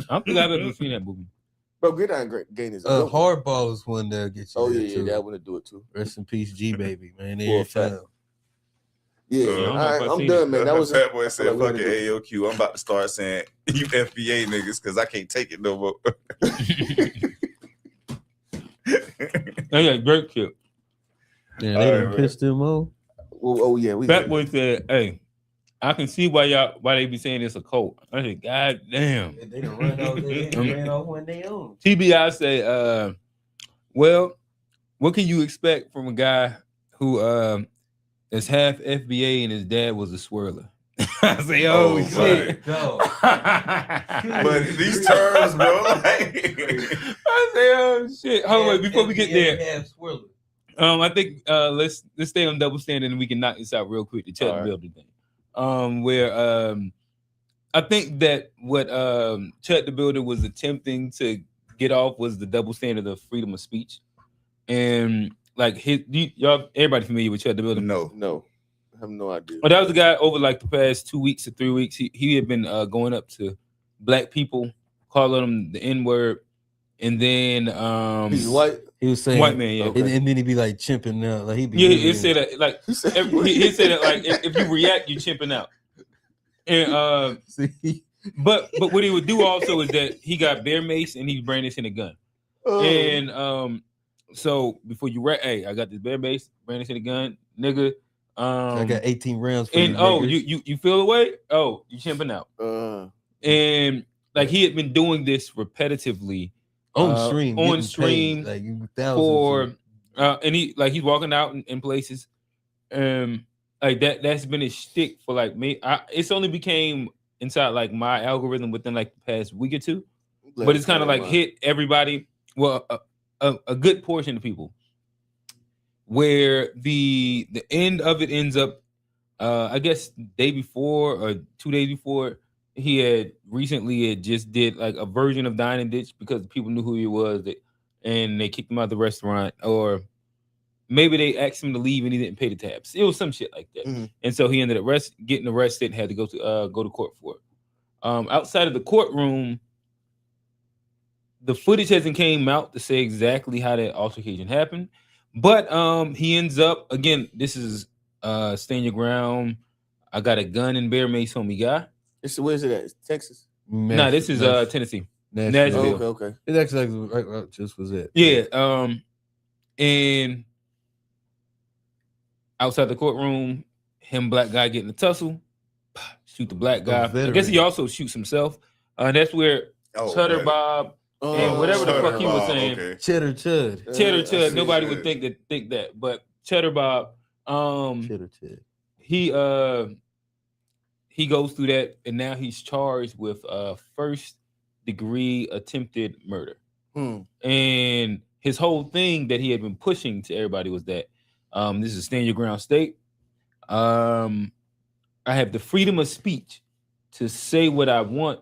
Speaker 3: I don't think I've ever seen that movie.
Speaker 2: Bro, Gridiron Gang is a good one.
Speaker 1: Hardball is one that'll get you.
Speaker 2: Oh,
Speaker 1: there,
Speaker 2: yeah,
Speaker 1: too.
Speaker 2: that one to do it too.
Speaker 1: Rest in peace, G Baby, man.
Speaker 2: For a
Speaker 1: Every
Speaker 2: fact.
Speaker 1: time.
Speaker 2: Yeah,
Speaker 3: I don't know
Speaker 2: all right,
Speaker 3: if I've
Speaker 2: I'm
Speaker 3: seen
Speaker 2: done,
Speaker 3: it.
Speaker 2: man. That was
Speaker 4: Fat Boy
Speaker 2: I
Speaker 4: said,
Speaker 2: feel like
Speaker 4: "Fuck
Speaker 2: we
Speaker 4: it, AOQ. I'm about to start saying you FBA niggas because I can't take it no more."
Speaker 3: Oh yeah, great kid.
Speaker 1: Yeah,
Speaker 4: All
Speaker 1: they
Speaker 4: right,
Speaker 1: done
Speaker 4: man.
Speaker 1: pissed him off.
Speaker 2: oh yeah, we
Speaker 3: Fat Boy said, "Hey, I can see why they be saying it's a cult." I said, "God damn."
Speaker 1: They done ran off. They done ran off when they own.
Speaker 3: TBI say, well, what can you expect from a guy who is half FBA and his dad was a swirler? I say, oh shit.
Speaker 4: But these terms, bro, like,
Speaker 3: I say, oh shit. Hold on, wait, before we get there. I think let's stay on double standard and we can knock this out real quick. The Chud The Builder thing. Where I think that what Chud The Builder was attempting to get off was the double standard of freedom of speech. And like y'all, everybody familiar with Chud The Builder?
Speaker 2: No, I have no idea.
Speaker 3: Well, that was the guy over like the past 2 weeks or 3 weeks. He had been going up to black people, calling them the N-word, and then
Speaker 2: He's white.
Speaker 1: He was saying
Speaker 3: white man, yeah.
Speaker 2: Okay.
Speaker 1: And then he'd be like chimping out. Like he'd be
Speaker 3: He said that like
Speaker 2: He said,
Speaker 3: he said that like if you react, you're chimping out. And
Speaker 1: See?
Speaker 3: but what he would do also is that he got bear mace and he's brandishing a gun. And so before you hey, I got this bear mace, brandishing a gun, nigga.
Speaker 1: I got 18 rounds for
Speaker 3: and
Speaker 1: you,
Speaker 3: oh,
Speaker 1: niggas.
Speaker 3: you feel away? Oh, you chimping out. And like he had been doing this repetitively
Speaker 1: on stream, getting
Speaker 3: stream
Speaker 1: paid, like
Speaker 3: for and he's walking out in places. Like that's been his shtick for like me. It's only became inside like my algorithm within like the past week or two. But it's kind of like hit everybody. Well, a good portion of people. Where the end of it ends up, I guess day before or 2 days before, he had recently just did like a version of Dine and Ditch because people knew who he was, and they kicked him out of the restaurant, or maybe they asked him to leave and he didn't pay the tabs. It was some shit like that, and so he ended up getting arrested and had to go to court for it. Outside of the courtroom, the footage hasn't came out to say exactly how that altercation happened. But he ends up, again, this is stand your ground. I got a gun and bear mace on me guy.
Speaker 2: Where's it at? It's Texas.
Speaker 3: Nah, this is Tennessee.
Speaker 1: Nashville.
Speaker 2: Okay.
Speaker 1: It's actually like just was it.
Speaker 3: Yeah. And outside the courtroom, black guy getting a tussle, shoot the black guy. I guess he also shoots himself. That's where Cheddar Bob and whatever the fuck he was saying.
Speaker 4: Okay.
Speaker 1: Cheddar Chud.
Speaker 3: Cheddar Chud. Nobody would think that, but Cheddar Bob.
Speaker 1: Cheddar Chud.
Speaker 3: He goes through that, and now he's charged with first-degree attempted murder. And his whole thing that he had been pushing to everybody was that this is a stand your ground state. I have the freedom of speech to say what I want.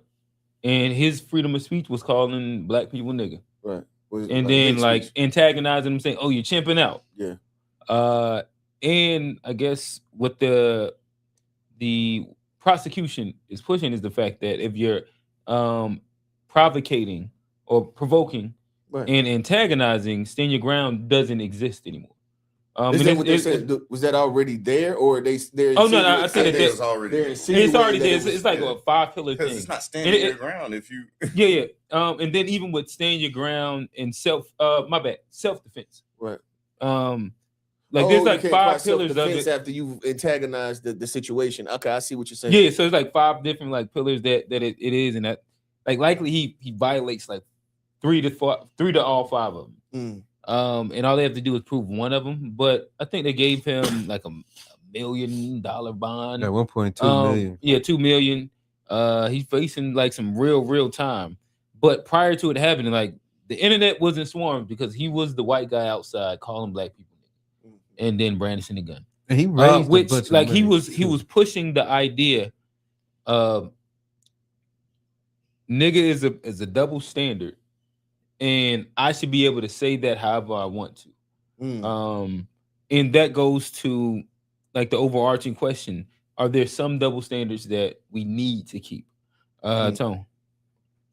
Speaker 3: And his freedom of speech was calling black people nigga.
Speaker 2: Right.
Speaker 3: And then like antagonizing them, saying, oh, you're chimping out.
Speaker 2: Yeah.
Speaker 3: And I guess what the prosecution is pushing is the fact that if you're provocating or provoking and antagonizing, stand your ground doesn't exist anymore.
Speaker 2: Is that what they said? Was that already there, or they're?
Speaker 3: Oh no, I said that
Speaker 4: it's already.
Speaker 3: It's already there. It's like a 5-pillar thing.
Speaker 4: It's not standing your ground if you.
Speaker 3: Yeah. And then even with stand your ground and self-defense.
Speaker 2: Right.
Speaker 3: Like there's like 5 pillars of it
Speaker 2: after you've antagonized the situation. Okay, I see what you're saying.
Speaker 3: Yeah, so it's like 5 different like pillars that it is, and that like likely he violates like 3 to all 5 of them. And all they have to do is prove one of them. But I think they gave him like $1 million bond.
Speaker 1: At 1.2 million.
Speaker 3: Yeah, $2 million. He's facing like some real time. But prior to it happening, like the internet wasn't swarmed because he was the white guy outside calling black people and then brandishing the gun.
Speaker 1: And he raised
Speaker 3: which like he was pushing the idea of nigga is a double standard, and I should be able to say that however I want to. And that goes to like the overarching question: are there some double standards that we need to keep? Tone.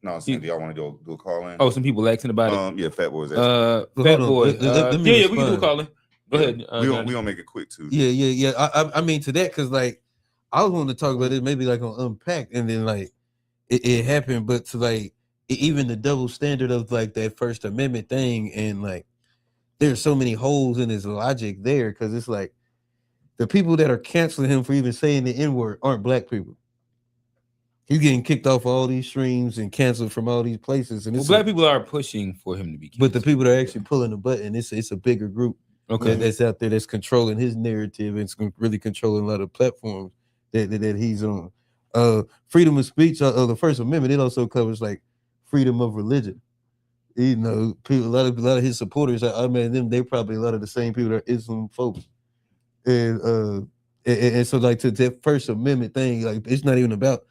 Speaker 4: No, Sandy, y'all want to do a call in?
Speaker 3: Oh, some people asking about it.
Speaker 4: Yeah, Fat Boy's
Speaker 3: asking. Fat Boy. Yeah, we can do a call in. Go ahead.
Speaker 4: We gonna make it quick too.
Speaker 1: Yeah. I mean to that, because like I was wanting to talk about it maybe like on Unpack, and then like it happened, but to like even the double standard of like that First Amendment thing, and like there's so many holes in his logic there, because it's like the people that are canceling him for even saying the N-word aren't black people. He's getting kicked off all these streams and canceled from all these places, and
Speaker 3: black people are pushing for him to be canceled.
Speaker 1: But the people that are actually pulling the button, it's a bigger group.
Speaker 3: Okay,
Speaker 1: that's out there that's controlling his narrative, and it's really controlling a lot of platforms that he's on. Freedom of speech, the First Amendment, it also covers like freedom of religion. You know, people, a lot of his supporters, I mean, they're probably a lot of the same people that are Islamophobic, and so like to that First Amendment thing, like it's not even about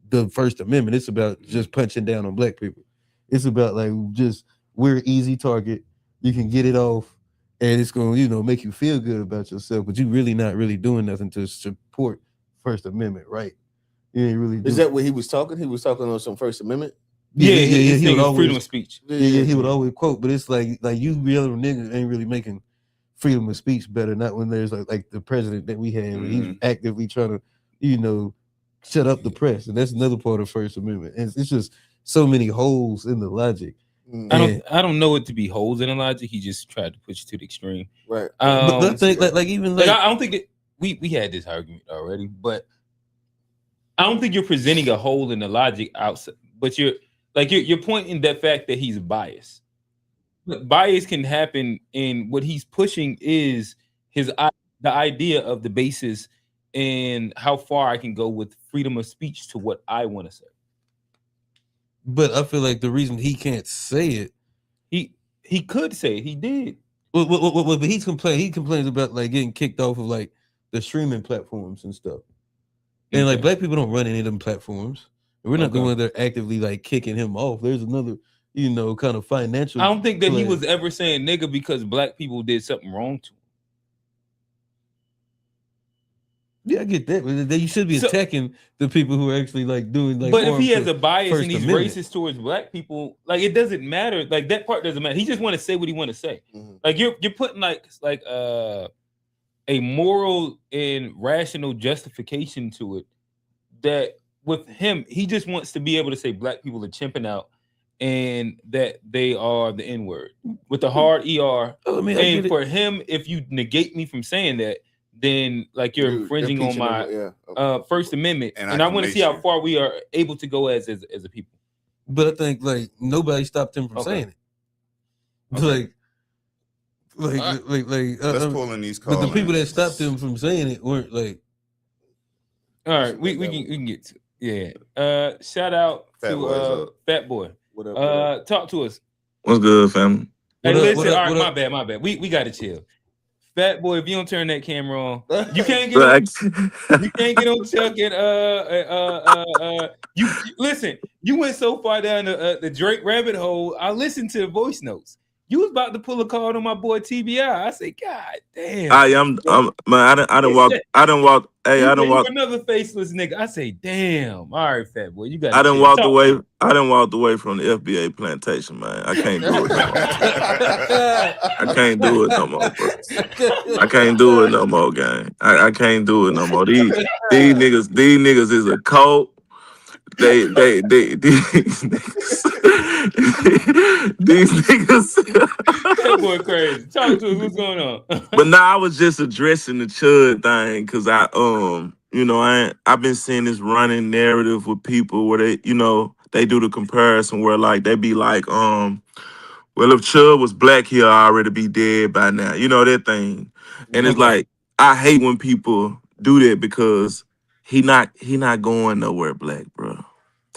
Speaker 1: the First Amendment. It's about just punching down on black people. It's about like just we're an easy target. You can get it off. And it's going to, make you feel good about yourself, but you really not really doing nothing to support First Amendment, right? You ain't really.
Speaker 2: Is that what he was talking? He was talking on some First Amendment.
Speaker 1: Yeah. He would always,
Speaker 3: freedom of speech.
Speaker 1: Yeah, he would always quote, but it's like you real niggas ain't really making freedom of speech better. Not when there's like the president that we had, when he's actively trying to, shut up the press, and that's another part of First Amendment. And it's just so many holes in the logic.
Speaker 3: I don't know it to be holes in the logic. He just tried to push it to the extreme,
Speaker 2: right?
Speaker 1: But the thing, like even like
Speaker 3: I don't think we had this argument already, but I don't think you're presenting a hole in the logic outside. But you're pointing that fact that he's biased. But bias can happen, and what he's pushing is the idea of the basis and how far I can go with freedom of speech to what I want to say.
Speaker 1: But I feel like the reason he can't say it,
Speaker 3: he could say it. He did.
Speaker 1: Well, but he's complaining. He complains about like getting kicked off of like the streaming platforms and stuff. And like black people don't run any of them platforms. We're not the ones that are actively like kicking him off. There's another, kind of financial.
Speaker 3: I don't think that he was ever saying nigga because black people did something wrong to him.
Speaker 1: Yeah, I get that. But you should be attacking the people who are actually like doing like.
Speaker 3: But if he has a bias and he's racist towards black people, like it doesn't matter. Like that part doesn't matter. He just want to say what he want to say. Like you're putting like a moral and rational justification to it. That with him, he just wants to be able to say black people are chimping out and that they are the N-word with the hard ER. And for him, if you negate me from saying that, then like you're infringing on my First Amendment, and I want to see how far we are able to go as a people.
Speaker 1: But I think like nobody stopped him from saying it.
Speaker 4: Let's pull in these calls.
Speaker 1: But the people that stopped him from saying it weren't like.
Speaker 3: All right, we can get to shout out to Fat Boy.
Speaker 2: What up?
Speaker 3: Talk to us.
Speaker 5: What's good, fam?
Speaker 3: Hey, listen. All right, my bad. We got to chill. Fat Boy, if you don't turn that camera on, you can't get on, you can't get on Chuck and you listen. You went so far down the Drake rabbit hole. I listened to the voice notes. You was about to pull a card on my boy TBI. I said, God damn.
Speaker 5: I'm man. I done walk. Hey, I done
Speaker 3: You
Speaker 5: walk.
Speaker 3: another faceless nigga. I say, damn. All right, fat boy, you got.
Speaker 5: I done walked away. I done walked away from the FBA plantation, man. I can't do it no more. I can't do it no more, bro. I can't do it no more, gang. I can't do it no more. These niggas is a cult. These niggas.
Speaker 3: That boy crazy. Talk to us. What's going on?
Speaker 5: But now I was just addressing the Chud thing because I've been seeing this running narrative with people where they do the comparison where like they be like, well, if Chud was black, he'll already be dead by now. You know that thing. And it's like I hate when people do that because he not going nowhere black, bro.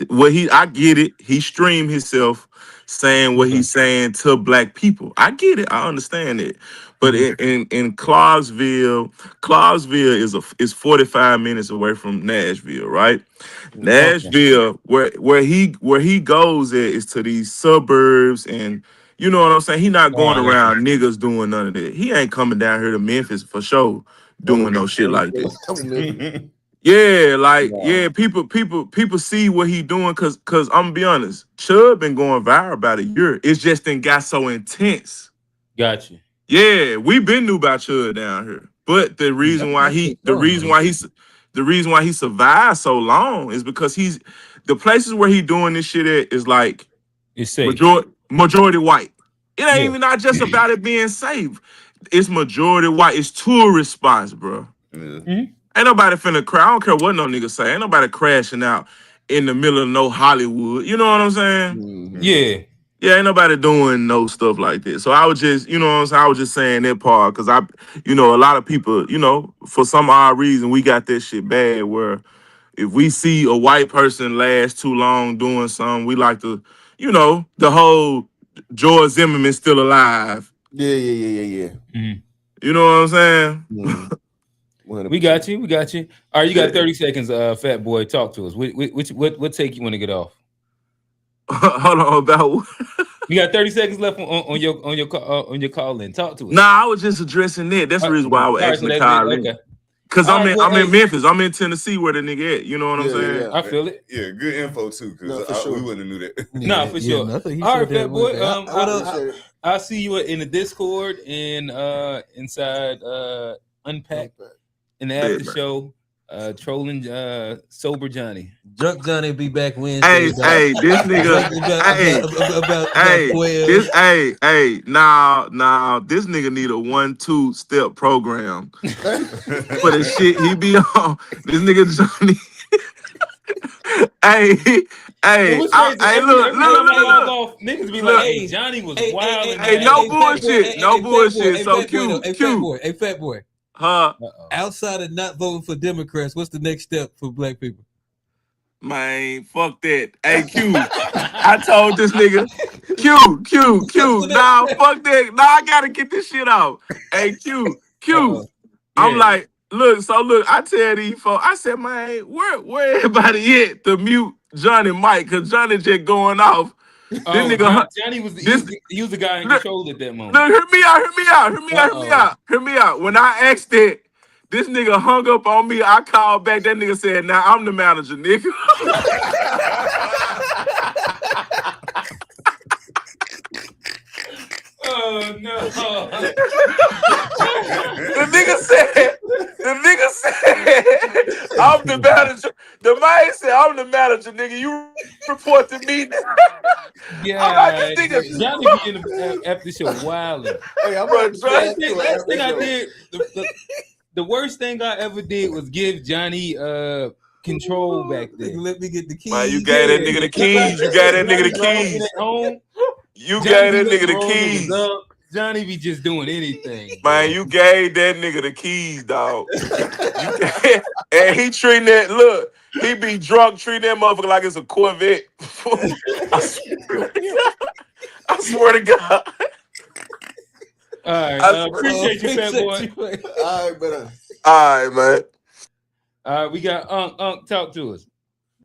Speaker 5: I get it. He streamed himself saying what he's saying to black people. I get it. I understand it. But in Clarksville is 45 minutes away from Nashville, right? Nashville, where he goes at is to these suburbs, and you know what I'm saying? He not going around niggas doing none of that. He ain't coming down here to Memphis for sure doing no shit like this. Yeah, like people see what he doing cause I'm gonna be honest, Chud been going viral about a year. It's just then got so intense.
Speaker 3: Gotcha.
Speaker 5: Yeah, we been knew about Chud down here, but the reason why he survived so long is because the places where he doing this shit at is like
Speaker 3: it's safe.
Speaker 5: Majority white. It ain't even not just about it being safe. It's majority white. It's tourist spots, bro. Ain't nobody finna cry. I don't care what no nigga say. Ain't nobody crashing out in the middle of no Hollywood. You know what I'm saying?
Speaker 3: Yeah.
Speaker 5: Yeah, ain't nobody doing no stuff like this. So I was just, you know what I'm saying? I was just saying that part because a lot of people, for some odd reason, we got that shit bad where if we see a white person last too long doing something, we like to, the whole George Zimmerman still alive.
Speaker 2: Yeah.
Speaker 5: You know what I'm saying?
Speaker 3: We got you. All right, you got 30 seconds, fat boy. Talk to us. What take you want to get off?
Speaker 5: Hold on, about what?
Speaker 3: You got 30 seconds left on your call in. Talk to us.
Speaker 5: Nah, I was just addressing that. That's the reason why I was asking the call in.
Speaker 3: Okay.
Speaker 5: Cause I'm in Memphis. I'm in Tennessee where the nigga at. You know what I'm saying?
Speaker 3: Yeah. I feel it.
Speaker 4: Yeah, good info too. Cause we wouldn't have knew that.
Speaker 3: Nah, for sure. All right, fat boy. I see you in the Discord and inside Unpack in the after show. Trolling sober Johnny.
Speaker 1: Drunk Johnny be back Wednesday.
Speaker 5: Hey, this nigga. This nigga need a 1-2 step program for the shit he be on. This nigga Johnny. Look.
Speaker 3: Niggas be like, hey, Johnny was wild.
Speaker 5: No bullshit. So cute.
Speaker 1: Hey, fat boy. Outside of not voting for Democrats, what's the next step for black people?
Speaker 5: Man, fuck that. Hey, Q. I told this nigga, Q. Nah, fuck that. Nah, I gotta get this shit out. Hey, Q. I'm like, look, I tell these folks, I said, man, where everybody at to mute Johnny Mike? Cause Johnny just going off. Johnny was
Speaker 3: the guy in control at that moment.
Speaker 5: Look, hear me out. When I asked it, this nigga hung up on me. I called back. That nigga said, "Nah, I'm the manager, nigga."
Speaker 3: Oh no!
Speaker 5: The nigga said, "I'm the manager." The man said, "I'm the manager, nigga. You report to me."
Speaker 3: Yeah, Johnny be in the after show wilding.
Speaker 2: Hey,
Speaker 3: last thing I did, the worst thing I ever did was give Johnny control back then.
Speaker 1: Let me get the keys.
Speaker 5: Man, you gave that nigga the keys. You gave that nigga the keys. You gave that nigga the keys.
Speaker 3: Johnny be just doing anything.
Speaker 5: Man, you gave that nigga the keys, dog. And he treating that, look, he be drunk, treating that motherfucker like it's a Corvette. I swear to God.
Speaker 3: All right, appreciate you, fat boy.
Speaker 2: All right, brother.
Speaker 5: All right, man.
Speaker 3: All right, we got Unc. Talk to us.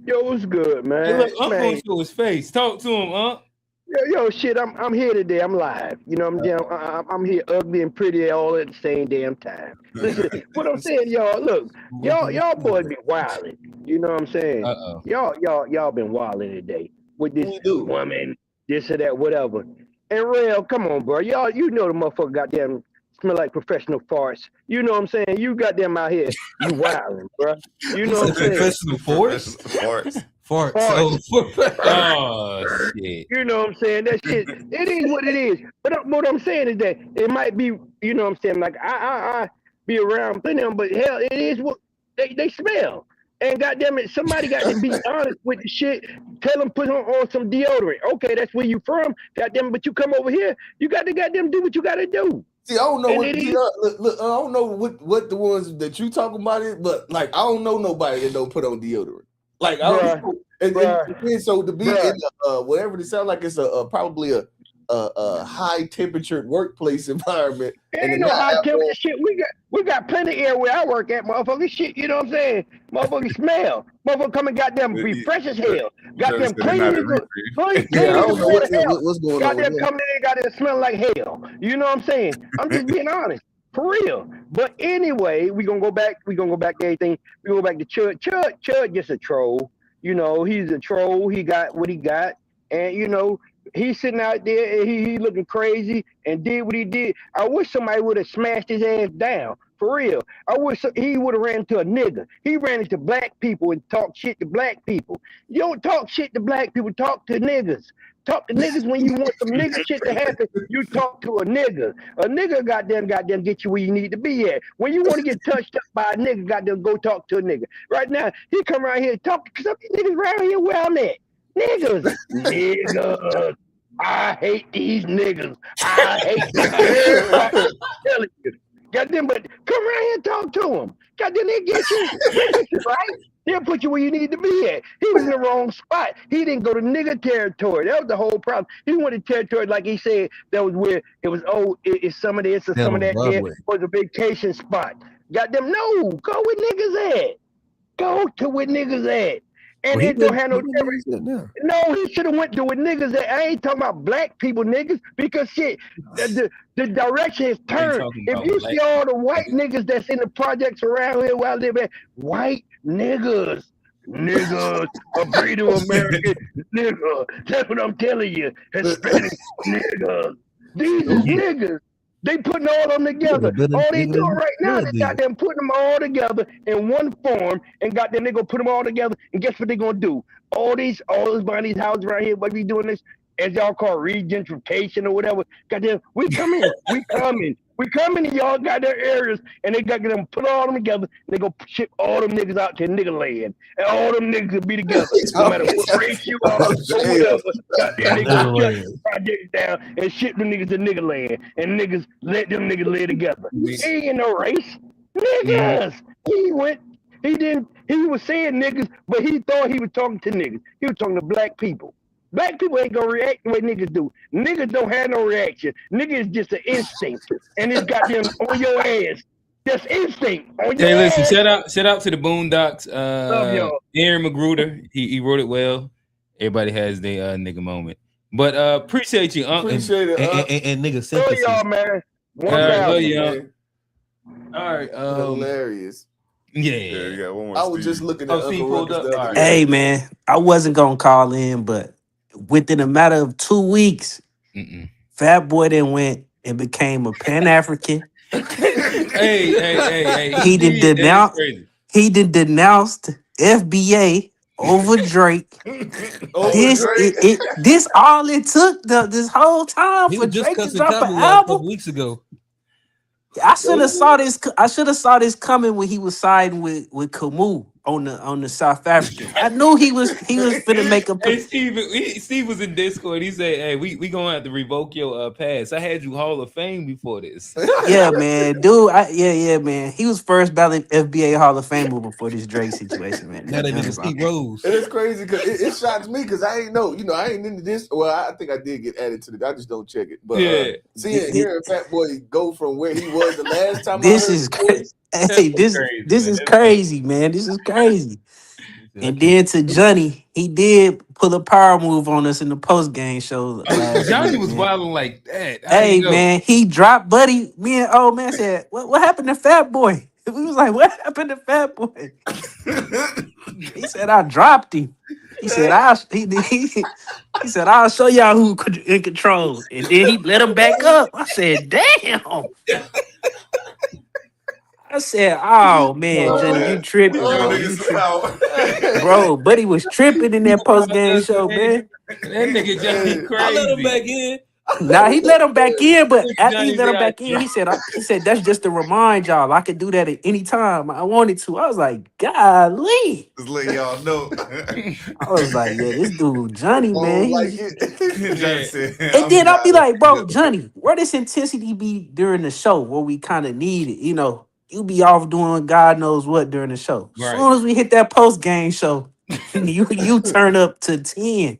Speaker 6: Yo, what's good, man?
Speaker 3: Hey, look, Unc gonna show his face. Talk to him, Unc.
Speaker 6: Yo, shit, I'm here today. I'm live. You know what I'm saying? I'm here ugly and pretty all at the same damn time. Listen, what I'm saying, y'all, look, y'all boys be wilding. You know what I'm saying?
Speaker 3: Uh-oh.
Speaker 6: Y'all been wilding today with this
Speaker 2: We do.
Speaker 6: woman, this or that, whatever. And Rail, come on, bro. Y'all, you know the motherfucker goddamn smell like professional farts. You know what I'm saying? You goddamn out here, you wilding, bro. You know what I'm saying?
Speaker 1: Professional force?
Speaker 4: Farts.
Speaker 1: Farts.
Speaker 6: Farts.
Speaker 3: Oh shit.
Speaker 6: You know what I'm saying? That shit, it is what it is. But what I'm saying is that it might be, you know what I'm saying? Like I be around them, but hell, it is what they smell. And goddamn it, somebody got to be honest with the shit. Tell them put on some deodorant. Okay, that's where you from. Goddamn, but you come over here, you got to goddamn do what you got to do.
Speaker 2: See, I don't know
Speaker 6: And
Speaker 2: what.
Speaker 6: it
Speaker 2: See,
Speaker 6: is.
Speaker 2: look, I don't know what the ones that you talking about is, but like I don't know nobody that don't put on deodorant. Like I don't know. And so to be in whatever it sounds like, it's probably a high temperature workplace environment.
Speaker 6: It ain't no high temperature shit. We got plenty of air where I work at, motherfucker. Shit, you know what I'm saying? Motherfucker smell. Motherfucker come and goddamn be fresh as hell. Goddamn clean as
Speaker 2: what's going
Speaker 6: goddamn
Speaker 2: on.
Speaker 6: coming in, goddamn smell like hell. You know what I'm saying? I'm just being honest. For real. But anyway, we gonna go back to everything. We go back to Chud. Chud just a troll. You know, he's a troll. He got what he got. And you know, he's sitting out there and he looking crazy and did what he did. I wish somebody would have smashed his ass down. For real. I wish he would have ran into a nigga. He ran into black people and talked shit to black people. You don't talk shit to black people, talk to niggas. Talk to niggas when you want some nigga shit to happen. You talk to a nigga. A nigga goddamn get you where you need to be at. When you want to get touched up by a nigga, goddamn go talk to a nigga. Right now, he come around here and talk to some niggas around here where I'm at. Niggas. I hate these niggas. I hate niggas. I'm telling you. Goddamn, but come around here and talk to him. Goddamn, they get you. Right? He'll put you where you need to be at. He was in the wrong spot. He didn't go to nigga territory. That was the whole problem. He went to territory, like he said, that was where it was, it's some of this or some of that there. It was a vacation spot. Goddamn, no. Go where niggas at. Go to where niggas at. And it don't have no difference. No, he should have went to with niggas. I ain't talking about black people niggas because shit, the direction is turned. If you see all the white niggas that's in the projects around here where I live at, white niggas, a breed of American nigga. That's what I'm telling you. Hispanic niggas. These is niggas. They putting all of them together. All they doing right now, they got them putting them all together in one form, and got them. They gonna put them all together, and guess what they gonna do? All these buying these houses right here. What we doing this, as y'all call regentrification or whatever? Goddamn, we coming in y'all got their areas, and they got them put all them together. And they gonna ship all them niggas out to nigga land, and all them niggas will be together, no matter what race you are or whatever. Goddamn, they gonna shut the projects down and ship them niggas to nigga land, and niggas let them niggas live together. He ain't no race, niggas. He was saying niggas, but he thought he was talking to niggas. He was talking to black people. Black people ain't gonna react the way niggas do. Niggas don't have no reaction. Niggas is just an instinct, and it's got them on your ass. Just instinct on your ass.
Speaker 3: Hey, listen, shout out to the Boondocks.
Speaker 6: Love y'all.
Speaker 3: Aaron Magruder, he wrote it well. Everybody has their nigga moment, but appreciate you,
Speaker 2: Appreciate it,
Speaker 1: and nigga
Speaker 6: Love
Speaker 1: synthesis.
Speaker 6: y'all, man.
Speaker 3: Love y'all. All right,
Speaker 2: hilarious.
Speaker 3: Yeah.
Speaker 4: One more
Speaker 2: I was just looking at
Speaker 3: Steve pulled up. All right.
Speaker 7: Hey man, I wasn't gonna call in, but within a matter of 2 weeks, Fat Boy then went and became a Pan-African.
Speaker 3: Hey.
Speaker 7: He did denounced FBA over Drake. This all it took this whole time for Drake to drop an album.
Speaker 1: A couple weeks ago.
Speaker 7: I should have saw this. I should have saw this coming when he was siding with Camus on the South African. I knew he was finna make a.
Speaker 3: Hey, Steve was in Discord. He said, "Hey, we gonna have to revoke your pass. I had you Hall of Fame before this."
Speaker 7: Yeah, man, dude. Yeah, man. He was first ballot FBA Hall of Famer before this Drake situation, man.
Speaker 1: Now that nigga Steve Rose.
Speaker 2: And it's crazy because it shocks me because I ain't know. You know, I ain't into this. Well, I think I did get added to the. I just don't check it. But hearing Fat Boy go from where he was the last time.
Speaker 7: This is crazy. Hey, this is crazy, man. This is crazy. And then to Johnny, he did pull a power move on us in the post game show last
Speaker 3: Johnny
Speaker 7: week,
Speaker 3: was
Speaker 7: man.
Speaker 3: wilding like that. I
Speaker 7: Hey
Speaker 3: didn't know.
Speaker 7: man, he dropped Buddy. Me and old man said, "What happened to Fat Boy?" We was like, "What happened to Fat Boy?" He said, "I dropped him." He said, he said, "I'll show y'all who in control." And then he let him back up. I said, "Damn." I said, "Oh man,
Speaker 4: Oh,
Speaker 7: Johnny, you
Speaker 4: man. We
Speaker 7: tripping,
Speaker 4: giving
Speaker 7: bro?
Speaker 4: niggas
Speaker 7: You
Speaker 4: some
Speaker 7: tripping,
Speaker 4: power.
Speaker 7: bro?" Buddy was tripping in that post game show, man.
Speaker 3: That nigga Johnny
Speaker 1: I let him
Speaker 3: crazy.
Speaker 1: back in.
Speaker 7: Now he let him back in, but after he
Speaker 3: Johnny
Speaker 7: let him
Speaker 3: said,
Speaker 7: back in, he said that's just to remind y'all I could do that at any time I wanted to. I was like, golly.
Speaker 4: Just letting y'all know.
Speaker 7: I was like, yeah, this dude Johnny, man.
Speaker 2: Don't like it.
Speaker 4: Johnny said,
Speaker 7: And then I'll be like, bro,
Speaker 4: Yeah.
Speaker 7: Johnny, where this intensity be during the show where we kind of need it? You know, you be off doing God knows what during the show. As
Speaker 3: Right.
Speaker 7: soon as we hit that post game show, you turn up to 10.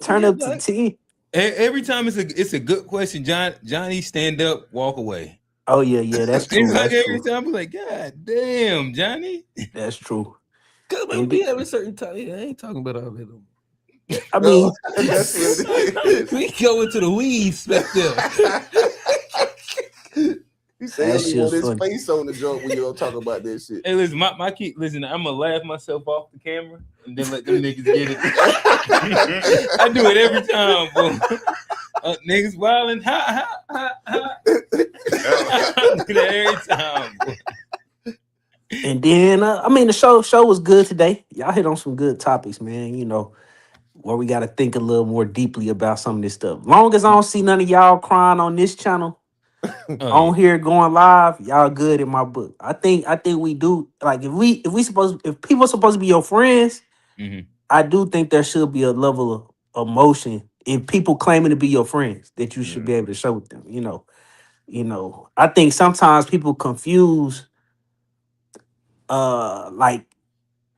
Speaker 7: Turn up to 10.
Speaker 3: Every time it's a good question, Johnny stand up, walk away.
Speaker 7: Oh yeah, that's true.
Speaker 3: It's like
Speaker 7: That's
Speaker 3: every
Speaker 7: true.
Speaker 3: time I'm like, God damn, Johnny.
Speaker 7: That's true.
Speaker 1: Cause man, we have a certain time. Yeah, I ain't talking about all that.
Speaker 7: I mean,
Speaker 2: That's what it is.
Speaker 1: We go into the weeds back there.
Speaker 2: He said
Speaker 7: That
Speaker 2: he want
Speaker 7: shit's
Speaker 2: his
Speaker 7: funny.
Speaker 2: face on the joke when you don't talk about that shit.
Speaker 3: Hey, listen, my kid, listen, I'm gonna laugh myself off the camera and then let them niggas get it. I do it every time, boy. Niggas wilding, ha. I do that every time, boy.
Speaker 7: And then I mean the show was good today. Y'all hit on some good topics, man. You know, where we gotta think a little more deeply about some of this stuff. Long as I don't see none of y'all crying on this channel, on here going live, y'all good in my book. I think we do like if people supposed to be your friends,
Speaker 3: Mhm.
Speaker 7: I do think there should be a level of emotion in people claiming to be your friends that you should be able to show with them. You know, I think sometimes people confuse like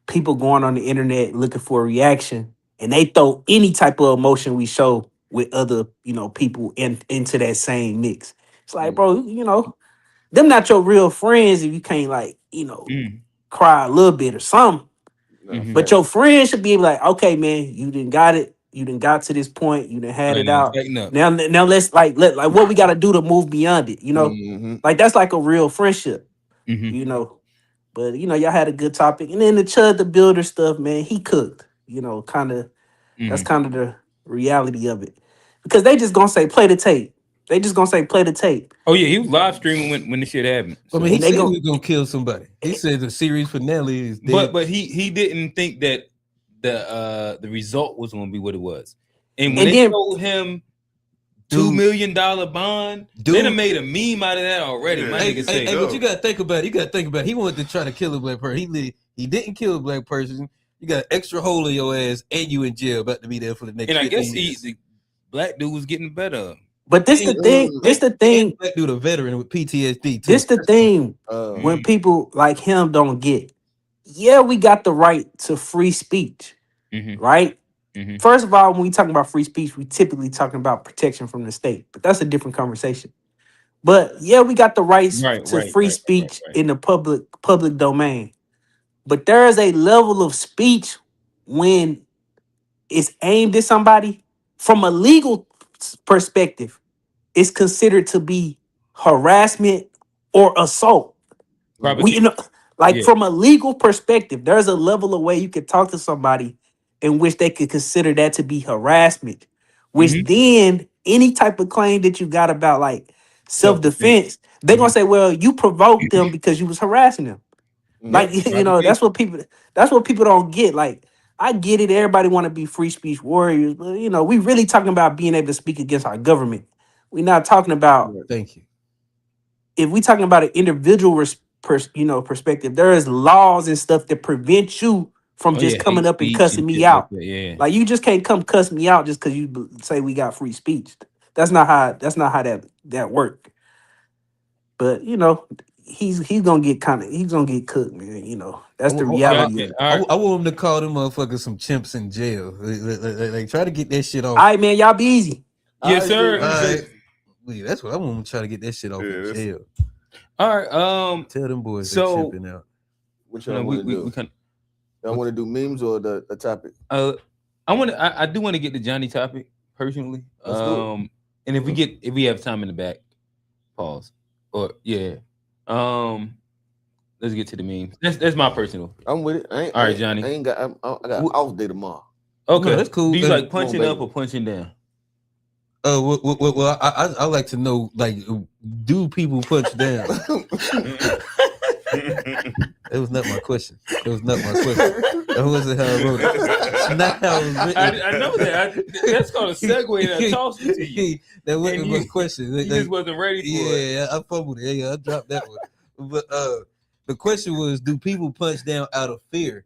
Speaker 7: people going on the internet looking for a reaction and they throw any type of emotion we show with other, people into that same mix. It's like, bro, them not your real friends if you can't cry a little bit or something. But your friends should be like, okay, man, you didn't got it. You didn't got to this point. You didn't had it out.
Speaker 3: Tighten up.
Speaker 7: Now let's like what we got to do to move beyond it. Like that's like a real friendship.
Speaker 3: Mhm.
Speaker 7: But y'all had a good topic, and then the Chud the Builder stuff, man, he cooked. Kind of that's kind of the reality of it, because they just gonna say play the tape. They just gonna say play the tape.
Speaker 3: Oh yeah, he was live streaming when the shit happened.
Speaker 1: I mean, he
Speaker 7: And they
Speaker 1: said
Speaker 7: go-
Speaker 1: he was gonna kill somebody. He said the series finale is dead.
Speaker 3: But he didn't think that the result was gonna be what it was. And when
Speaker 7: And
Speaker 3: they
Speaker 7: then-
Speaker 3: told him $2
Speaker 1: Dude.
Speaker 3: million bond,
Speaker 1: Dude.
Speaker 3: they done made a meme out of that already. My
Speaker 1: Hey,
Speaker 3: nigga say,
Speaker 1: but you gotta think about it. He wanted to try to kill a black person. He didn't kill a black person. You got an extra hole in your ass, and you in jail, about to be there for the next.
Speaker 3: and I guess
Speaker 1: 15 years.
Speaker 3: the black dude was getting better.
Speaker 7: But this the thing. This the thing.
Speaker 1: Black dude, a veteran with PTSD. Too.
Speaker 7: This the thing. When people like him don't get. Yeah, we got the right to free speech, right? First of all, when we talking about free speech, we typically talking about protection from the state, but that's a different conversation. But yeah, we got the rights to free speech in the public domain. But there is a level of speech when it's aimed at somebody from a legal perspective, it's considered to be harassment or assault. From a legal perspective, there's a level of way you could talk to somebody in which they could consider that to be harassment, which then any type of claim that you got about like self-defense, they're gonna say, well, you provoked them because you was harassing them. Like, that's what people don't get. Like, I get it, everybody want to be free speech warriors, but we really talking about being able to speak against our government. We're not talking about,
Speaker 1: thank you.
Speaker 7: if we talking about an individual perspective, there is laws and stuff that prevent you from just coming up and cussing me out. Like, you just can't come cuss me out just because you say we got free speech. That's not how that work. But he's gonna get cooked, man. That's the reality of it.
Speaker 1: I want him to call them motherfuckers some chimps in jail. Like try to get that shit off.
Speaker 7: All right, man, y'all be easy.
Speaker 3: Yes, sir.
Speaker 1: All right. That's what I want him to try to get that shit off in jail.
Speaker 3: All right.
Speaker 1: Tell them boys
Speaker 3: so
Speaker 1: they're chimping out.
Speaker 2: What y'all want to do?
Speaker 3: We kind
Speaker 2: Y'all want to do memes or the topic?
Speaker 3: I do want to get the Johnny topic personally.
Speaker 2: Let's do it.
Speaker 3: And if we have time in the back, pause. Or yeah. Let's get to the memes. That's my personal.
Speaker 2: I'm with it. All
Speaker 3: right, Johnny.
Speaker 2: I got an off day tomorrow.
Speaker 3: Okay,
Speaker 1: No, that's cool.
Speaker 3: Do you like
Speaker 2: Come on,
Speaker 3: punching up
Speaker 2: baby.
Speaker 3: or punching down?
Speaker 1: Well, I like to know, like, do people punch down? That was not my question. That wasn't how I wrote it. It's not how it was written.
Speaker 3: I know that. That's called a segue, and I tossed it to you.
Speaker 1: That wasn't
Speaker 3: And
Speaker 1: my
Speaker 3: you-
Speaker 1: question.
Speaker 3: You just wasn't ready for it.
Speaker 1: Yeah, I fumbled it. Yeah, I dropped that one. But the question was, do people punch down out of fear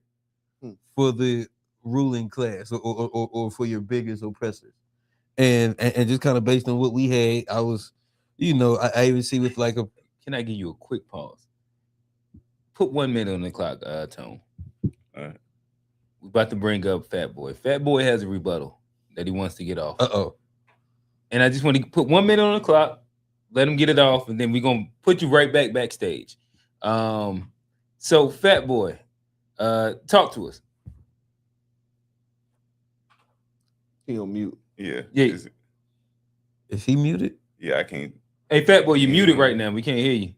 Speaker 1: for the ruling class or for your biggest oppressors? And just kind of based on what we had, I was, I even see with like a.
Speaker 3: Can I give you a quick pause? Put 1 minute on the clock, Tone.
Speaker 4: All right.
Speaker 3: We're about to bring up Fat Boy. Fat Boy has a rebuttal that he wants to get off. And I just want to put 1 minute on the clock, let him get it off, and then we're gonna put you right backstage. So Fat Boy, talk to us.
Speaker 2: He on mute.
Speaker 4: Yeah.
Speaker 3: Yeah.
Speaker 1: Is he muted?
Speaker 4: Yeah, I can't.
Speaker 3: Hey, Fat Boy, you muted right now. We can't hear you.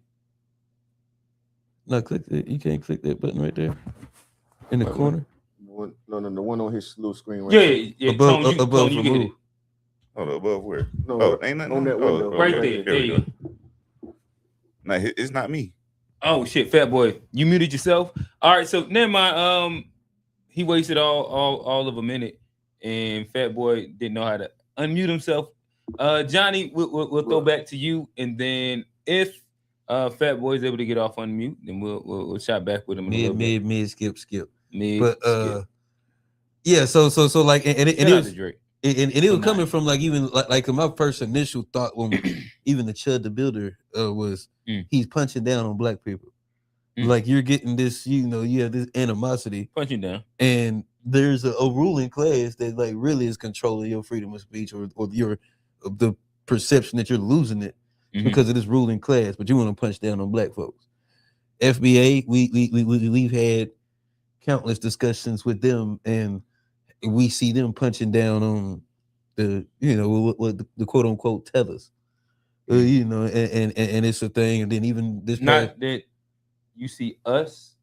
Speaker 1: No, click it. You can't click that button right there in the corner.
Speaker 2: No, the one on his little screen right
Speaker 3: Yeah.
Speaker 1: Above-
Speaker 3: Tone,
Speaker 1: above
Speaker 3: you get it.
Speaker 1: remove.
Speaker 4: Hold up, above where?
Speaker 2: No,
Speaker 4: Oh, ain't nothing
Speaker 2: on that window.
Speaker 3: Right
Speaker 4: okay.
Speaker 3: there. There you go.
Speaker 4: No, it's not me.
Speaker 3: Oh shit, Fat Boy, you muted yourself. All right, so never mind. He wasted all of a minute, and Fat Boy didn't know how to unmute himself. Johnny, we'll throw back to you, and then if Fat Boy is able to get off on mute, then we'll shot back with him.
Speaker 1: Mid, skip.
Speaker 3: Mid,
Speaker 1: But
Speaker 3: skip.
Speaker 1: yeah. So like, and it
Speaker 3: Shout out
Speaker 1: was.
Speaker 3: to Drake.
Speaker 1: And it was coming from like even like my first initial thought when even the Chud the Builder was he's punching down on black people. Like you're getting this, you have this animosity.
Speaker 3: Punching down.
Speaker 1: And there's a ruling class that like really is controlling your freedom of speech or the perception that you're losing it because of this ruling class, but you want to punch down on black folks. FBA, we've had countless discussions with them, and we see them punching down on the, what the quote unquote tellers, and it's a thing. And then even this
Speaker 3: Not that you see us,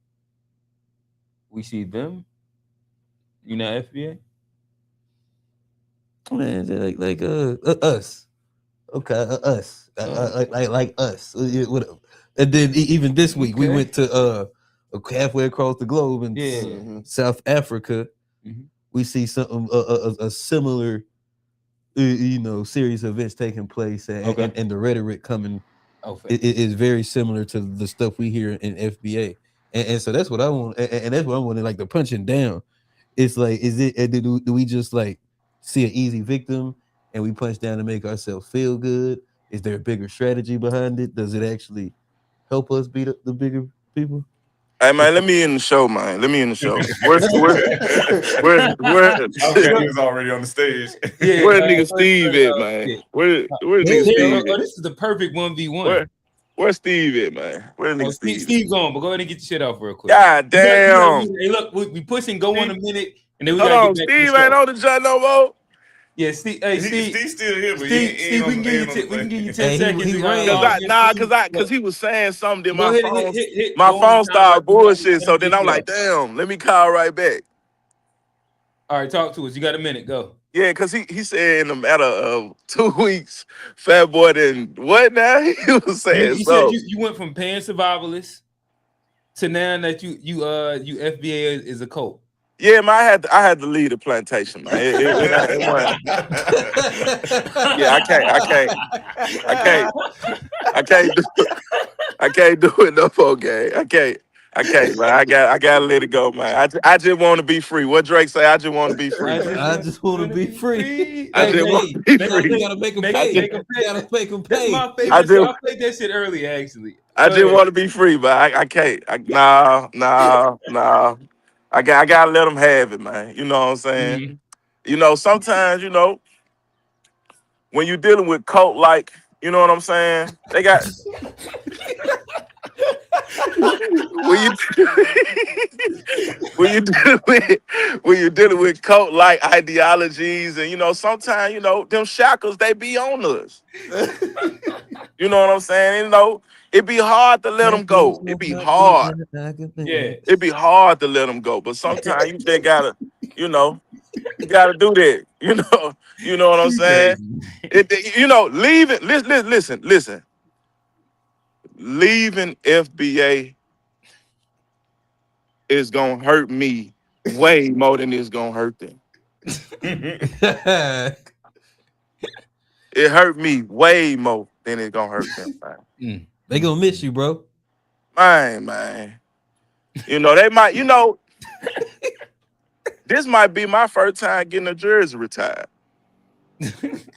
Speaker 3: we see them. You know FBA.
Speaker 1: Man, like us, okay, us, like us, whatever. And then even this week we went to halfway across the globe in South Africa. We see something a similar, series of events taking place, and the rhetoric coming is very similar to the stuff we hear in FBA, and so that's what I want, and that's what I want. Like the punching down, it's like, is it? Do we just like see an easy victim and we punch down to make ourselves feel good? Is there a bigger strategy behind it? Does it actually help us beat up the bigger people?
Speaker 5: Hey man, let me in the show, man. Let me in the show. Where
Speaker 4: Okay, he was already on the stage.
Speaker 5: where nigga Steve at, man? Where nigga Steve at?
Speaker 3: This is the perfect 1v1.
Speaker 5: Where Steve at, man? Where nigga Steve?
Speaker 3: Steve's on, but go ahead and get your shit off real quick.
Speaker 5: God damn.
Speaker 3: Hey, look, we pushing go on a minute, and then we
Speaker 5: Hold
Speaker 3: gotta
Speaker 5: on,
Speaker 3: get back to
Speaker 5: Steve
Speaker 3: the
Speaker 5: ain't
Speaker 3: show.
Speaker 5: on the joint no more.
Speaker 3: Yeah, Steve. Hey, Steve.
Speaker 4: Steve's still here, but
Speaker 3: Steve, we can give you 10 seconds.
Speaker 1: he
Speaker 3: to
Speaker 1: ran.
Speaker 5: Cause he was saying something. Then
Speaker 3: Go
Speaker 5: my
Speaker 3: ahead
Speaker 5: phone,
Speaker 3: and hit
Speaker 5: my
Speaker 3: go on
Speaker 5: phone
Speaker 3: the
Speaker 5: started
Speaker 3: timer.
Speaker 5: bullshit. So then I'm like, damn, let me call right back.
Speaker 3: All right, talk to us. You got a minute. Go.
Speaker 5: Yeah, cause he said in a matter of 2 weeks, Fat Boy didn't what now? He was saying
Speaker 3: You
Speaker 5: so.
Speaker 3: said you went from paying survivalists to now that you FBA is a cult.
Speaker 5: Yeah, man, I had to leave the plantation, man. It wasn't. Yeah, I can't do it no more, gang. I can't, man. I gotta let it go, man. I just want to be free. What Drake say? I just want to be free.
Speaker 1: I just want to be free.
Speaker 5: I just want to be free.
Speaker 1: You gotta make them pay. You gotta make them
Speaker 3: That's
Speaker 1: pay.
Speaker 3: my favorite. I played that shit earlier, actually.
Speaker 5: I just want to be free, but I can't. Nah. I gotta let them have it, man. You know what I'm saying? Sometimes, when you're dealing with cult, like, you know what I'm saying? They got when you when you're dealing with cult like ideologies, and sometimes them shackles they be on us. You know what I'm saying? It be hard to let them go. It be hard.
Speaker 3: Yeah.
Speaker 5: It be hard to let them go. But sometimes you just gotta, you gotta do that. You know what I'm saying? Leaving. Listen. Leaving FBA is gonna hurt me way more than it's gonna hurt them. It hurt me way more than it's gonna hurt them. Man.
Speaker 1: They gonna miss you, bro.
Speaker 5: Man. They might. This might be my first time getting a jersey retired.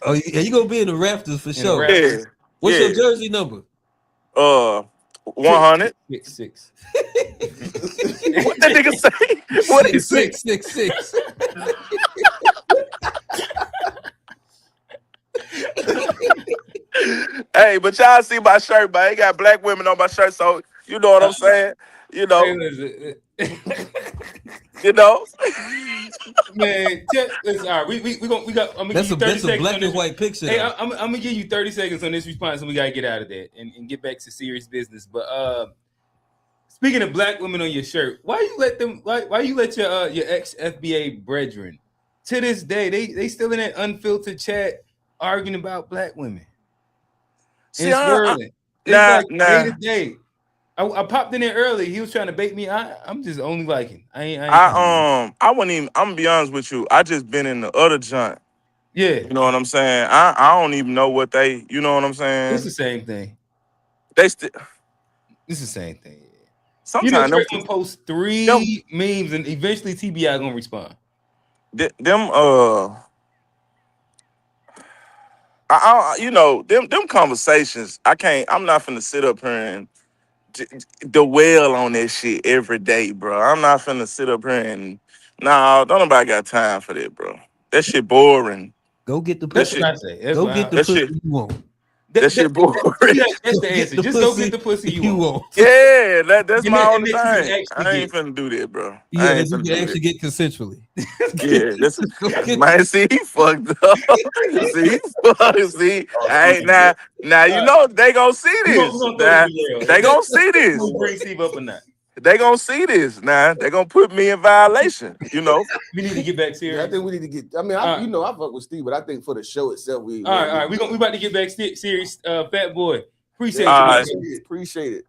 Speaker 1: Oh, yeah, you gonna be in the Raptors for sure.
Speaker 5: Yeah.
Speaker 1: What's your jersey number?
Speaker 5: 100.
Speaker 3: 6.
Speaker 5: What that nigga say? What is
Speaker 1: 666?
Speaker 5: Hey, but y'all see my shirt, man. I got black women on my shirt, so you know what I'm saying.
Speaker 3: Man, listen, all right, we got. I'm gonna give you 30
Speaker 1: That's a
Speaker 3: seconds
Speaker 1: black
Speaker 3: on this.
Speaker 1: and white picture.
Speaker 3: Hey, I'm gonna give you 30 seconds on this response, and we gotta get out of there and get back to serious business. But speaking of black women on your shirt, why you let your ex FBA brethren to this day they still in that unfiltered chat arguing about black women?
Speaker 5: See,
Speaker 3: it's like day to day. I popped in there early. He was trying to bait me. I'm just only liking.
Speaker 5: I wouldn't even. I'm gonna be honest with you. I just been in the other joint.
Speaker 3: Yeah,
Speaker 5: you know what I'm saying. I don't even know what they. You know what I'm saying.
Speaker 3: it's the same thing.
Speaker 5: They still.
Speaker 3: It's the same thing.
Speaker 5: Sometimes
Speaker 3: Trey gonna post 3 memes, and eventually TBI gonna respond. Them conversations. I'm not finna sit up here and dwell on that shit every day, bro. I'm not finna sit up here and don't nobody got time for that, bro. That shit boring.
Speaker 1: Go get the
Speaker 3: That's
Speaker 1: pussy.
Speaker 3: what I say.
Speaker 1: Go get the pussy you want.
Speaker 5: That shit boring.
Speaker 3: That's the answer. Just go get the pussy you want.
Speaker 5: Yeah, that's my only
Speaker 3: makes you
Speaker 5: thing.
Speaker 3: actually
Speaker 5: I ain't finna do that, bro.
Speaker 1: Yeah,
Speaker 5: I ain't
Speaker 1: you
Speaker 5: finna
Speaker 1: can
Speaker 5: do
Speaker 1: actually
Speaker 5: that.
Speaker 1: get consensually.
Speaker 5: Yeah, this
Speaker 1: Go get
Speaker 5: man. See, he fucked up. See. Hey, now they gonna see this.
Speaker 3: We're gonna
Speaker 5: Now,
Speaker 3: throw
Speaker 5: they gonna see this.
Speaker 3: We'll bring Steve up or not.
Speaker 5: They gonna see this. Now they gonna put me in violation.
Speaker 3: We need to get back serious.
Speaker 2: Yeah, I think we need to get. I mean, I fuck with Steve, but I think for the show itself,
Speaker 3: all right. We about to get back serious. Fat boy, appreciate you.
Speaker 2: Appreciate it.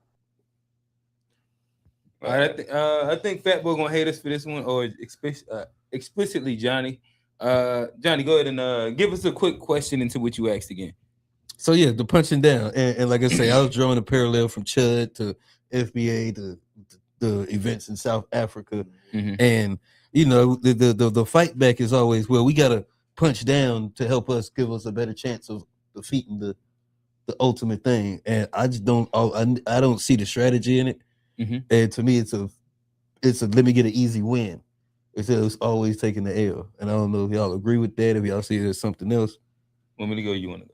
Speaker 3: All right, I think Fat Boy gonna hate us for this one, or explicitly Johnny. Johnny, go ahead and give us a quick question into what you asked again.
Speaker 1: So yeah, the punching down, and like I say, I was drawing a parallel from Chud to FBA to the events in South Africa, and the fight back is always, well, we gotta punch down to help us give us a better chance of defeating the ultimate thing, and I just don't see the strategy in it. And to me, it's a let me get an easy win. It's always taking the L, and I don't know if y'all agree with that. If y'all see there's something else.
Speaker 3: Want me to go? You want to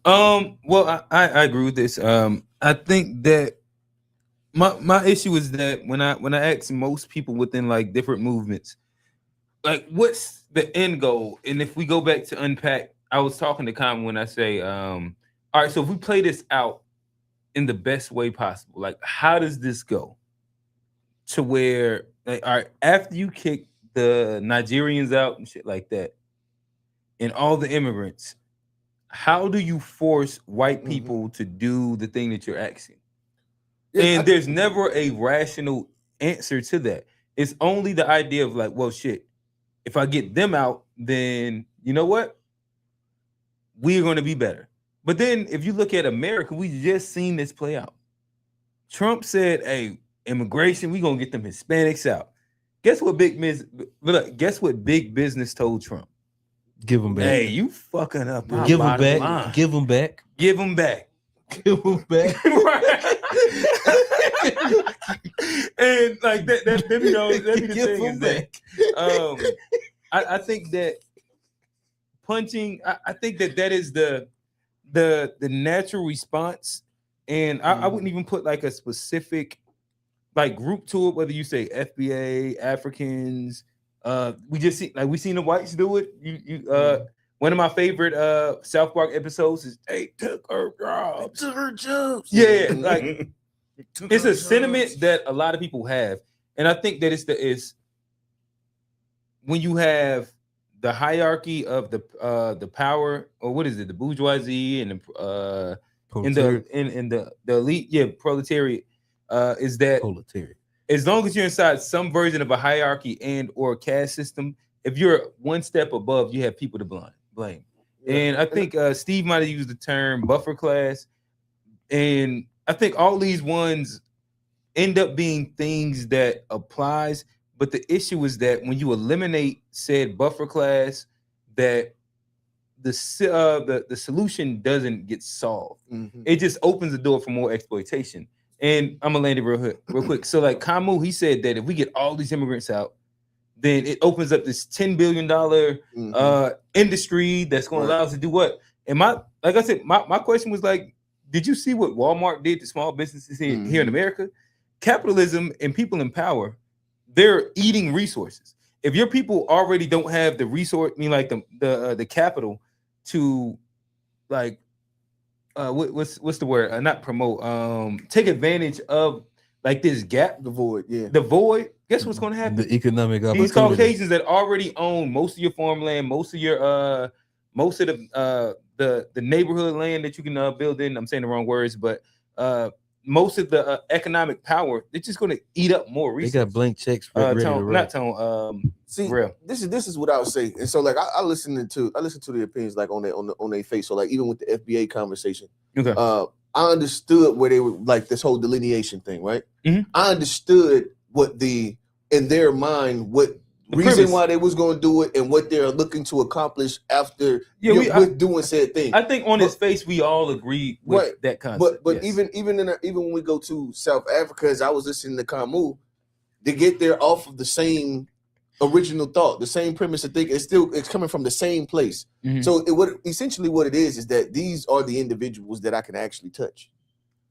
Speaker 3: go? Well, I agree with this. I think that my issue is that when I ask most people within like different movements, like what's the end goal? And if we go back to unpack, I was talking to Common when I say, all right, so if we play this out in the best way possible, like how does this go to where, like, all right, after you kick the Nigerians out and shit like that, and all the immigrants, how do you force white people to do the thing that you're asking? And there's never a rational answer to that. It's only the idea of like, well, shit, if I get them out, then you know what? We're going to be better. But then if you look at America, we just seen this play out. Trump said, hey, immigration, we're going to get them Hispanics out. Guess what big business told Trump?
Speaker 1: Give them back.
Speaker 3: Hey, you fucking up.
Speaker 1: Give them back. Give them back.
Speaker 3: Give them back.
Speaker 1: Give them back.
Speaker 3: And like that be the thing is that I think that punching, I think that is the natural response and I wouldn't even put like a specific like group to it. Whether you say FBA, Africans, we just see like we seen the whites do it. One of my favorite South Park episodes is they took her jobs.
Speaker 2: Took her jobs.
Speaker 3: Yeah, like it's a sentiment that a lot of people have, and I think that it's when you have the hierarchy of the power, or what is it, the bourgeoisie and the in the elite, proletariat, is that
Speaker 1: proletariat.
Speaker 3: As long as you're inside some version of a hierarchy and or caste system, if you're one step above, you have people to blame. Yeah. And I think Steve might have used the term buffer class, and I think all these ones end up being things that applies. But the issue is that when you eliminate said buffer class, that the solution doesn't get solved. Mm-hmm. It just opens the door for more exploitation. And I'm gonna land it real quick. So like Camus, he said that if we get all these immigrants out, then it opens up this $10 billion industry that's gonna allow us to do what? And like I said, my question was like, did you see what Walmart did to small businesses here in America? Capitalism and people in power, they're eating resources. If your people already don't have the resource, like the capital to like what's the word? Not promote, take advantage of like this gap, the void. Guess what's going to happen?
Speaker 1: The economic opportunity.
Speaker 3: These Caucasians that already own most of your farmland, most of your most of the neighborhood land that you can build in. I'm saying the wrong words, but most of the economic power, they're just going to eat up more resources.
Speaker 1: They got blank checks.
Speaker 2: See,
Speaker 3: real.
Speaker 2: This is what I would say, and so like I listen to the opinions like on their face. So like even with the FBA conversation,
Speaker 3: okay.
Speaker 2: I understood where they were like this whole delineation thing, right? Mm-hmm. I understood what in their mind what the reason premise. Why they was going to do it and what they're looking to accomplish after with doing said thing.
Speaker 3: I think on his face we all agree with that concept.
Speaker 2: But yes. even when we go to South Africa, as I was listening to Camus, they get there off of the same original thought, the same premise of thinking. It's coming from the same place. Mm-hmm. So essentially what it is that these are the individuals that I can actually touch.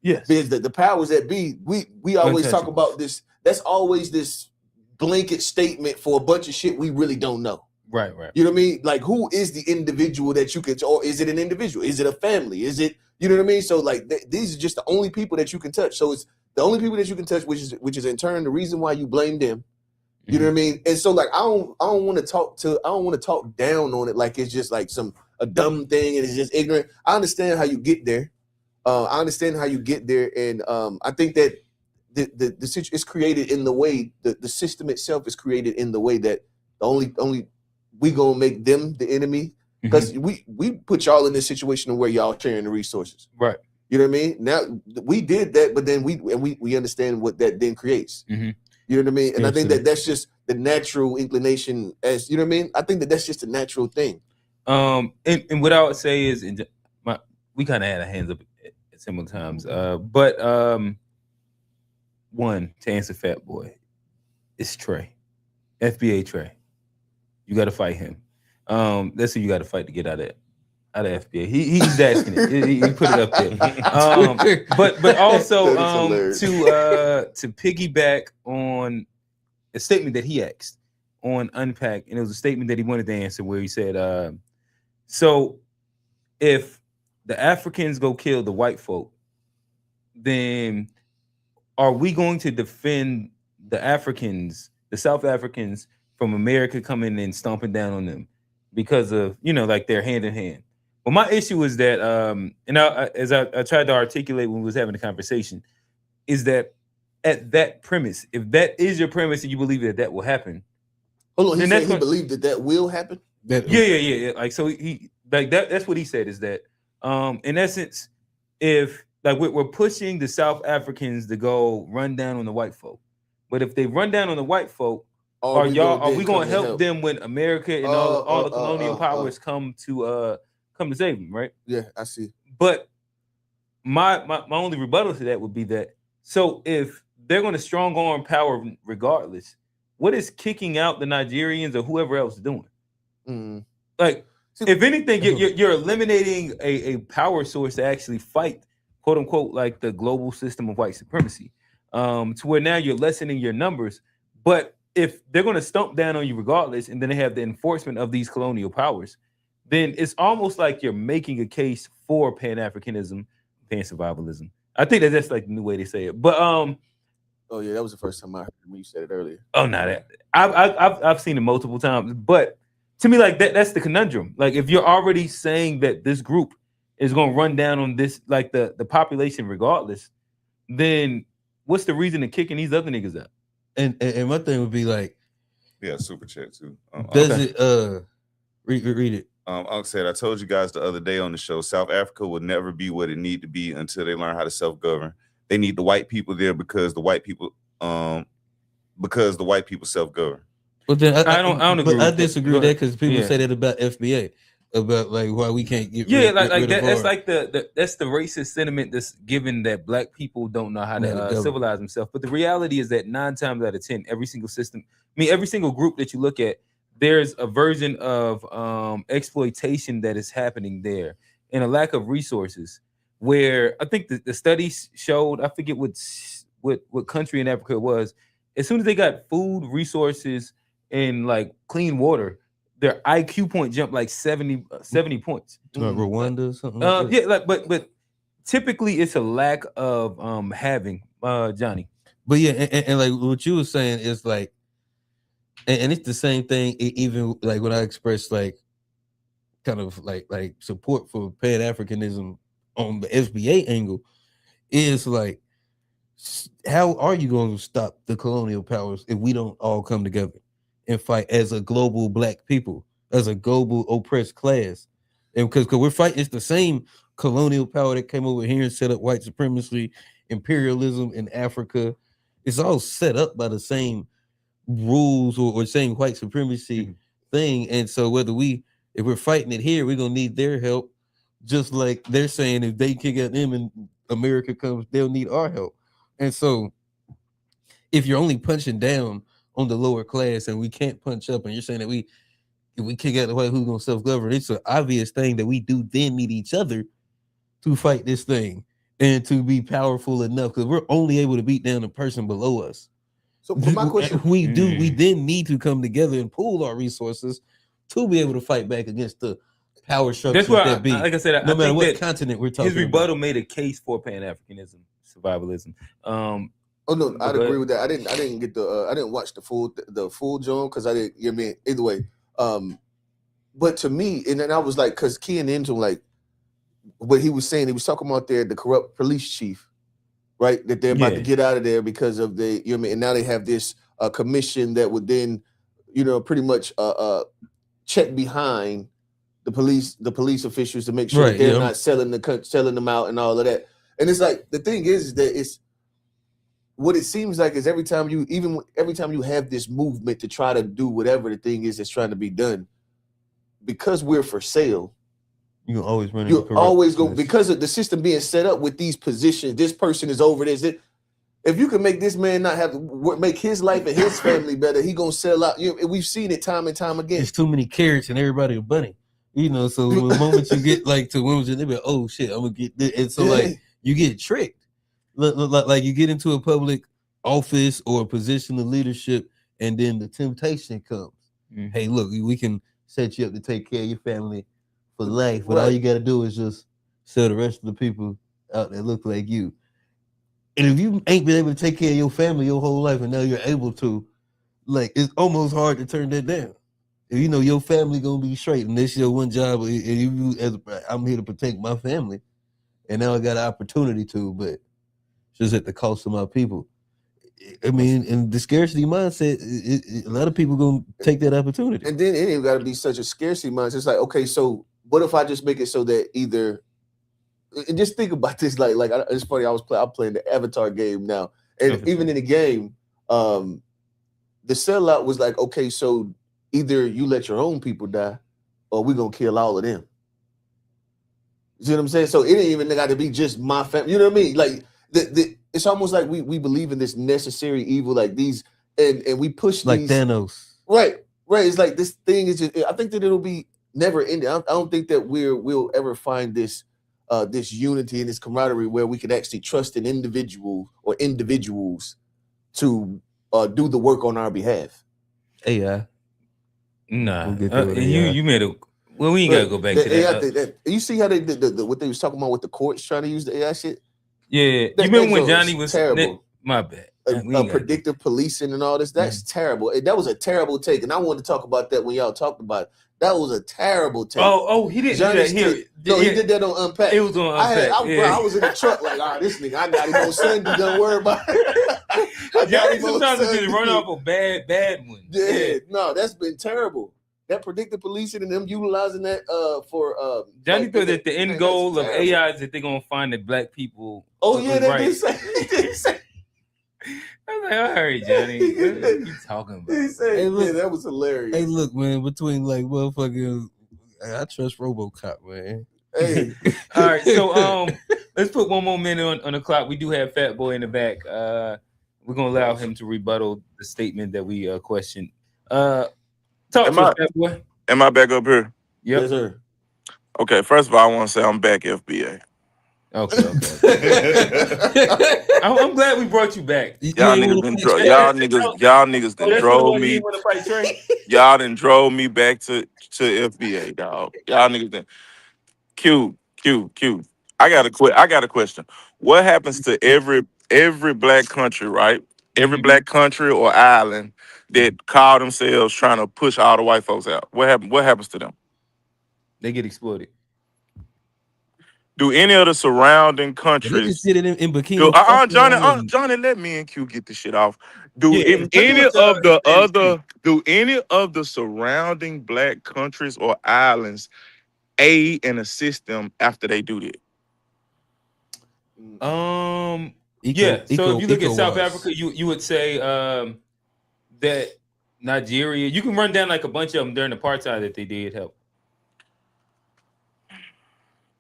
Speaker 3: Yes,
Speaker 2: because the powers that be, we always talk about this. That's always this blanket statement for a bunch of shit we really don't know.
Speaker 3: Right.
Speaker 2: You know what I mean? Like, who is the individual that you can, or is it an individual? Is it a family? Is it, you know what I mean? So like, these are just the only people that you can touch. So it's the only people that you can touch, which is in turn the reason why you blame them. You know what I mean? And so like, I don't want to talk down on it like it's just like a dumb thing and it's just ignorant. I understand how you get there. And I think that the situation is created in the way the system itself is created in the way that the only we gonna make them the enemy because we put y'all in this situation where y'all sharing the resources,
Speaker 3: right?
Speaker 2: You know what I mean? Now we did that, but then we understand what that then creates. Mm-hmm. You know what I mean? And I think that's just the natural inclination, as you know what I mean. I think that's just a natural thing.
Speaker 3: And what I would say is, we kind of had our hands up at similar times, but one, to answer Fat Boy, it's Trey, FBA Trey. You got to fight him. That's who you got to fight to get out of FBA. He's asking it. He put it up there. But also to piggyback on a statement that he asked on Unpack, and it was a statement that he wanted to answer where he said, so if the Africans go kill the white folk, then are we going to defend the Africans, the South Africans from America coming and stomping down on them because of, like they're hand in hand? Well, my issue is that, as I tried to articulate when we was having a conversation, is that at that premise, if that is your premise and you believe that will happen.
Speaker 2: Hold on, he said he believed that will happen?
Speaker 3: Yeah. Like, so he, like that's what he said is that, in essence, if like we're pushing the South Africans to go run down on the white folk, but if they run down on the white folk, are we going to help them when America and all the colonial powers come to save them, right?
Speaker 2: Yeah, I see.
Speaker 3: But my only rebuttal to that would be that, so if they're going to strong arm power regardless, what is kicking out the Nigerians or whoever else doing? Like, if anything, you're eliminating a power source to actually fight quote unquote like the global system of white supremacy, to where now you're lessening your numbers. But if they're going to stomp down on you regardless, and then they have the enforcement of these colonial powers, then it's almost like you're making a case for Pan-Africanism, Pan-survivalism. I think that's like the new way they say it. But
Speaker 2: oh yeah, that was the first time I heard when you said it earlier.
Speaker 3: oh, not that I've seen it multiple times. But to me, like that's the conundrum. Like if you're already saying that this group is going to run down on this, like the population regardless, then what's the reason of kicking these other niggas out?
Speaker 1: And my thing would be like,
Speaker 4: Yeah, super chat too.
Speaker 1: does it read it?
Speaker 4: Unc said, I told you guys the other day on the show, South Africa will never be what it need to be until they learn how to self-govern. They need the white people there because the white people self-govern.
Speaker 1: But then
Speaker 3: I don't agree.
Speaker 1: I disagree with that because people
Speaker 3: Yeah.
Speaker 1: say that about FBA, about like why we can't get
Speaker 3: Yeah,
Speaker 1: rid
Speaker 3: like
Speaker 1: of
Speaker 3: that, that's
Speaker 1: our-
Speaker 3: like that's the racist sentiment that's given that black people don't know how
Speaker 1: Yeah, the
Speaker 3: to
Speaker 1: government.
Speaker 3: civilize themselves. But the reality is that 9 times out of 10, every single system, every single group that you look at, there's a version of exploitation that is happening there and a lack of resources. Where I think the studies showed, I forget what country in Africa it was, as soon as they got food, resources, and like clean water, their IQ point jumped like 70 points.
Speaker 1: Rwanda or something. Like that.
Speaker 3: Yeah, like but typically it's a lack of having Johnny.
Speaker 1: But yeah, and like what you were saying is like, and it's the same thing. Even like when I express like kind of like support for Pan Africanism on the FBA angle, is like, how are you going to stop the colonial powers if we don't all come together and fight as a global black people, as a global oppressed class? And because we're fighting, it's the same colonial power that came over here and set up white supremacy, imperialism in Africa. It's all set up by the same rules or same white supremacy thing. And so if we're fighting it here, we're gonna need their help. Just like they're saying, if they kick at them and America comes, they'll need our help. And so, if you're only punching down on the lower class and we can't punch up, and you're saying that if we kick out the white, who's gonna self-govern? It's an obvious thing that we do then need each other to fight this thing and to be powerful enough, because we're only able to beat down the person below us.
Speaker 2: So my question,
Speaker 1: we then need to come together and pool our resources to be able to fight back against the power structures
Speaker 3: That's why,
Speaker 1: that be.
Speaker 3: like I said,
Speaker 1: no
Speaker 3: I
Speaker 1: matter
Speaker 3: think
Speaker 1: what
Speaker 3: that
Speaker 1: continent we're talking
Speaker 3: his rebuttal
Speaker 1: about.
Speaker 3: made a case for Pan-Africanism, survivalism.
Speaker 2: oh no, I'd agree with that. I didn't get I didn't watch the full John because I didn't. You know what I mean, either way. But to me, and then I was like, because keying into like what he was saying, he was talking about the corrupt police chief, right? That they're about to get out of there because of the, you know what I mean, and now they have this commission that would then, pretty much check behind the police officials to make sure that they're not selling them out and all of that. And it's like, the thing is that it's what it seems like is every time you have this movement to try to do whatever the thing is that's trying to be done, because we're for sale,
Speaker 1: you always run.
Speaker 2: You always go because of the system being set up with these positions. This person is over this. If you can make this man not have to make his life and his family better, he gonna sell out. We've seen it time and time again.
Speaker 1: It's too many carrots and everybody a bunny. So the moment you get like to women, they be like, oh shit, I'm gonna get this. And so like you get tricked. Like you get into a public office or a position of leadership, and then the temptation comes. Mm-hmm. Hey, look, we can set you up to take care of your family for life, but all you got to do is just sell the rest of the people out that look like you. And if you ain't been able to take care of your family your whole life, and now you're able to, like, it's almost hard to turn that down. If you know your family gonna be straight, and this your one job, and I'm here to protect my family, and now I got an opportunity to, but just at the cost of my people. I mean, in the scarcity mindset, a lot of people gonna take that opportunity.
Speaker 2: And then it ain't got to be such a scarcity mindset. It's like, okay, so what if I just make it so that either, and just think about this, like it's funny. I'm playing the Avatar game now, and even in the game, the sellout was like, okay, so either you let your own people die, or we're gonna kill all of them. You see what I'm saying? So it ain't even got to be just my family. You know what I mean? Like it's almost like we believe in this necessary evil, like these, and we push
Speaker 1: like
Speaker 2: these,
Speaker 1: Thanos.
Speaker 2: Right. It's like this thing is just. I think that it'll be never ending. I don't think that we'll ever find this this unity and this camaraderie where we could actually trust an individual or individuals to do the work on our behalf.
Speaker 1: AI.
Speaker 3: Nah,
Speaker 1: We'll get there with
Speaker 3: you
Speaker 1: AI.
Speaker 3: made a. Well, we ain't gotta go back to that.
Speaker 2: You see how they did what they was talking about with the courts trying to use the AI shit?
Speaker 3: Yeah, you
Speaker 2: That
Speaker 3: remember when
Speaker 2: joke
Speaker 3: Johnny
Speaker 2: is
Speaker 3: was
Speaker 2: terrible.
Speaker 3: My bad.
Speaker 2: Predictive policing and all this. That's terrible. That was a terrible take, and I wanted to talk about that when y'all talked about it. That was a terrible take.
Speaker 3: Oh, he didn't do that here.
Speaker 2: No, he did that on Unpack.
Speaker 3: It was on Unpack.
Speaker 2: I was in the truck like, this nigga, I got him on Sunday. Don't worry about it.
Speaker 3: Johnny sometimes just run off a bad one.
Speaker 2: Yeah, no, that's been terrible. That predictive policing and them utilizing that for
Speaker 3: Johnny thought that the end goal of AI is that they're gonna find that black people.
Speaker 2: Oh yeah, they did say.
Speaker 3: I was like, all right, Johnny, what are you talking about?
Speaker 2: He said, hey, that was hilarious.
Speaker 1: Hey, look, man, between like motherfucking, I trust RoboCop, man.
Speaker 2: Hey,
Speaker 3: all right, so let's put one more minute on the clock. We do have Fat Boy in the back. We're gonna allow him to rebuttal the statement that we questioned. Talk to us, Fat Boy.
Speaker 5: Am I back up here?
Speaker 3: Yep.
Speaker 2: Yes, sir.
Speaker 5: Okay, first of all, I want to say I'm back FBA.
Speaker 3: Okay. I'm glad we brought you back.
Speaker 5: Y'all niggas done drove me. Y'all done drove me back to FBA, dog. Y'all niggas done. Q. I got a question. What happens to every black country, right? Every black country or island that call themselves trying to push all the white folks out? What happens to them?
Speaker 3: They get exploited.
Speaker 5: Do any of the surrounding
Speaker 1: They
Speaker 5: countries?
Speaker 1: just did it in Bikini.
Speaker 5: Johnny, let me and Q get this shit off. Do
Speaker 3: Yeah,
Speaker 5: any of the surrounding black countries or islands aid and assist them after they do that?
Speaker 3: Yeah. So if you look at South Africa, you would say that Nigeria. You can run down like a bunch of them during apartheid that they did help.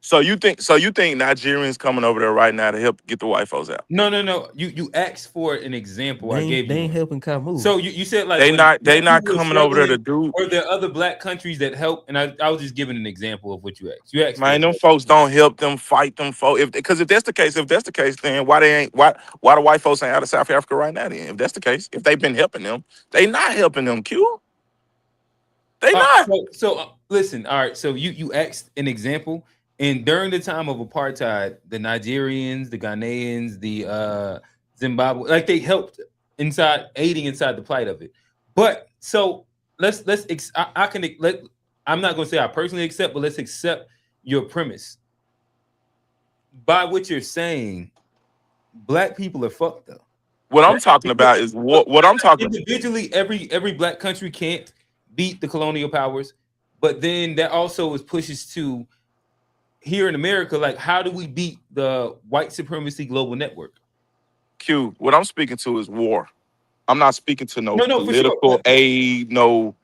Speaker 5: So you think Nigerians coming over there right now to help get the white folks out?
Speaker 3: No. You asked for an example. I gave you.
Speaker 1: They ain't helping Kamu.
Speaker 3: So you said like
Speaker 5: they not coming over there to do.
Speaker 3: Or there are other black countries that help, and I was just giving an example of what you asked. You asked,
Speaker 5: man, them folks don't help them fight them folks. Because if that's the case, then why the white folks ain't out of South Africa right now? Then if that's the case, if they've been helping them, they not helping them. Q. They not.
Speaker 3: So listen. All right. So you asked an example. And during the time of apartheid, the Nigerians, the Ghanaians, the Zimbabwe, like they helped aiding inside the plight of it. But so I'm not gonna say I personally accept, but let's accept your premise. By what you're saying, black people are fucked up.
Speaker 5: What I'm talking about is what I'm talking about.
Speaker 3: Individually, every black country can't beat the colonial powers, but then that also pushes to here in America, like, how do we beat the white supremacy global network?
Speaker 5: Q, what I'm speaking to is war. I'm not speaking to no political aid, no.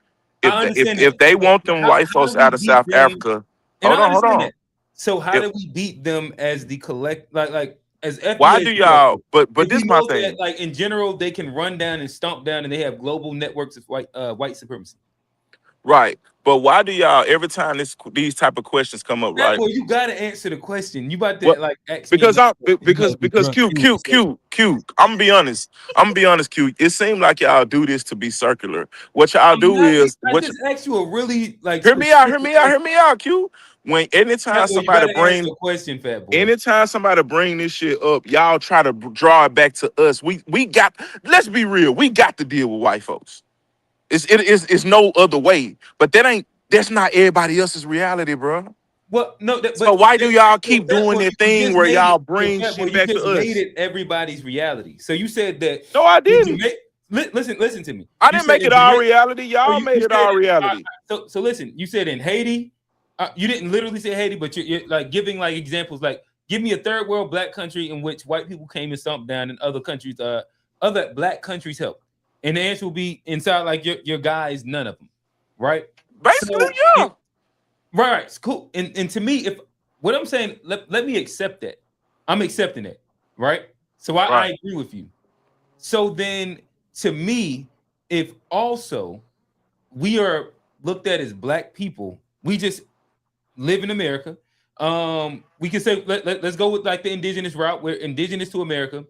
Speaker 5: If they want them white folks out of South Africa, hold on.
Speaker 3: So how do we beat them as the collect, like as FBA?
Speaker 5: Why do y'all? But this is my thing.
Speaker 3: That, like in general, they can run down and stomp down, and they have global networks of white supremacy.
Speaker 5: Right. But why do y'all every time these type of questions come up, right?
Speaker 3: Well, you gotta answer the question. You about to like ask
Speaker 5: because Q. I'm gonna be honest. Q. It seems like y'all do this to be circular. What y'all do is
Speaker 3: I just asked you a really like
Speaker 5: hear me out, Q. Anytime somebody bring
Speaker 3: a question, Fat Boy.
Speaker 5: Anytime somebody bring this shit up, y'all try to draw it back to us. Let's be real, we got to deal with white folks. It's no other way. But that's not everybody else's reality, bro.
Speaker 3: Well, no.
Speaker 5: So why do y'all keep doing that thing where y'all bring shit back to us?
Speaker 3: Made it everybody's reality. So you said that.
Speaker 5: No, I didn't.
Speaker 3: Listen to me.
Speaker 5: I didn't make it our reality. Y'all made it our reality.
Speaker 3: So listen. You said in Haiti. You didn't literally say Haiti, but you're like giving like examples. Like, give me a third world black country in which white people came and stomped down, and other countries, other black countries helped. And the answer will be inside like your guys, none of them, right?
Speaker 5: Basically, yeah.
Speaker 3: Right, it's cool. And to me, if what I'm saying, let me accept that. I'm accepting it, right? So I agree with you. So then to me, if also we are looked at as black people, we just live in America. We can say let's go with like the indigenous route. We're indigenous to America.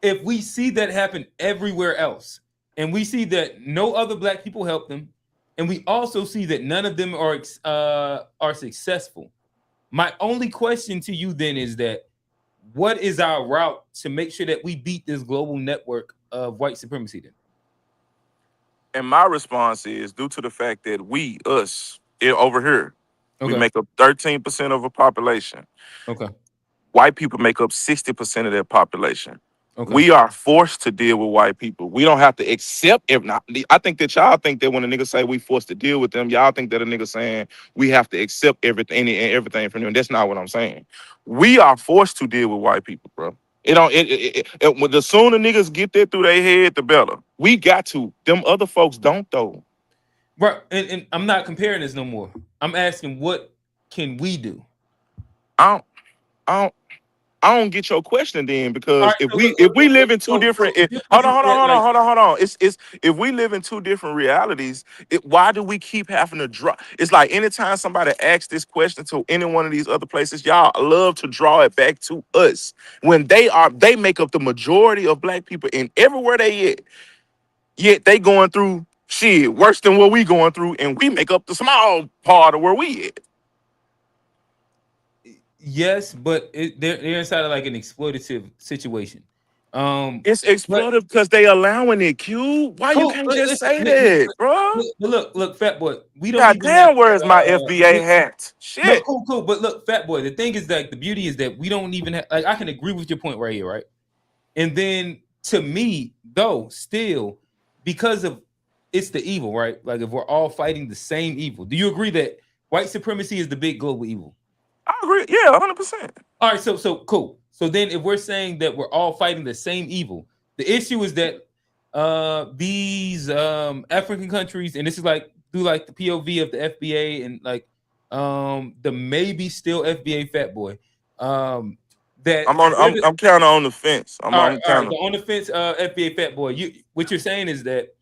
Speaker 3: If we see that happen everywhere else, and we see that no other black people help them, and we also see that none of them are successful. My only question to you then is that what is our route to make sure that we beat this global network of white supremacy then?
Speaker 5: And my response is due to the fact that us over here, we
Speaker 3: Okay.
Speaker 5: make up 13% of a population.
Speaker 3: Okay.
Speaker 5: White people make up 60% of their population.
Speaker 3: Okay.
Speaker 5: We are forced to deal with white people. We don't have to accept it. I think that y'all think that when a nigga say we forced to deal with them, y'all think that a nigga saying we have to accept everything and everything from them. That's not what I'm saying. We are forced to deal with white people, bro. The sooner niggas get that through their head, the better. We got to. Them other folks don't though.
Speaker 3: Right. And I'm not comparing this no more. I'm asking what can we do?
Speaker 5: I don't get your question then, because
Speaker 3: Right,
Speaker 5: if we live in two different hold on. It's if we live in two different realities, why do we keep having to draw? It's like anytime somebody asks this question to any one of these other places, y'all love to draw it back to us when they make up the majority of black people in everywhere they at. Yet they going through shit worse than what we going through, and we make up the small part of where we at.
Speaker 3: Yes, but they're inside of like an exploitative situation.
Speaker 5: It's exploitive because they allowing it, Q. Why you can't just say that, bro?
Speaker 3: Look, fat boy. We don't
Speaker 5: God
Speaker 3: even have
Speaker 5: damn, where's my FBA hat?
Speaker 3: No,
Speaker 5: Shit.
Speaker 3: cool. But look, fat boy. The thing is that the beauty is that we don't even have. Like, I can agree with your point right here, right? And then to me, though, still because of it's the evil, right? Like if we're all fighting the same evil, do you agree that white supremacy is the big global evil?
Speaker 5: I agree. Yeah, 100%.
Speaker 3: All right, so cool. So then if we're saying that we're all fighting the same evil, the issue is that these African countries, and this is like through like the POV of the FBA and like the maybe still FBA fat boy. That
Speaker 5: I'm kind of on the fence. I'm
Speaker 3: all right,
Speaker 5: kind of
Speaker 3: on the fence, FBA fat boy. What you're saying is that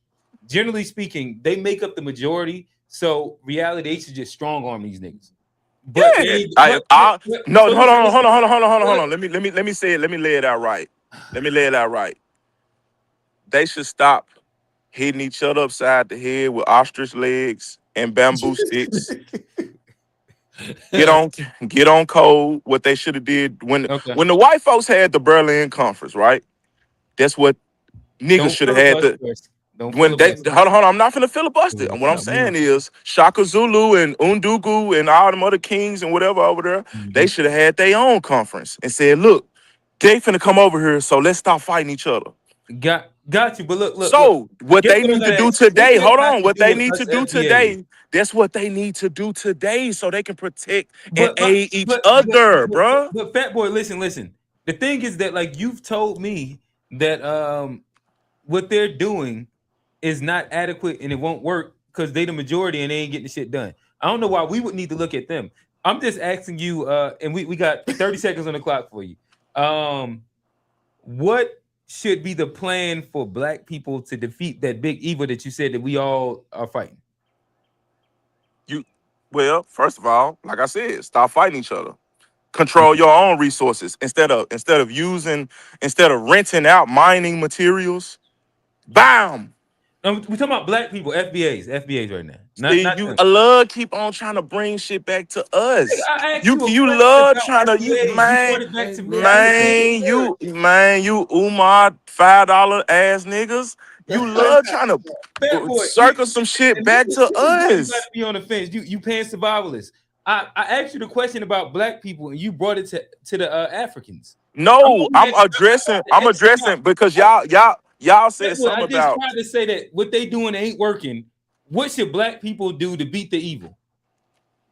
Speaker 3: generally speaking, they make up the majority. So reality, they should just strong arm these niggas. But
Speaker 5: yeah. No, hold on. Let me say it. Let me lay it out right. They should stop hitting each other upside the head with ostrich legs and bamboo sticks. Get on code. What they should have did when the white folks had the Berlin Conference, right? That's what niggas should have had. Hold on, I'm not finna filibuster. What I'm saying is Shaka Zulu and Undugu and all them other kings and whatever over there, they should have had their own conference and said, look, they finna come over here, so let's stop fighting each other.
Speaker 3: Got you, but look.
Speaker 5: So what they need to do today, hold on, what they need to do today, that's what they need to do today so they can protect and aid each other, bro.
Speaker 3: But fat boy, listen. The thing is that like you've told me that what they're doing is not adequate and it won't work because they the majority and they ain't getting the shit done. I don't know why we would need to look at them. I'm just asking you, and we got 30 seconds on the clock for you. What should be the plan for black people to defeat that big evil that you said that we all are fighting?
Speaker 5: Well, first of all, like I said, stop fighting each other. Control your own resources instead of renting out mining materials. Bam.
Speaker 3: We're talking about black people, FBAs right now.
Speaker 5: I love keep on trying to bring shit back to us. You love trying to you Umar $5 ass niggas. You love trying to circle some shit back to us.
Speaker 3: You gotta be on the fence. You paying survivalists. I asked you the question about black people and you brought it to the Africans.
Speaker 5: No, I'm addressing because y'all said something about. I just
Speaker 3: tried to say that what they doing ain't working. What should black people do to beat the evil?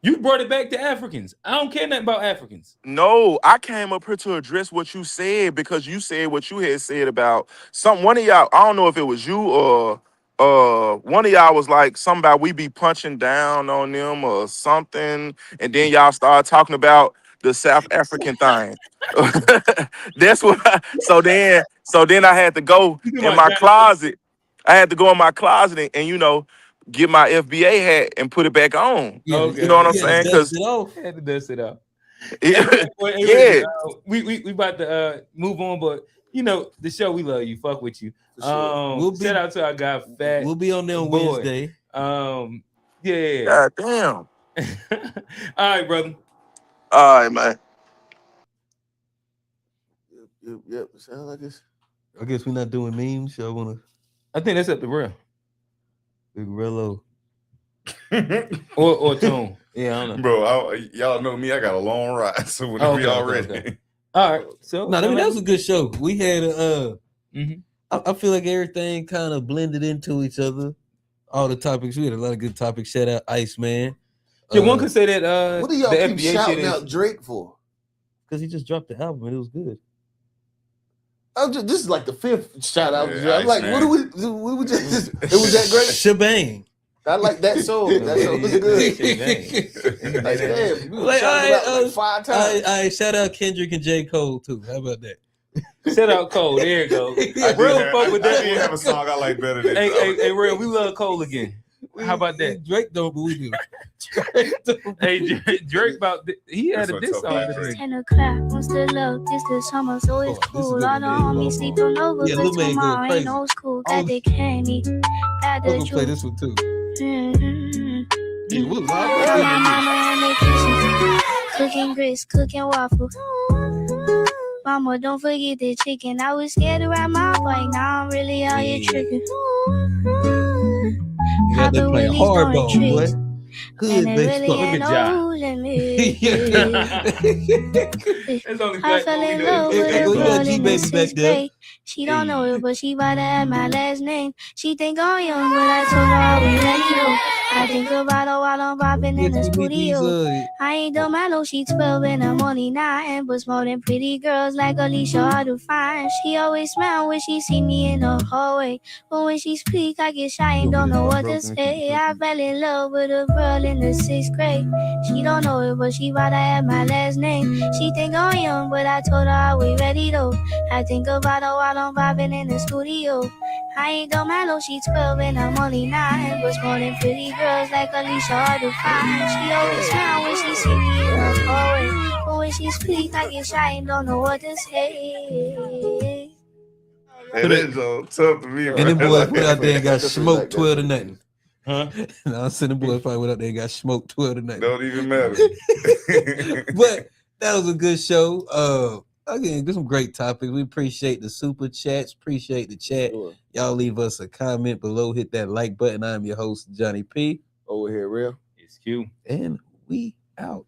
Speaker 3: You brought it back to Africans. I don't care nothing about Africans.
Speaker 5: No, I came up here to address what you said because you said what you had said about one of y'all. I don't know if it was you or one of y'all was like something about we be punching down on them or something, and then y'all started talking about the South African thing. That's what. So then I had to go in my closet. I had to go in my closet and get my FBA hat and put it back on.
Speaker 1: Yeah,
Speaker 3: Okay.
Speaker 5: You know what I'm
Speaker 1: yeah,
Speaker 5: saying?
Speaker 1: dust
Speaker 5: Because
Speaker 1: it off.
Speaker 3: Had to dust it out.
Speaker 5: yeah,
Speaker 3: Hey, we about to move on, but you know the show. We love you. Fuck with you.
Speaker 2: For sure.
Speaker 1: We'll be-
Speaker 3: Shout out to our guy Fat.
Speaker 1: We'll be on there on
Speaker 3: Boy.
Speaker 1: Wednesday.
Speaker 3: Yeah.
Speaker 5: God damn.
Speaker 3: All right, brother.
Speaker 5: All right, man.
Speaker 2: Yep. Sound like this.
Speaker 1: I guess we're not doing memes. So I want to
Speaker 3: I think that's up the real
Speaker 1: Big Rello.
Speaker 3: or Tone. Yeah, I don't know.
Speaker 4: Bro, y'all know me. I got a long ride, so whenever
Speaker 3: Okay,
Speaker 4: y'all
Speaker 3: okay,
Speaker 4: ready.
Speaker 3: okay. All right. So
Speaker 1: No, I mean that was a good show. We had
Speaker 3: Mhm.
Speaker 1: I feel like everything kind of blended into each other. All the topics. We had a lot of good topics. Shout out ICEMan.
Speaker 3: Yeah, one could say that
Speaker 2: What do y'all
Speaker 3: the
Speaker 2: keep
Speaker 3: FBA shit
Speaker 2: shouting
Speaker 3: is
Speaker 2: out Drake for?
Speaker 1: Because he just dropped the album and it was good.
Speaker 2: This is like the 5th shout out.
Speaker 4: Yeah,
Speaker 2: I'm like,
Speaker 4: Iceman.
Speaker 2: what do we just? It was that great.
Speaker 1: Shebang.
Speaker 2: I like that song. That song was good.
Speaker 3: Shebang.
Speaker 2: Like, damn, we
Speaker 1: Like,
Speaker 2: shouted
Speaker 1: all
Speaker 2: out
Speaker 1: right,
Speaker 2: like 5 times.
Speaker 1: I shout out Kendrick and J. Cole too. How about that?
Speaker 3: Shout out Cole. There you go.
Speaker 1: I
Speaker 3: Real fuck with
Speaker 4: I
Speaker 3: that
Speaker 4: did have a song I like better than
Speaker 3: Hey, real. We love Cole again. How about that?
Speaker 1: Drake don't, but we do.
Speaker 3: Hey, Drake he had
Speaker 4: This
Speaker 3: a
Speaker 4: one
Speaker 3: diss
Speaker 4: tough,
Speaker 3: song.
Speaker 4: man.
Speaker 3: This nigga.
Speaker 8: 10 o'clock, what's the love? This the summer, so it's
Speaker 1: Oh, this is
Speaker 8: cool.
Speaker 1: good
Speaker 8: All the
Speaker 1: one, man.
Speaker 8: homies sleeping over,
Speaker 1: Yeah,
Speaker 8: cause
Speaker 1: Lil Man going
Speaker 8: tomorrow ain't
Speaker 1: crazy.
Speaker 8: no school.
Speaker 1: I
Speaker 8: Got
Speaker 1: was-
Speaker 8: the candy, got
Speaker 1: I'm
Speaker 8: the
Speaker 1: gonna play
Speaker 8: juice.
Speaker 1: this one too.
Speaker 8: Mm-hmm.
Speaker 1: Yeah, we'll
Speaker 8: Got my mama in the kitchen, cooking grits, cooking waffles. Mama, don't forget the chicken. I was scared to ride my bike, now I'm really out here tricking.
Speaker 1: You got that
Speaker 8: Papa
Speaker 1: playing
Speaker 8: Willie's going
Speaker 1: hardball, boy.
Speaker 8: tricks,
Speaker 1: Good
Speaker 8: and it
Speaker 1: bass
Speaker 8: really
Speaker 1: part.
Speaker 8: ain't
Speaker 3: Look at Ja.
Speaker 8: no limit.
Speaker 3: That's only
Speaker 8: I fell in love with
Speaker 1: Hey,
Speaker 8: a
Speaker 1: we got
Speaker 8: girl in
Speaker 1: G-Baby
Speaker 8: the
Speaker 1: back
Speaker 8: 6th
Speaker 1: there.
Speaker 8: grade. She don't know it, but she about to add my last name. She think I'm young, but I told her I'll be ready though. I think about her while I'm popping in the studio. I ain't dumb, I know she 12 and I'm only 9. But more than pretty girls like Alicia hard to find. She always smile when she see me in the hallway. But when she speak, I get shy and don't know what to say. I fell in love with a girl in the 6th grade. She don't know it, but she about to add my last name. She think I'm young, but I told her I'll be ready though. I think about her while I'm vibing in the studio. I ain't dumb, I know she 12 and I'm only 9. But more than pretty girls like Alicia hard to find. She always smile when she see me in the hallway. But when she speak, I get shy and don't know what to say.
Speaker 4: Hey, that's tough to me,
Speaker 1: And them
Speaker 4: bro.
Speaker 1: boys went out there and got
Speaker 2: That's
Speaker 1: smoked
Speaker 2: like that.
Speaker 1: 12 to nothing.
Speaker 3: Huh?
Speaker 1: No, I'm saying them boys probably went out there and got smoked 12 to nothing.
Speaker 4: Don't even matter.
Speaker 1: But that was a good show. Again, there's some great topics. We appreciate the super chats, appreciate the chat.
Speaker 2: Sure.
Speaker 1: Y'all leave us a comment below, hit that like button. I'm your host, Johnny P.
Speaker 2: Over here, real.
Speaker 3: It's Q.
Speaker 1: And we out.